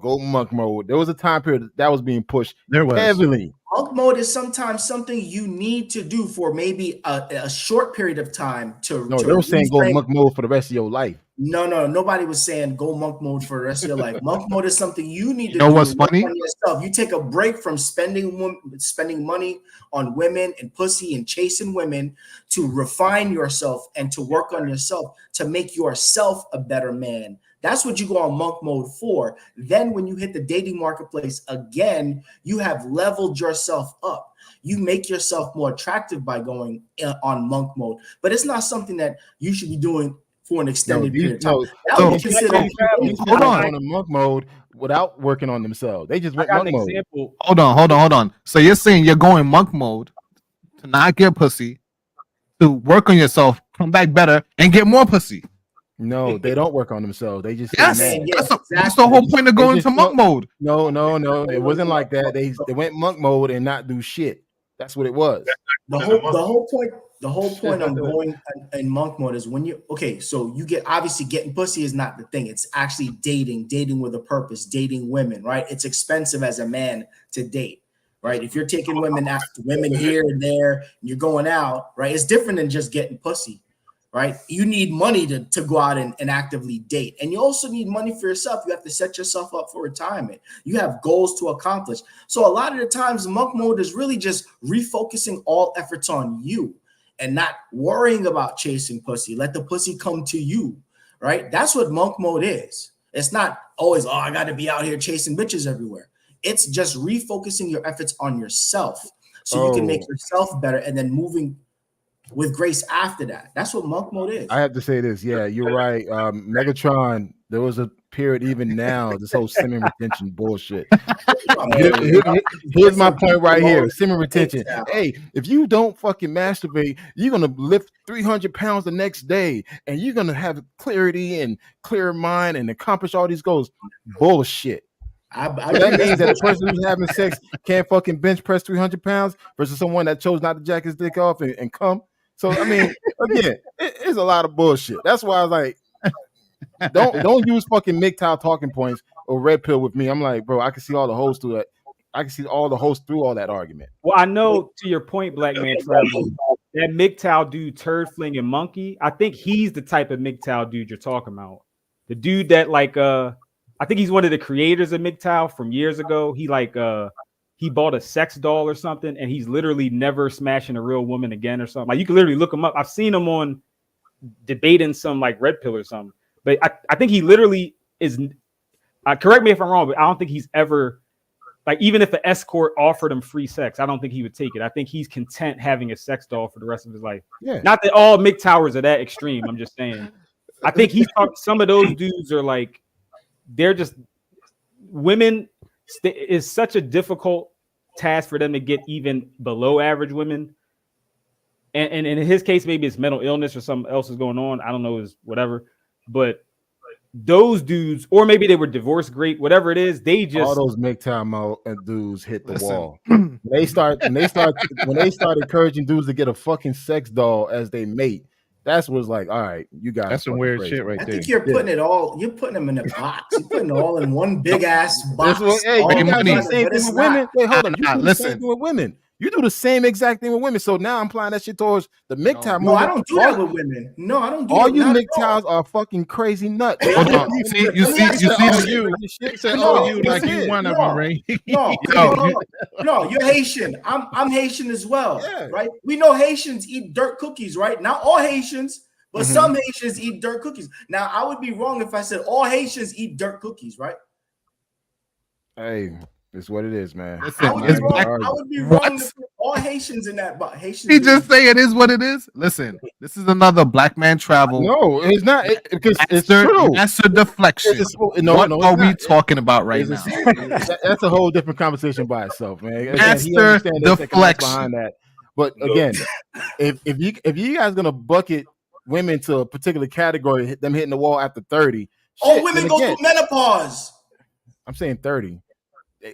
go monk mode. There was a time period that was being pushed heavily. Monk mode is sometimes something you need to do for maybe a short period of time to. No, they were saying go monk mode for the rest of your life. No, nobody was saying go monk mode for the rest of your life. Monk mode is something you need to do. What's funny? On yourself. You take a break from spending money on women and pussy and chasing women to refine yourself and to work on yourself to make yourself a better man. That's what you go on monk mode for. Then when you hit the dating marketplace again, you have leveled yourself up. You make yourself more attractive by going on monk mode. But it's not something that you should be doing for an extended period of time. Hold on a monk mode without working on themselves. They just went monk mode. Hold on. So you're saying you're going monk mode to not get pussy, to work on yourself, come back better, and get more pussy. No, they don't work on themselves. They just that's the whole point of going to monk mode. No, it wasn't like that. They went monk mode and not do shit. That's what it was. The whole point on going in monk mode is when so you get, obviously getting pussy is not the thing. It's actually dating with a purpose, dating women, right? It's expensive as a man to date, right? If you're taking women here and there, and you're going out, right? It's different than just getting pussy, right? You need money to go out and actively date. And you also need money for yourself. You have to set yourself up for retirement. You have goals to accomplish. So a lot of the times monk mode is really just refocusing all efforts on you and not worrying about chasing pussy. Let the pussy come to you, right? That's what monk mode is. It's not always, I got to be out here chasing bitches everywhere. It's just refocusing your efforts on yourself so you can make yourself better and then moving with grace after that. That's what monk mode is. I have to say this. Yeah, you're right. Megatron, there was a period even now, this whole semen retention bullshit. Here's my point right here. Semen retention. Hey, if you don't fucking masturbate, you're going to lift 300 pounds the next day and you're going to have clarity and clear mind and accomplish all these goals. Bullshit. That means that the person who's having sex can't fucking bench press 300 pounds versus someone that chose not to jack his dick off and come. So I mean, again, it's a lot of bullshit. That's why I was like, don't use fucking MGTOW talking points or red pill with me. I'm like, bro, I can see all the hosts through that. I can see all the hosts through all that argument. Well, I know to your point, Black Man Travel, that MGTOW dude, turd flinging monkey. I think he's the type of MGTOW dude you're talking about. The dude that I think he's one of the creators of MGTOW from years ago. He bought a sex doll or something, and he's literally never smashing a real woman again or something. Like, you can literally look him up. I've seen him on debating some like red pill or something. But I think he literally is. Correct me if I'm wrong, but I don't think he's ever, like, even if an escort offered him free sex, I don't think he would take it. I think he's content having a sex doll for the rest of his life. Yeah. Not that all MGTOWers are that extreme. I'm just saying. I think some of those dudes are like, they're just women. Is such a difficult task for them to get even below average women. And in his case, maybe it's mental illness or something else is going on. I don't know, is whatever. But those dudes, or maybe they were divorced, great, whatever it is, they just all those MGTOW dudes hit the wall. When they start encouraging dudes to get a fucking sex doll as they mate. That's what's like, all right, you guys. That's some weird shit right there. I think you're putting it all. You're putting them in a box. You're putting it all in one big ass box. Hey, you guys do the same thing with women. Wait, hold on. You do the same thing with women. You do the same exact thing with women. So now I'm applying that shit towards the MGTOW. No, I don't do that with women. No, I don't do all that. You MGTOWs are fucking crazy nuts. You see, you said, like you one of them, right? No, you're Haitian. I'm Haitian as well, right? We know Haitians eat dirt cookies, right? Not all Haitians, but some Haitians eat dirt cookies. Now, I would be wrong if I said all Haitians eat dirt cookies, right? Hey, it's what it is, man. I would be wrong if all Haitians in that box. He just say it is what it is. Listen, this is another Black Man Travel. No, it's not. Because it's true. That's a deflection. What are we talking about right now? That's a whole different conversation by itself, man. That's the deflection behind that. But again, if you guys gonna bucket women to a particular category, them hitting the wall after 30, all women go through menopause. I'm saying 30.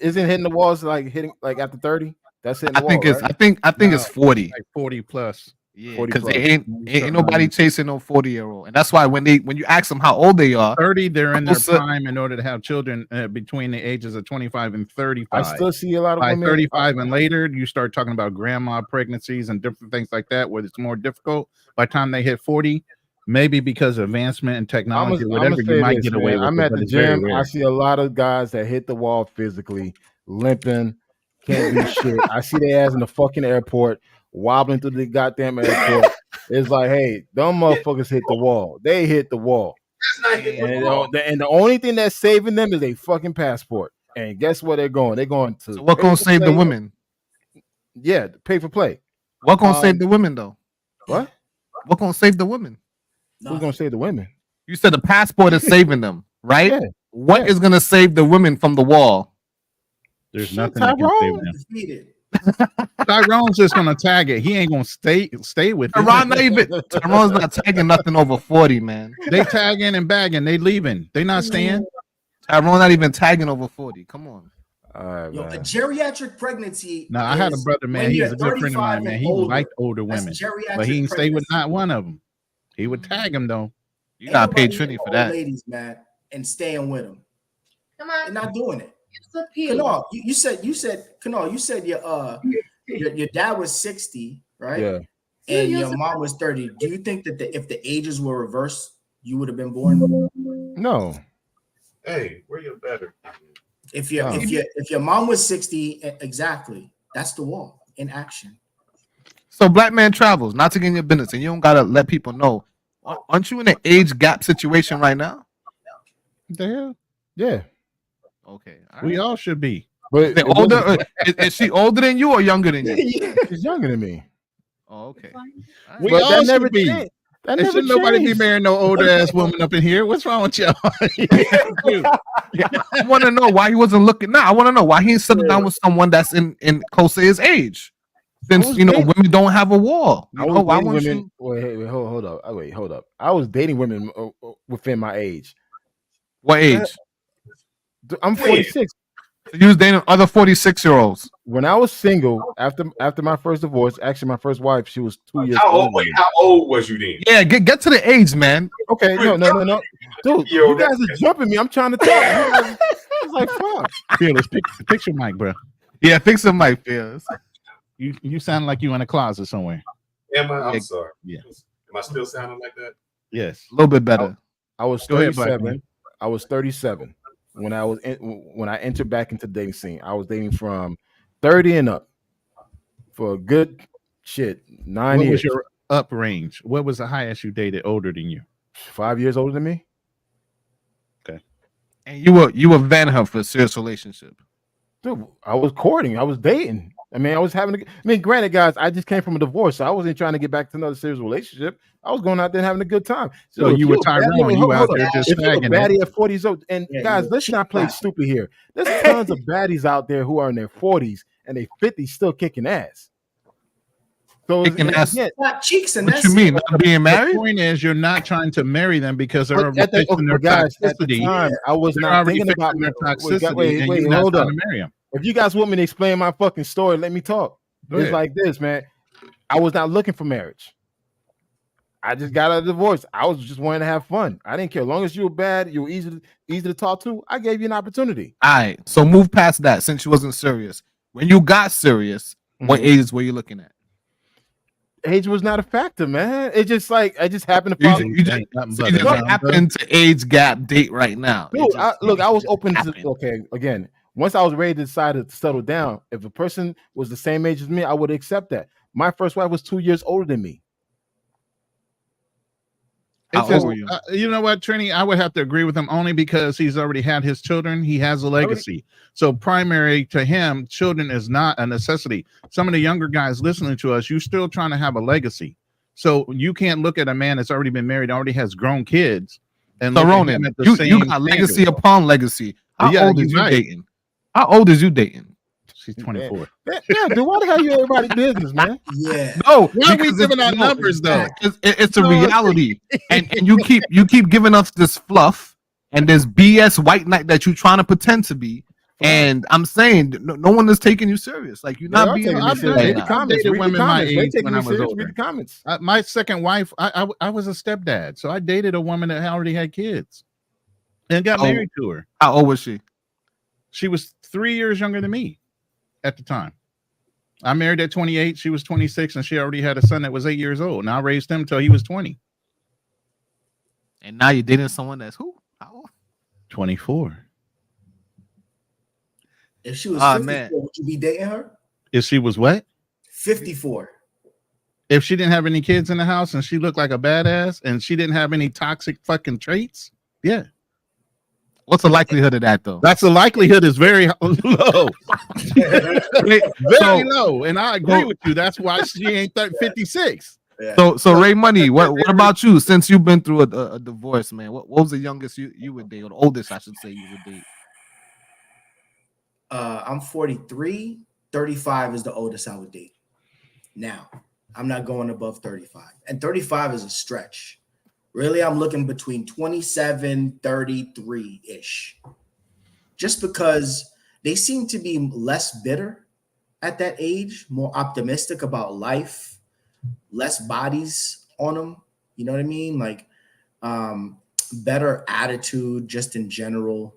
Isn't hitting the walls like hitting like after 30? That's hitting the wall. I think it's 40. Like 40 plus. Yeah, because ain't nobody chasing no 40-year-old, and that's why when you ask them how old they are, 30, they're in their prime in order to have children between the ages of 25 and 35. I still see a lot of women 35 and later. You start talking about grandma pregnancies and different things like that, where it's more difficult. By the time they hit 40, maybe because of advancement in technology, whatever, you might get away with. I'm at the gym. I see a lot of guys that hit the wall physically, limping, can't do shit. I see their ass in the fucking airport, wobbling through the goddamn airport. It's like, hey, them motherfuckers hit the wall. They hit the wall. And the only thing that's saving them is a fucking passport. And guess where they're going? They're going to. So what gonna save the women? Yeah, pay for play. What gonna save the women though? What? What gonna save the women? Who's gonna save the women? You said the passport is saving them, right? Yeah. What is gonna save the women from the wall? There's nothing that can save them. Tyrone's just gonna tag it. He ain't gonna stay with it. Tyrone's not tagging nothing over 40, man. They tagging and bagging. They leaving. They not staying. Tyrone not even tagging over 40. Come on. Yo, a geriatric pregnancy. No, I had a brother, man. He was a good friend of mine, man. He liked older That's women, geriatric but he didn't stay with pregnancy. not one of them. He would tag them though. You Ain't got paid nobody Trini hitting for old that. ladies, man, and staying with them. Come on. They're not doing it. It's Kanal, you said Kanal, you said your dad was 60, right? Yeah. And your mom was 30. Do you think that if the ages were reversed, you would have been born? No. Hey, where you better? If your mom was 60, exactly, that's the wall in action. So Black Man Travels, not to get in your business, and you don't gotta let people know. Aren't you in an age gap situation right now? The hell? Yeah. Okay. We all should be. But Is, older, is she older than you or younger than you? She's younger than me. Oh, okay. We But all that never should be. changed. That There never should nobody be changed. marrying no older ass woman up in here. What's wrong with y'all? I want to know why he wasn't looking. Nah, I want to know why he ain't settled down with someone that's in close to his age. Since women don't have a wall. You know, why wouldn't women? Wait, hold up. Hold up. I was dating women within my age. What age? I'm 46. So you was dating other 46-year-olds. When I was single, after my first divorce, actually my first wife, she was 2 years How older. old? Wait, how old was you then? Yeah, get to the age, man. Okay, no, dude, you guys are jumping me. I'm trying to talk. It's like fuck. Fearless, picture Mike, bro. Yeah, fix the mic, Fearless. You sound like you in a closet somewhere. Am I? I'm sorry. Yeah. Am I still sounding like that? Yes. A little bit better. I was Go ahead, Black 37. man. I was 37 when I entered back into the dating scene. I was dating from 30 and up for a good 9 What years. was your up range? What was the highest you dated older than you? 5 years older than me. Okay. And you were vetting her for a serious relationship. Dude, I was courting. I was dating. I mean, I was having. Granted, guys, I just came from a divorce, so I wasn't trying to get back to another serious relationship. I was going out there and having a good time. So you were Tyrone. You out there just if you're a snagging baddie it. at 40s old, and guys, let's not play stupid here. There's tons of baddies out there who are in their 40s and they 50s still kicking ass. So Kicking ass. Not cheeks and What that's you mean? Not being married? The point is, you're not trying to marry them because they're already At the, fixing their guys, at the toxicity. time, I was They're not already thinking about fixing their toxicity, and wait, you're not hold trying up. to marry them. If you guys want me to explain my fucking story, let me talk. Go It's ahead. like this, man. I was not looking for marriage. I just got out of divorce. I was just wanting to have fun. I didn't care. As long as you were bad, you were easy to talk to, I gave you an opportunity. All right. So move past that since you wasn't serious. When you got serious, what ages were you looking at? Age was not a factor, man. It just like I just happened to follow. You just happened to age gap date right now. Dude, I was open to okay. Again, once I was ready to decide to settle down, if a person was the same age as me, I would accept that. My first wife was 2 years older than me. It's just, you know what, Trini? I would have to agree with him only because he's already had his children. He has a legacy. So primary to him, children is not a necessity. Some of the younger guys listening to us, you're still trying to have a legacy. So you can't look at a man that's already been married, already has grown kids, and so look at Ronan, him at the you same got legacy standard. upon legacy. How Yeah, old is you're you right. dating? How old is you dating? She's 24. Yeah, dude, why the hell you everybody's business, man? Yeah. No, Why are we because giving out numbers though? It's a reality, and you keep giving us this fluff and this BS white knight that you're trying to pretend to be. And I'm saying no one is taking you serious. Like you're not being. I've dated women my age when I was older. Read the comments. My second wife, I was a stepdad, so I dated a woman that already had kids and got married to her. How old was she? She was 3 years younger than me at the time. I married at 28. She was 26, and she already had a son that was 8 years old. And I raised him till he was 20. And now you're dating someone that's who? How old? 24. If she was 54, man. would you be dating her? If she was what? 54. If she didn't have any kids in the house and she looked like a badass and she didn't have any toxic fucking traits, yeah. What's the likelihood of that though? That's the likelihood is very low. Very low. And I agree with you. That's why she ain't 56. Yeah. So Ray Money, what about you? Since you've been through a divorce, man, what was the youngest you would date, or the oldest I should say you would date? I'm 43. 35 is the oldest I would date. Now, I'm not going above 35. And 35 is a stretch. Really, I'm looking between 27, 33-ish. Just because they seem to be less bitter at that age, more optimistic about life, less bodies on them. You know what I mean? Like better attitude just in general.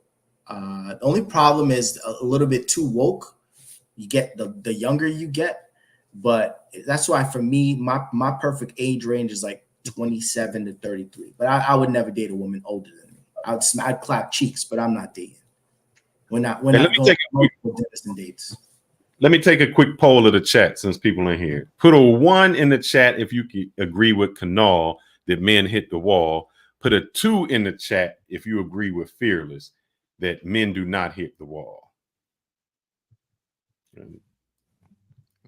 The only problem is a little bit too woke. You get the younger you get, but that's why for me, my perfect age range is like 27 to 33. But I would never date a woman older than me. I'd clap cheeks, but I'm not dating. We're not going multiple dinners and dates. Let me take a quick poll of the chat since people are here. Put a 1 in the chat if you agree with Kanal that men hit the wall. Put a 2 in the chat if you agree with Fearless that men do not hit the wall. Let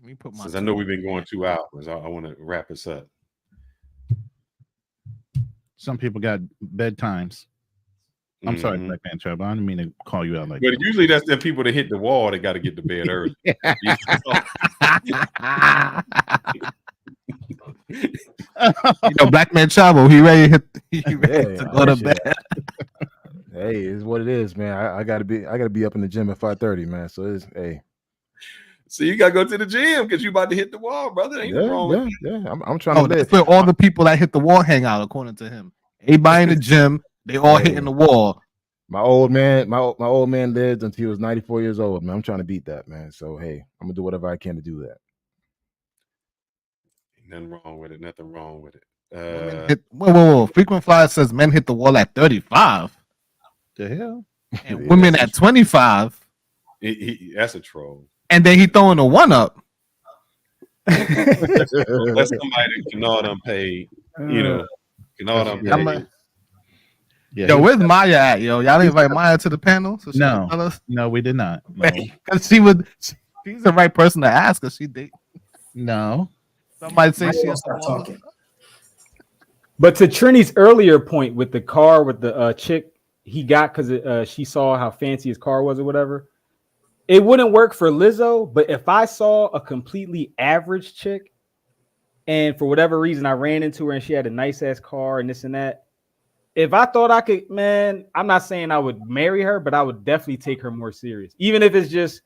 me put my Since I know we've been going 2 hours, I want to wrap us up. Some people got bedtimes. I'm sorry, Black Man Travel. I didn't mean to call you out like but that. Usually that's the people that hit the wall that got to get to bed early. Black Man Travel, he ready to go to bed. Hey, it's what it is, man. I gotta be up in the gym at 5:30, man. So it's So you gotta go to the gym because you about to hit the wall, brother. Ain't nothing wrong with that. Yeah. I'm trying to live. That's where all the people that hit the wall hang out, according to him. Everybody in the gym, they all hitting the wall. My old man lived until he was 94 years old, man. I'm trying to beat that, man. So hey, I'm gonna do whatever I can to do that. Nothing wrong with it. Nothing wrong with Whoa. it. Frequent Flyer says men hit the wall at 35. The hell? And women at 25. That's a troll. And then he throwing a 1 up. That's somebody that Kanal done paid. Kanal done paid. Yeah, yo, where's Maya at, yo? Y'all didn't invite Maya to the panel? So no, we did not. Because she's the right person to ask because she did. No. Somebody say she has talking. But to Trini's earlier point with the car with the chick he got because she saw how fancy his car was or whatever, it wouldn't work for Lizzo. But if I saw a completely average chick and for whatever reason I ran into her and she had a nice ass car and this and that, if I thought I could, man, I'm not saying I would marry her, but I would definitely take her more serious. Even if it's just,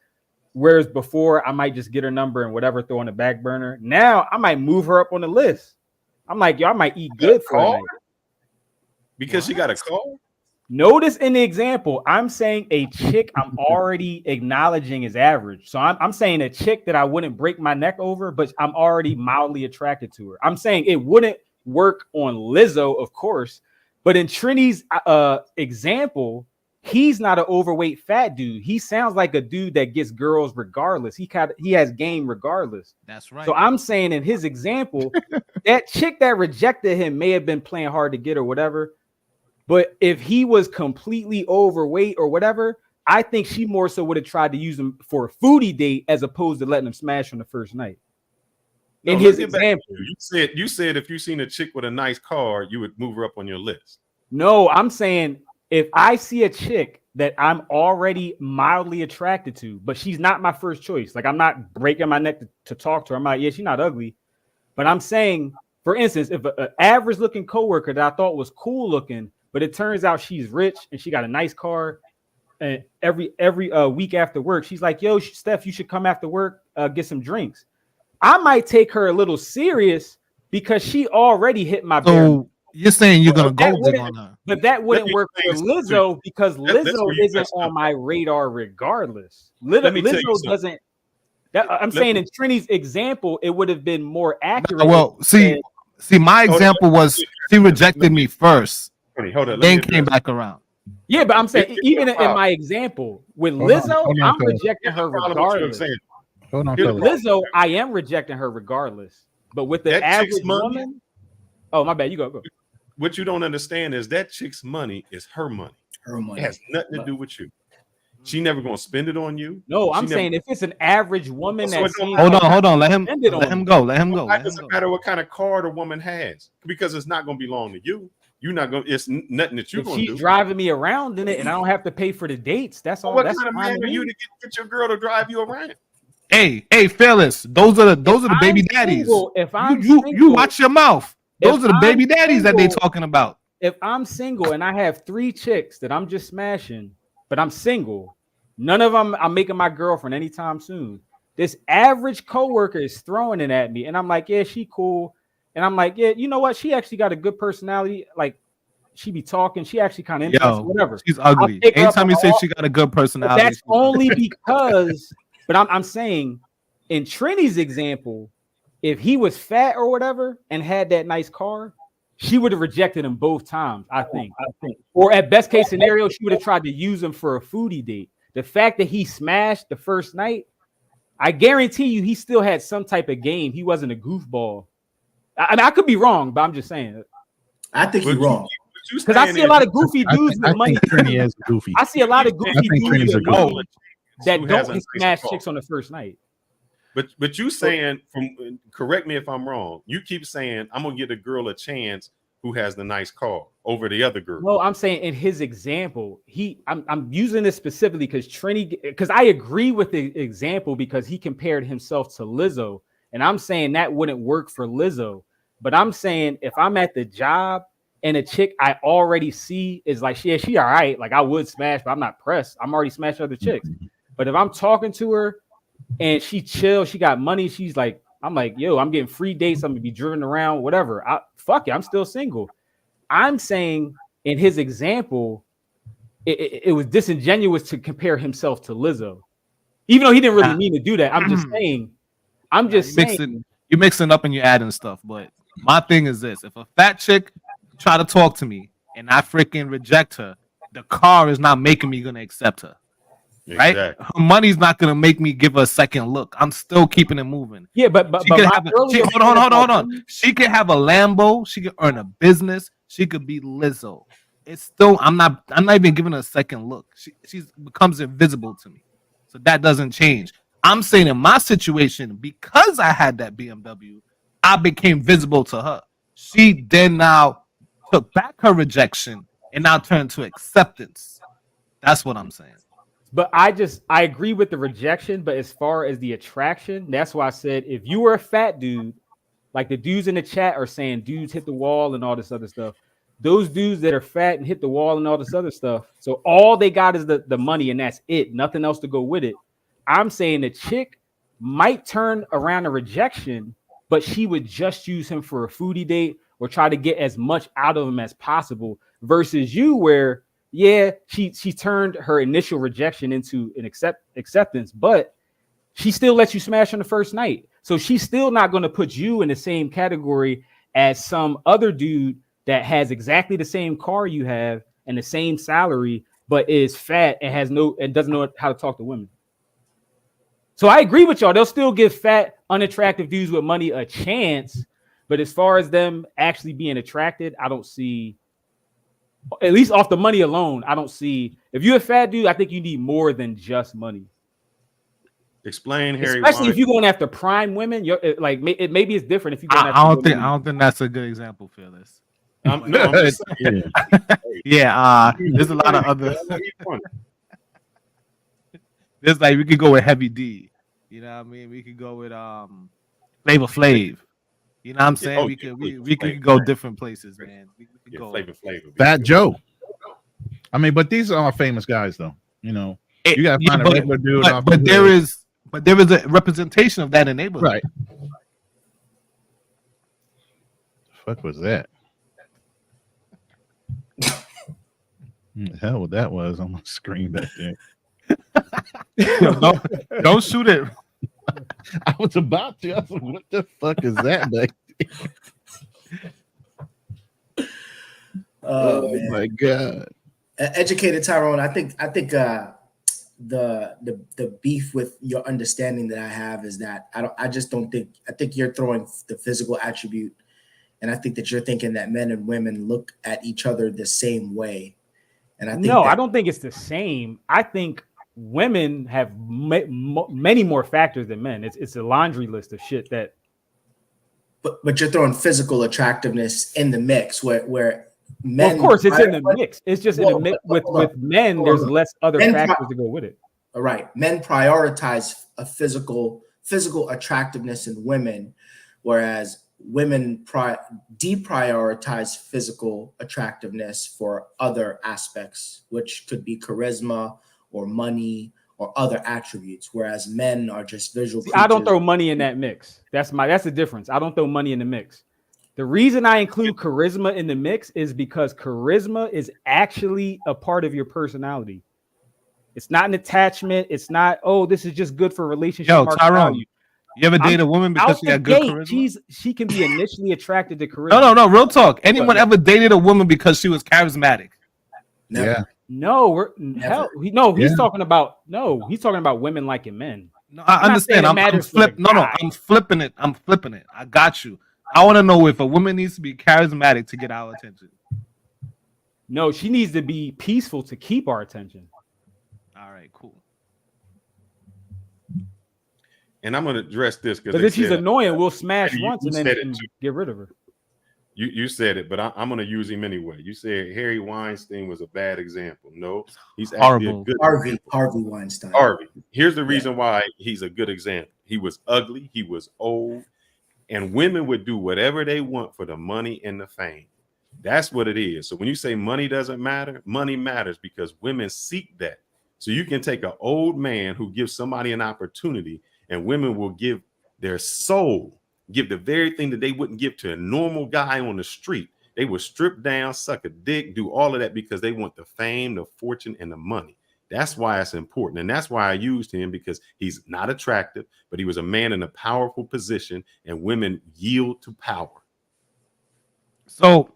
whereas before I might just get her number and whatever, throw on the back burner. Now I might move her up on the list. I'm like, yo, I might eat good for a night. Because she got a car? Notice in the example, I'm saying a chick I'm already acknowledging is average. So I'm saying a chick that I wouldn't break my neck over, but I'm already mildly attracted to her. I'm saying it wouldn't work on Lizzo, of course. But in Trini's example, he's not an overweight fat dude. He sounds like a dude that gets girls regardless. He has game regardless. That's right. So I'm saying in his example, that chick that rejected him may have been playing hard to get or whatever. But if he was completely overweight or whatever, I think she more so would have tried to use him for a foodie date as opposed to letting him smash on the first night. No, in his example, you said if you seen a chick with a nice car, you would move her up on your list. No, I'm saying if I see a chick that I'm already mildly attracted to, but she's not my first choice. Like I'm not breaking my neck to talk to her. I'm like, yeah, she's not ugly. But I'm saying, for instance, if an average looking coworker that I thought was cool looking, but it turns out she's rich and she got a nice car, and every week after work, she's like, yo, Steph, you should come after work, get some drinks. I might take her a little serious because she already hit my bear. You're saying you're gonna go on her, but that wouldn't work for Lizzo because Lizzo isn't on my radar regardless. Lizzo doesn't. I'm saying in Trini's example, it would have been more accurate. Well, see, my example was she rejected me first, then came back around. Yeah, but I'm saying even in my example with Lizzo, I'm rejecting her regardless. Hold on, Lizzo, I am rejecting her regardless. But with the average woman, oh my bad, you go. What you don't understand is that chick's money is her money. Her money. It has nothing to do with you. She never gonna spend it on you. No, I'm saying if it's an average woman that's hold on, let him go. It doesn't matter what kind of car the woman has because it's not gonna belong to you. You're not gonna. It's nothing that you're gonna do. She's driving me around in it, and I don't have to pay for the dates. That's all. What that's kind of man are you to get your girl to drive you around? Hey, Phyllis, those are the baby daddies. Single, if I'm you watch your mouth. Those are the baby daddies that they talking about. If I'm single and I have 3 chicks that I'm just smashing, but I'm single, None of them I'm making my girlfriend anytime soon. This average coworker is throwing it at me, and I'm like, yeah, she cool. And I'm like, yeah, you know what? She actually got a good personality. Like, she be talking. She actually kind of interesting. Whatever. She's ugly. Anytime you say she got a good personality, that's only because. But I'm saying, in Trini's example, if he was fat or whatever and had that nice car, she would have rejected him both times. I think. Or at best case scenario, she would have tried to use him for a foodie date. The fact that he smashed the first night, I guarantee you, he still had some type of game. He wasn't a goofball. I mean, I could be wrong, but I'm just saying. I think you're wrong. Because I see a lot of goofy dudes with money. Trini is goofy. I see a lot of goofy dudes with money that Who don't has a nice smash car. chicks on the first night. But you saying, correct me if I'm wrong. You keep saying I'm gonna give a girl a chance who has the nice car over the other girl. No, I'm saying in his example, I'm using this specifically because I agree with the example because he compared himself to Lizzo, and I'm saying that wouldn't work for Lizzo. But I'm saying if I'm at the job and a chick I already see is like, she all right, like I would smash, but I'm not pressed. I'm already smashing other chicks. But if I'm talking to her and she chill, she got money, she's like, I'm like, yo, I'm getting free dates, I'm gonna be driven around, whatever. Fuck it, I'm still single. I'm saying in his example, it was disingenuous to compare himself to Lizzo, even though he didn't really mean to do that. I'm just saying. You're mixing up and you're adding stuff. But my thing is this: if a fat chick try to talk to me and I freaking reject her, the car is not making me gonna accept her. Right? Exactly. Her money's not gonna make me give her a second look. I'm still keeping it moving. Yeah, but she could have hold on. She could have a Lambo. She could earn a business. She could be Lizzo. It's still I'm not even giving her a second look. She becomes invisible to me. So that doesn't change. I'm saying in my situation, because I had that BMW, I became visible to her. She then now took back her rejection and now turned to acceptance. That's what I'm saying. But I agree with the rejection, but as far as the attraction, that's why I said if you were a fat dude, like the dudes in the chat are saying dudes hit the wall and all this other stuff. Those dudes that are fat and hit the wall and all this other stuff. So all they got is the money and that's it. Nothing else to go with it. I'm saying the chick might turn around a rejection, but she would just use him for a foodie date or try to get as much out of him as possible versus you where she turned her initial rejection into an acceptance, but she still lets you smash on the first night. So she's still not going to put you in the same category as some other dude that has exactly the same car you have and the same salary, but is fat and doesn't know how to talk to women. So I agree with y'all. They'll still give fat, unattractive dudes with money a chance, but as far as them actually being attracted, I don't see. At least off the money alone, I don't see. If you're a fat dude, I think you need more than just money. Explain, Harry. Especially if you're going after prime women, maybe it's different if you. I don't think that's a good example, Phyllis. There's a lot of other. There's we could go with Heavy D. You know what I mean? We could go with Flavor Flav. You know what I'm saying? We could go different places, man. We could go Flavor. Fat Joe. I mean, but these are all famous guys, though. You know, you gotta find a regular dude. But there is a representation of that in neighborhood. Right. The fuck was that? The hell, what that was on my screen back there. Don't shoot it. I was about to. I was like, what the fuck is that back there? Oh my god! Educated Tyrone, I think the beef with your understanding that I have is that I think you're throwing the physical attribute, and I think that you're thinking that men and women look at each other the same way. And I don't think it's the same. I think women have many more factors than men. It's a laundry list of shit that. But you're throwing physical attractiveness in the mix where men. Well, of course, it's in the mix. It's just in the mix with men. There's less other factors to go with it. All right, men prioritize a physical attractiveness in women, whereas women deprioritize physical attractiveness for other aspects, which could be charisma or money or other attributes, whereas men are just visual. See, I don't throw money in that mix. That's the difference. I don't throw money in the mix. The reason I include charisma in the mix is because charisma is actually a part of your personality. It's not an attachment. It's not, oh, this is just good for relationship. Yo, Tyrone, you ever date a woman because she had good charisma? She can be initially attracted to charisma. No, real talk. Anyone ever dated a woman because she was charismatic? Never. Yeah. No, he's talking about women liking men. No, I understand. I'm flipping it. I got you. I want to know if a woman needs to be charismatic to get our attention. No, she needs to be peaceful to keep our attention. All right, cool. And I'm going to address this because if she's annoying, we'll smash once and then get rid of her. You said it, but I'm going to use him anyway. You said Harry Weinstein was a bad example. No, he's actually a good Harvey Weinstein. Harvey. Here's the reason why he's a good example. He was ugly. He was old. And women would do whatever they want for the money and the fame. That's what it is. So when you say money doesn't matter, money matters because women seek that. So you can take an old man who gives somebody an opportunity, and women will give their soul, give the very thing that they wouldn't give to a normal guy on the street. They will strip down, suck a dick, do all of that because they want the fame, the fortune, and the money. That's why it's important. And that's why I used him, because he's not attractive, but he was a man in a powerful position, and women yield to power. So,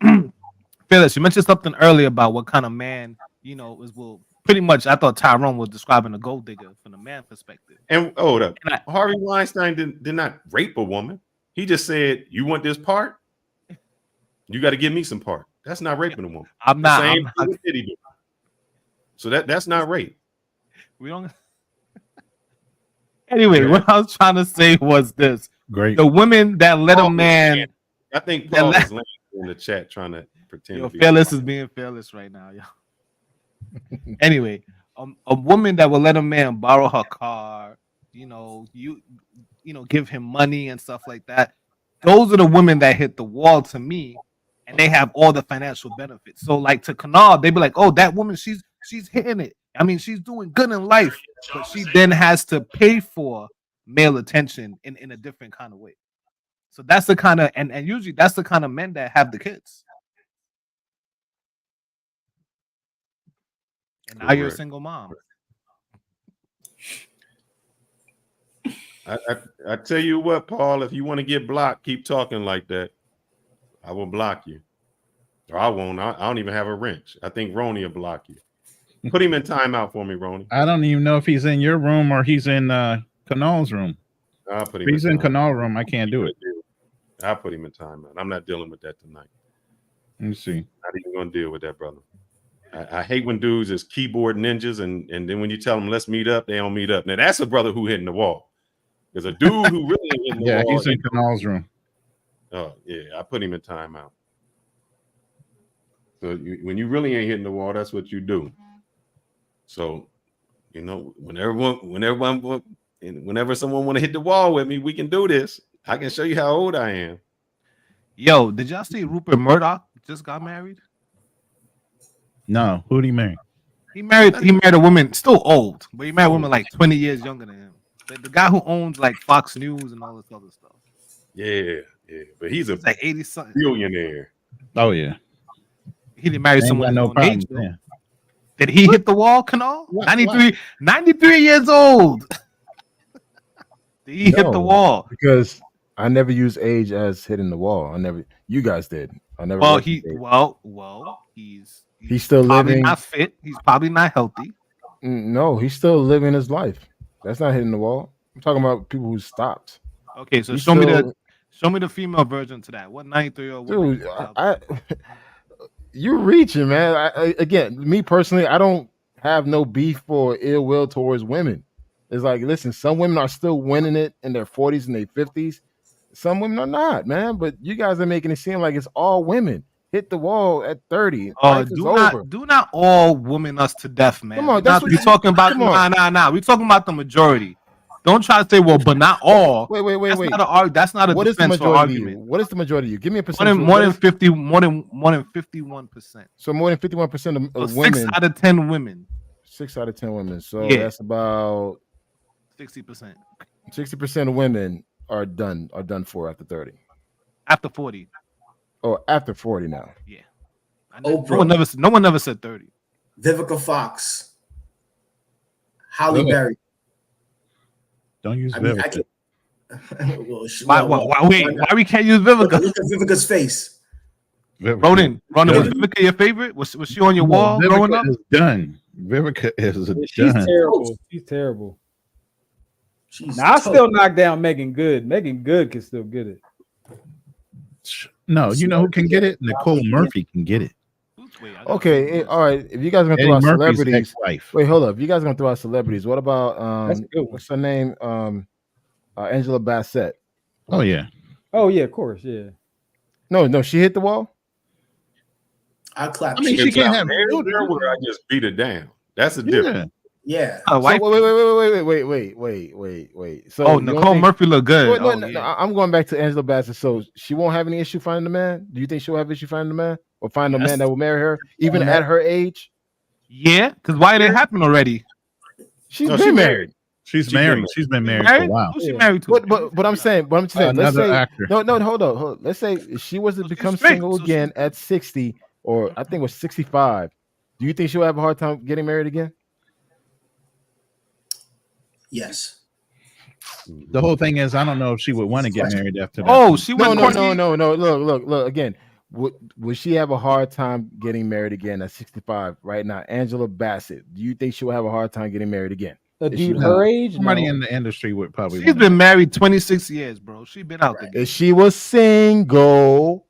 Phyllis, you mentioned something earlier about what kind of man, will pretty much, I thought Tyrone was describing a gold digger from the man perspective. And Harvey Weinstein did not rape a woman. He just said, you want this part? You got to give me some part. That's not raping a woman. I'm not. So that's not rape. We don't. Anyway, what I was trying to say was this: great. The women that let a man. I think Paul is in the chat trying to pretend. Yo, Fearless is being fearless right now, yo. Anyway, a woman that will let a man borrow her car, give him money and stuff like that. Those are the women that hit the wall to me, and they have all the financial benefits. So, like to Kanal, they be like, "Oh, that woman, she's hitting it. I mean, she's doing good in life, but she then has to pay for male attention in a different kind of way." So that's the kind of and usually that's the kind of men that have the kids. And now you're a single mom. I tell you what, Paul, if you want to get blocked, keep talking like that. I will block you. Or I won't. I don't even have a wrench. I think Ronnie will block you. Put him in timeout for me, Ronnie. I don't even know if he's in your room or he's in Kanal's room. I'll put him if he's in Kanal's room, I can't do it. I'll put him in timeout. I'm not dealing with that tonight. Let me see. Not even going to deal with that, brother. I hate when dudes is keyboard ninjas, and then when you tell them let's meet up, they don't meet up. Now that's a brother who hitting the wall. There's a dude who really hitting the wall. He's in Kanal's room. Oh yeah, I put him in timeout. So when you really ain't hitting the wall, that's what you do. So, whenever someone want to hit the wall with me, we can do this. I can show you how old I am. Yo, did y'all see Rupert Murdoch just got married? No, who did he marry? He married a woman, still old, but he married a woman like 20 years younger than him. The guy who owns like Fox News and all this other stuff. Yeah, but he's like 80 something billionaire. Oh yeah, he didn't marry someone no problem. Yeah. Did he hit the wall, Kanal? 93 years old. Did he hit the wall? Because I never use age as hitting the wall. You guys did. I never. Well, he's still living. Not fit. He's probably not healthy. No, he's still living his life. That's not hitting the wall. I'm talking about people who stopped. Okay, so show me the female version to that. What 93-year-old woman? Dude, you're reaching, man. Again, me personally, I don't have no beef or ill will towards women. It's like, listen, some women are still winning it in their 40s and their 50s. Some women are not, man. But you guys are making it seem like it's all women. Hit the wall at 30. Do not all women us to death, man. Come on, we're talking about. Nah. We're talking about the majority. Don't try to say, well, but not all. Wait. That's not a what is the majority argument. What is the majority of you? Give me a percentage. More than 51%. So more than 51% of women. 6 out of 10 women. 6 out of 10 women. So Yeah. that's about 60%. 60% of women are done for after 30. After 40. Oh, after 40 now. Yeah. Oprah. No one never said 30. Vivica Fox. Halle Vivica. Berry. Don't use I mean, Vivica. I can. Well, Why we can't use Vivica? Look at Vivica's face. Ronan, was Vivica your favorite? Was she on your wall growing up? Is done. Vivica is She's done. terrible. She's terrible. She's Now I tough. still knock down Megan Good. Megan Good can still get it. No, you know who can get it? Nicole Murphy can get it. Okay, all right. If you guys are gonna Eddie throw out Murphy's celebrities, ex-wife. wait, hold up. If you guys are gonna throw out celebrities, what about That's a good one. what's her name? Angela Bassett. Oh yeah. Oh yeah, of course, yeah. No, she hit the wall. I clap. I mean, she can't have married her where I just beat her down. That's a difference. Yeah. So, wait. So you don't Nicole think- Murphy look good. No, I'm going back to Angela Bassett. So she won't have any issue finding a man. Do you think she'll have issue finding a man or find a man that will marry her, even at her age? Yeah, because why did it happen already? She's been married. She's married. She's been married for a while. Who's she married to? But I'm saying, let's Another say actor. no, hold up. Let's say if she was to become straight. single again at 60, or I think it was 65. Do you think she'll have a hard time getting married again? Yes. The whole thing is, I don't know if she would want to get married after that. Oh, she went. No. Look again. Would she have a hard time getting married again at 65 right now? Angela Bassett, do you think she'll have a hard time getting married again? A dude her age? Somebody in the industry would probably. She's been married 26 years, bro. She's been out there. If she was single,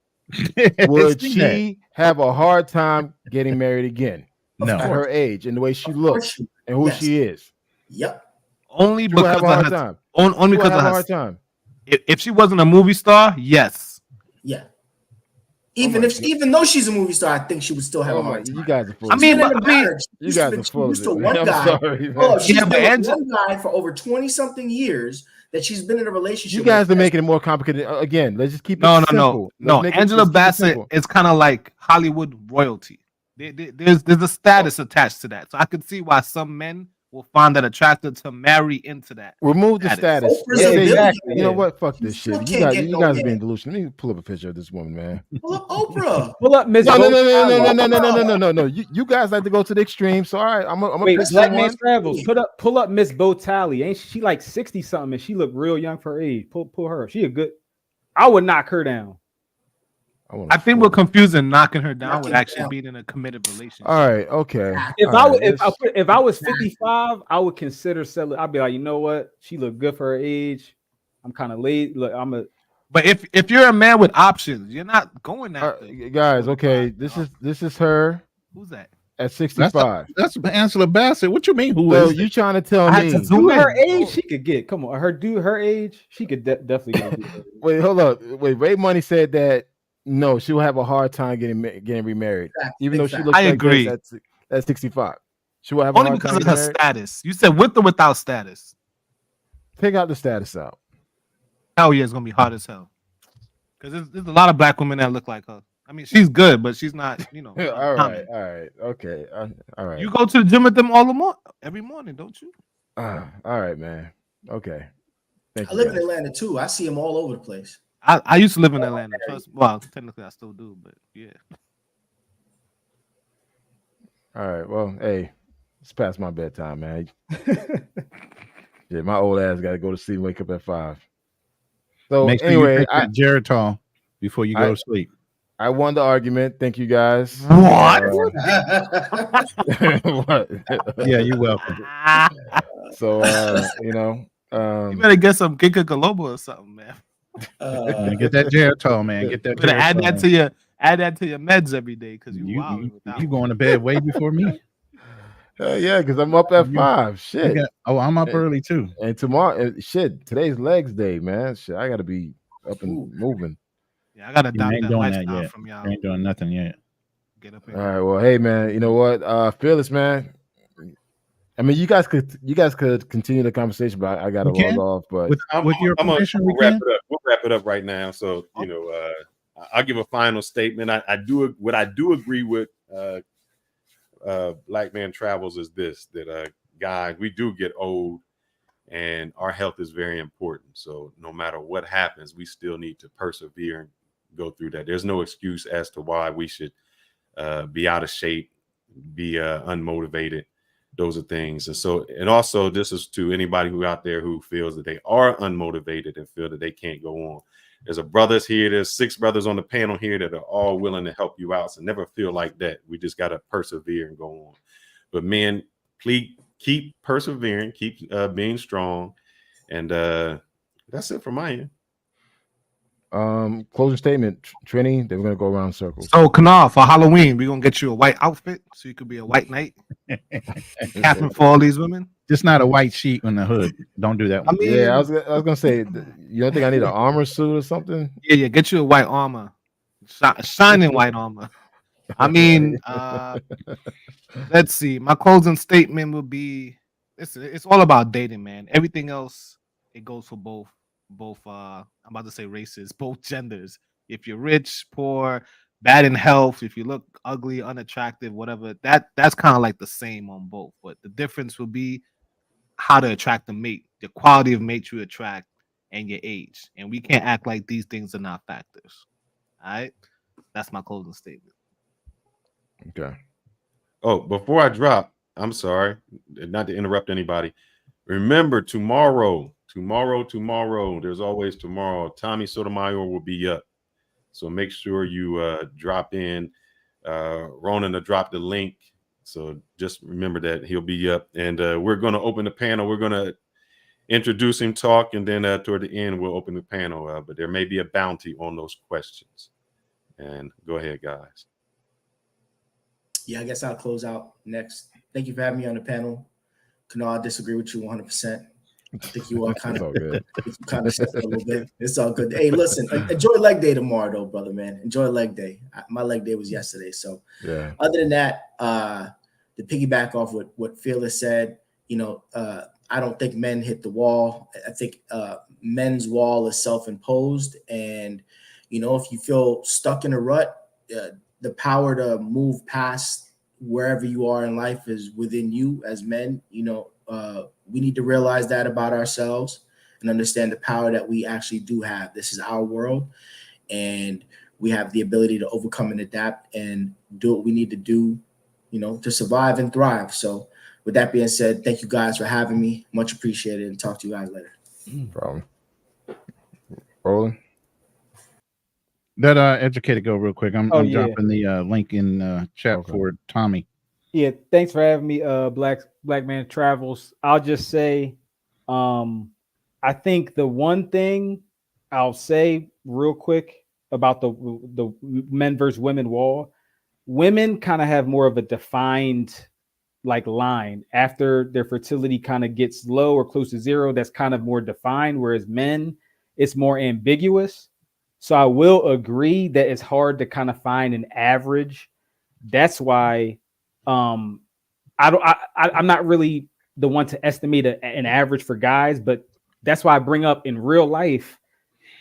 would she have a hard time getting married again? No. At her age and the way she looks and who she is. Yep. Only She because will have a of hard her time. only She will because have of a her. hard time. If she wasn't a movie star, yes. Yeah. Even though she's a movie star, I think she would still have a hard time. You guys are full. I mean, you guys are full of She's to it. one I'm guy. sorry, man. Oh, she's Yeah, but been with one guy for over 20-something years that she's been in a relationship. You guys with. are making it more complicated. Again, let's just keep it No. simple. Let's make it- Angela let's keep it Bassett simple. is kind of like Hollywood royalty. There's a status attached to that, so I could see why some men will find that attractive to marry into that. Remove the status. Oprah's Let's a say, billionaire. you know what? Fuck You this still shit. can't get You no guys are man. being delusional. Let me pull up a picture of this woman, man. Pull up Oprah. Pull up Miss. No. You guys like to go to the extreme. So all right, I'm gonna Wait, pick Black Man someone. Travels. Pull up Miss Bo Talley. Ain't she like 60 something? And she look real young for her age. Pull her. She a good. I would knock her down. I think we're confusing knocking her down with actually being in a committed relationship. All right, okay. If I was 55, I would consider selling. I'd be like, you know what? She look good for her age. I'm kind of late. Look, But if you're a man with options, you're not going after. Guys, okay. This is her. Who's that? At 65. That's Angela Bassett. What you mean? Who So is you it? trying to tell I had me? to zoom her age, she could get. Come on, her age, she could definitely get. Wait, hold up. Wait, Ray Money said that no, she'll have a hard time getting remarried, even though she looks. I like agree. this at 65. She will have a Only hard because time of her getting married. status. You said with or without status. Take out the status out. Hell yeah, it's gonna be hard as hell. Because there's a lot of black women that look like her. I mean, she's good, but she's not. all right, okay, all right. You go to the gym with them every morning, don't you? All right, man. Okay. Thank I you, live in guys. Atlanta too. I see them all over the place. I used to live in Atlanta. Well, technically I still do, but yeah. All right. Well, hey, it's past my bedtime, man. Yeah, my old ass got to go to sleep and wake up at 5. So Make sure anyway, you take that Geritol before you go to sleep. I won the argument. Thank you guys. What? What? Yeah, you're welcome. So you better get some Ginkgo biloba or something, man. Get that Geritol, man. Get that. You better add that Geritol. to your meds every day because you going to bed way before me. Yeah, because I'm up at 5. Shit. I'm up early too. And tomorrow, today's legs day, man. Shit, I got to be up and moving. Yeah, I got to You adopt ain't that doing that lifestyle yet. from y'all. You ain't doing nothing yet. Get up All right. Well, hey, man. You know what? Fearless, man. I mean, you guys could continue the conversation, but I got to log off. But with your I'm gonna permission, we wrap can? it up. We'll wrap it up right now. So I'll give a final statement. I do agree with Black Man Travels is this, that guys, we do get old and our health is very important. So no matter what happens, we still need to persevere and go through that. There's no excuse as to why we should be out of shape, be unmotivated. Those are things. And so, and also this is to anybody who out there who feels that they are unmotivated and feel that they can't go on. There's a brothers here. There's 6 brothers on the panel here that are all willing to help you out. So never feel like that. We just got to persevere and go on. But men, please keep persevering, keep being strong. And that's it from my end. Closing statement, Trini. Then we're gonna go around circles. So, Kanar, for Halloween, we're gonna get you a white outfit so you could be a white knight. Captain for all these women. Just not a white sheet on the hood. Don't do that one. I mean, Yeah, I was gonna say, you don't think I need an armor suit or something? Yeah, get you a white armor, shining white armor. I mean, let's see. My closing statement would be: it's all about dating, man. Everything else, it goes for both. I'm about to say races, both genders. If you're rich, poor, bad in health, if you look ugly, unattractive, whatever, that's kind of like the same on both. But the difference will be how to attract a mate, the quality of mate you attract, and your age. And we can't act like these things are not factors. All right, that's my closing statement. Okay. Oh, before I drop, I'm sorry, not to interrupt anybody. Remember, tomorrow, there's always tomorrow. Tommy Sotomayor will be up. So make sure you drop in. Ronan will drop the link. So just remember that he'll be up. And we're going to open the panel. We're going to introduce him, talk, and then toward the end, we'll open the panel. But there may be a bounty on those questions. And go ahead, guys. Yeah, I guess I'll close out next. Thank you for having me on the panel. Kanar, I disagree with you 100%. I think you are kind of said a little bit. It's all good. Hey, listen, enjoy leg day tomorrow, though, brother, man. Enjoy leg day. My leg day was yesterday. So, yeah. Other than that, to piggyback off what Fearless said, I don't think men hit the wall. I think men's wall is self-imposed. And, if you feel stuck in a rut, the power to move past wherever you are in life is within you as men. We need to realize that about ourselves and understand the power that we actually do have. This is our world, and we have the ability to overcome and adapt and do what we need to do, to survive and thrive. So with that being said, thank you guys for having me. Much appreciated, and talk to you guys later. No problem. Roland? That educated go real quick. I'm dropping the link in chat for Tommy. Yeah, thanks for having me. Black Man Travels. I'll just say, I think the one thing I'll say real quick about the men versus women wall, women kind of have more of a defined line after their fertility kind of gets low or close to zero. That's kind of more defined, whereas men, it's more ambiguous. So I will agree that it's hard to kind of find an average. That's why I'm not really the one to estimate an average for guys, but that's why I bring up in real life,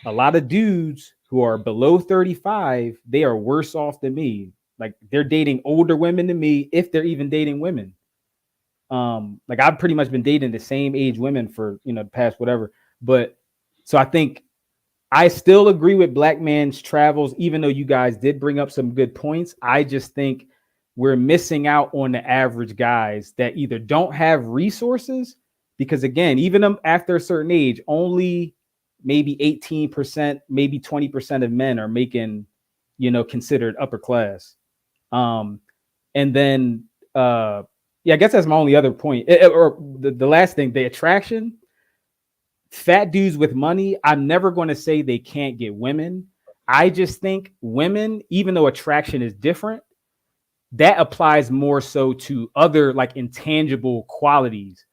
a lot of dudes who are below 35, they are worse off than me. Like they're dating older women than me, if they're even dating women. I've pretty much been dating the same age women for, the past whatever. But so I think I still agree with Black Man's Travels, even though you guys did bring up some good points. I just think we're missing out on the average guys that either don't have resources, because again, even after a certain age, only maybe 18%, maybe 20% of men are making, considered upper class. And then, I guess that's my only other point. Or the last thing, the attraction. Fat dudes with money, I'm never going to say they can't get women. I just think women, even though attraction is different, that applies more so to other intangible qualities,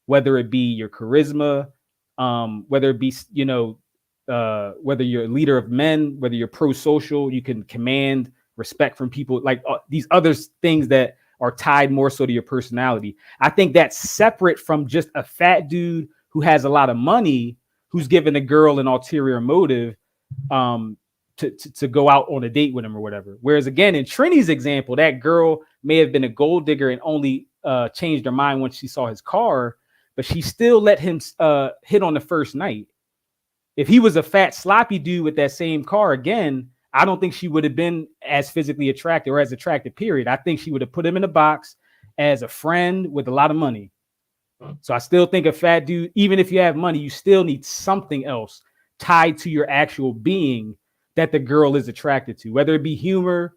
whether it be your charisma, whether it be, whether you're a leader of men, whether you're pro-social, you can command respect from people, these other things that are tied more so to your personality. I think that's separate from just a fat dude who has a lot of money, who's giving a girl an ulterior motive. to go out on a date with him or whatever. Whereas again, in Trini's example, that girl may have been a gold digger and only changed her mind once she saw his car, but she still let him hit on the first night. If he was a fat, sloppy dude with that same car again, I don't think she would have been as physically attractive or as attractive, period. I think she would have put him in a box as a friend with a lot of money. So I still think a fat dude, even if you have money, you still need something else tied to your actual being that the girl is attracted to, whether it be humor,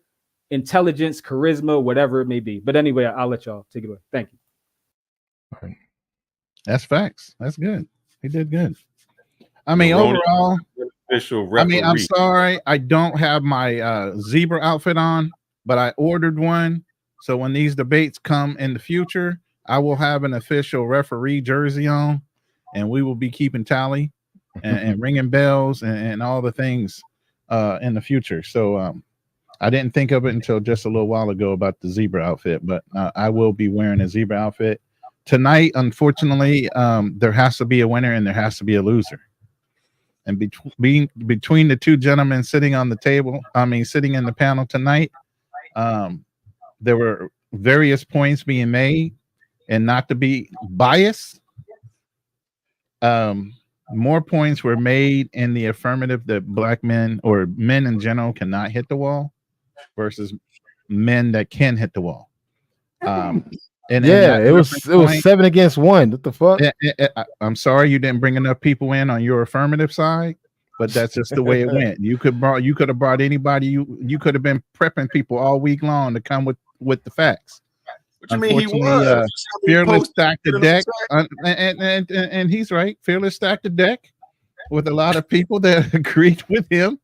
intelligence, charisma, whatever it may be. But anyway, I'll let y'all take it away. Thank you. That's facts. That's good. He did good. I mean, overall, I mean, I'm sorry, I don't have my zebra outfit on, but I ordered one. So when these debates come in the future, I will have an official referee jersey on, and we will be keeping tally and ringing bells and all the things in the future. So I didn't think of it until just a little while ago about the zebra outfit, but I will be wearing a zebra outfit tonight. Unfortunately, there has to be a winner and there has to be a loser. And between the two gentlemen sitting on the table, sitting in the panel tonight, there were various points being made, and not to be biased, more points were made in the affirmative that black men or men in general cannot hit the wall versus men that can hit the wall. And it was 7 against 1. What the fuck? I'm sorry you didn't bring enough people in on your affirmative side, but that's just the way it went. You could have brought anybody. You could have been prepping people all week long to come with the facts. What you mean he was? Fearless stacked the deck, and he's right. Fearless stacked the deck with a lot of people that agreed with him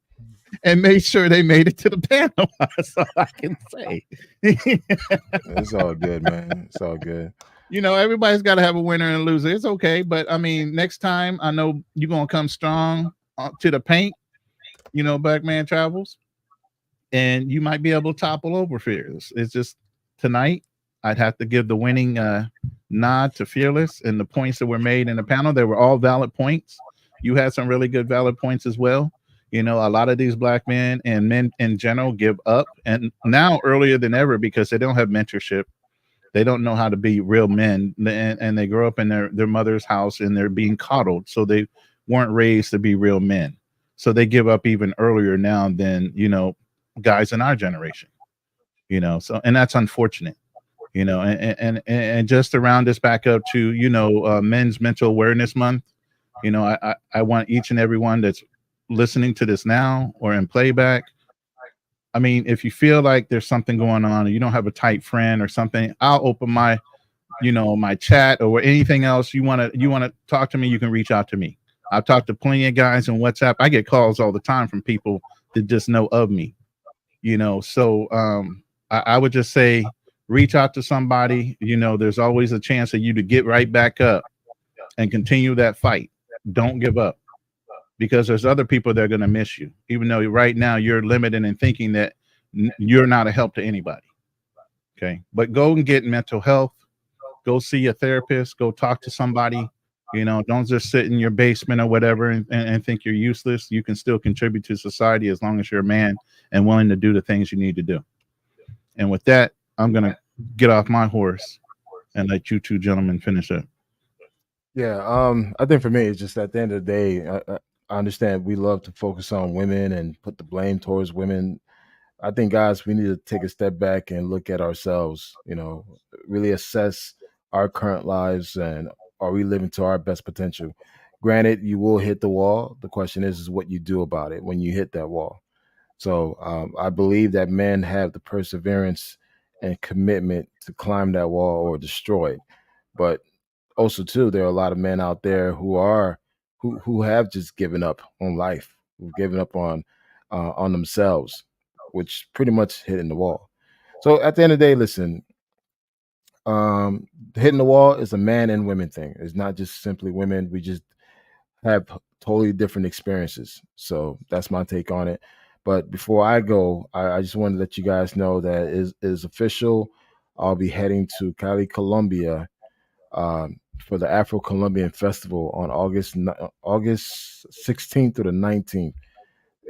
and made sure they made it to the panel. That's all I can say. It's all good, man. It's all good. You know, everybody's got to have a winner and a loser. It's okay, but I mean, next time I know you're gonna come strong to the paint. You know, Black Man Travels, and you might be able to topple over Fearless. It's just tonight, I'd have to give the winning nod to Fearless, and the points that were made in the panel, they were all valid points. You had some really good valid points as well. You know, a lot of these black men and men in general give up, and now earlier than ever, because they don't have mentorship. They don't know how to be real men, and they grow up in their mother's house and they're being coddled. So they weren't raised to be real men. So they give up even earlier now than, you know, guys in our generation, you know, so, and that's unfortunate, you know, and just to round this back up to, you know, Men's Mental Awareness Month, you know, I want each and every one that's listening to this now or in playback. I mean, if you feel like there's something going on or you don't have a tight friend or something, I'll open my, you know, my chat or anything else you want to talk to me. You can reach out to me. I've talked to plenty of guys on WhatsApp. I get calls all the time from people that just know of me, you know. So I would just say reach out to somebody. You know, there's always a chance for you to get right back up and continue that fight. Don't give up, because there's other people that are going to miss you, even though right now you're limited in thinking that you're not a help to anybody. Okay. But go and get mental health. Go see a therapist. Go talk to somebody. You know, don't just sit in your basement or whatever and think you're useless. You can still contribute to society as long as you're a man and willing to do the things you need to do. And with that, I'm going to get off my horse and let you two gentlemen finish up. Yeah. I think for me, it's just at the end of the day, I understand we love to focus on women and put the blame towards women. I think, guys, we need to take a step back and look at ourselves, you know, really assess our current lives and are we living to our best potential? Granted, you will hit the wall. The question is what you do about it when you hit that wall. So I believe that men have the perseverance and commitment to climb that wall or destroy it. But also, too, there are a lot of men out there who have just given up on life, who've given up on themselves, which pretty much hitting the wall. So at the end of the day, listen, hitting the wall is a man and women thing. It's not just simply women. We just have totally different experiences. So that's my take on it. But before I go, I just want to let you guys know that it is official. I'll be heading to Cali, Colombia, for the Afro-Colombian Festival on August 16th through the 19th.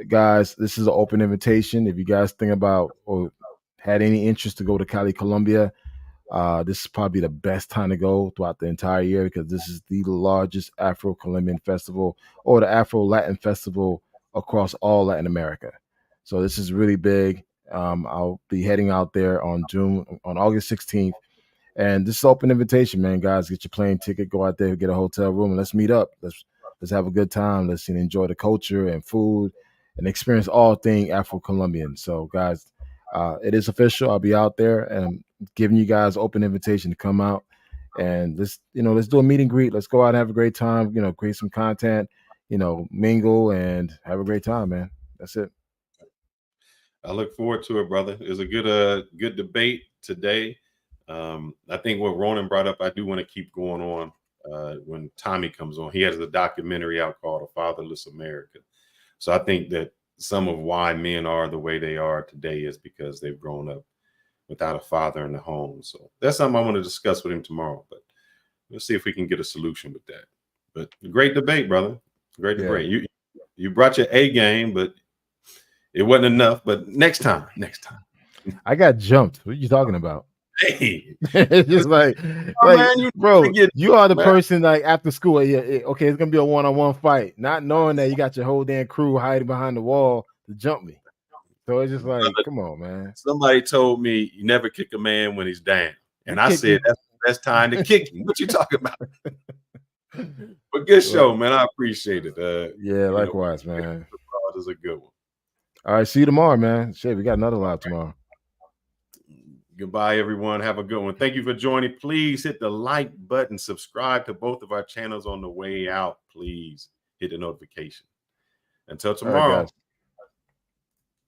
guys, this is an open invitation. If you guys think about or had any interest to go to Cali, Colombia, this is probably the best time to go throughout the entire year because this is the largest Afro-Colombian festival or the Afro-Latin festival across all Latin America. So this is really big. I'll be heading out there on August 16th. And this is open invitation, man. Guys, get your plane ticket, go out there, get a hotel room, and let's meet up. Let's have a good time. Let's enjoy the culture and food and experience all things Afro-Colombian. So, guys, it is official. I'll be out there and giving you guys open invitation to come out and let's do a meet and greet. Let's go out and have a great time. Create some content. Mingle and have a great time, man. That's it. I look forward to it, brother. It was a good debate today. I think what Ronan brought up, I do want to keep going on when Tommy comes on. He has a documentary out called A Fatherless America. So I think that some of why men are the way they are today is because they've grown up without a father in the home. So that's something I want to discuss with him tomorrow. But we'll see if we can get a solution with that. But great debate, brother. Great debate. You brought your A game, but it wasn't enough. But next time. I got jumped. What are you talking about? Hey, it's just like man, you are the person like after school. Okay, it's gonna be a one-on-one fight, not knowing that you got your whole damn crew hiding behind the wall to jump me. So it's just like, come on, man. Somebody told me you never kick a man when he's down, and I said that's time to kick him. What you talking about? But good show, man. I appreciate it. Yeah, likewise, man. This is a good one. All right, see you tomorrow, man. Shit, we got another live tomorrow. Goodbye, everyone. Have a good one. Thank you for joining. Please hit the like button. Subscribe to both of our channels on the way out. Please hit the notification. Until tomorrow.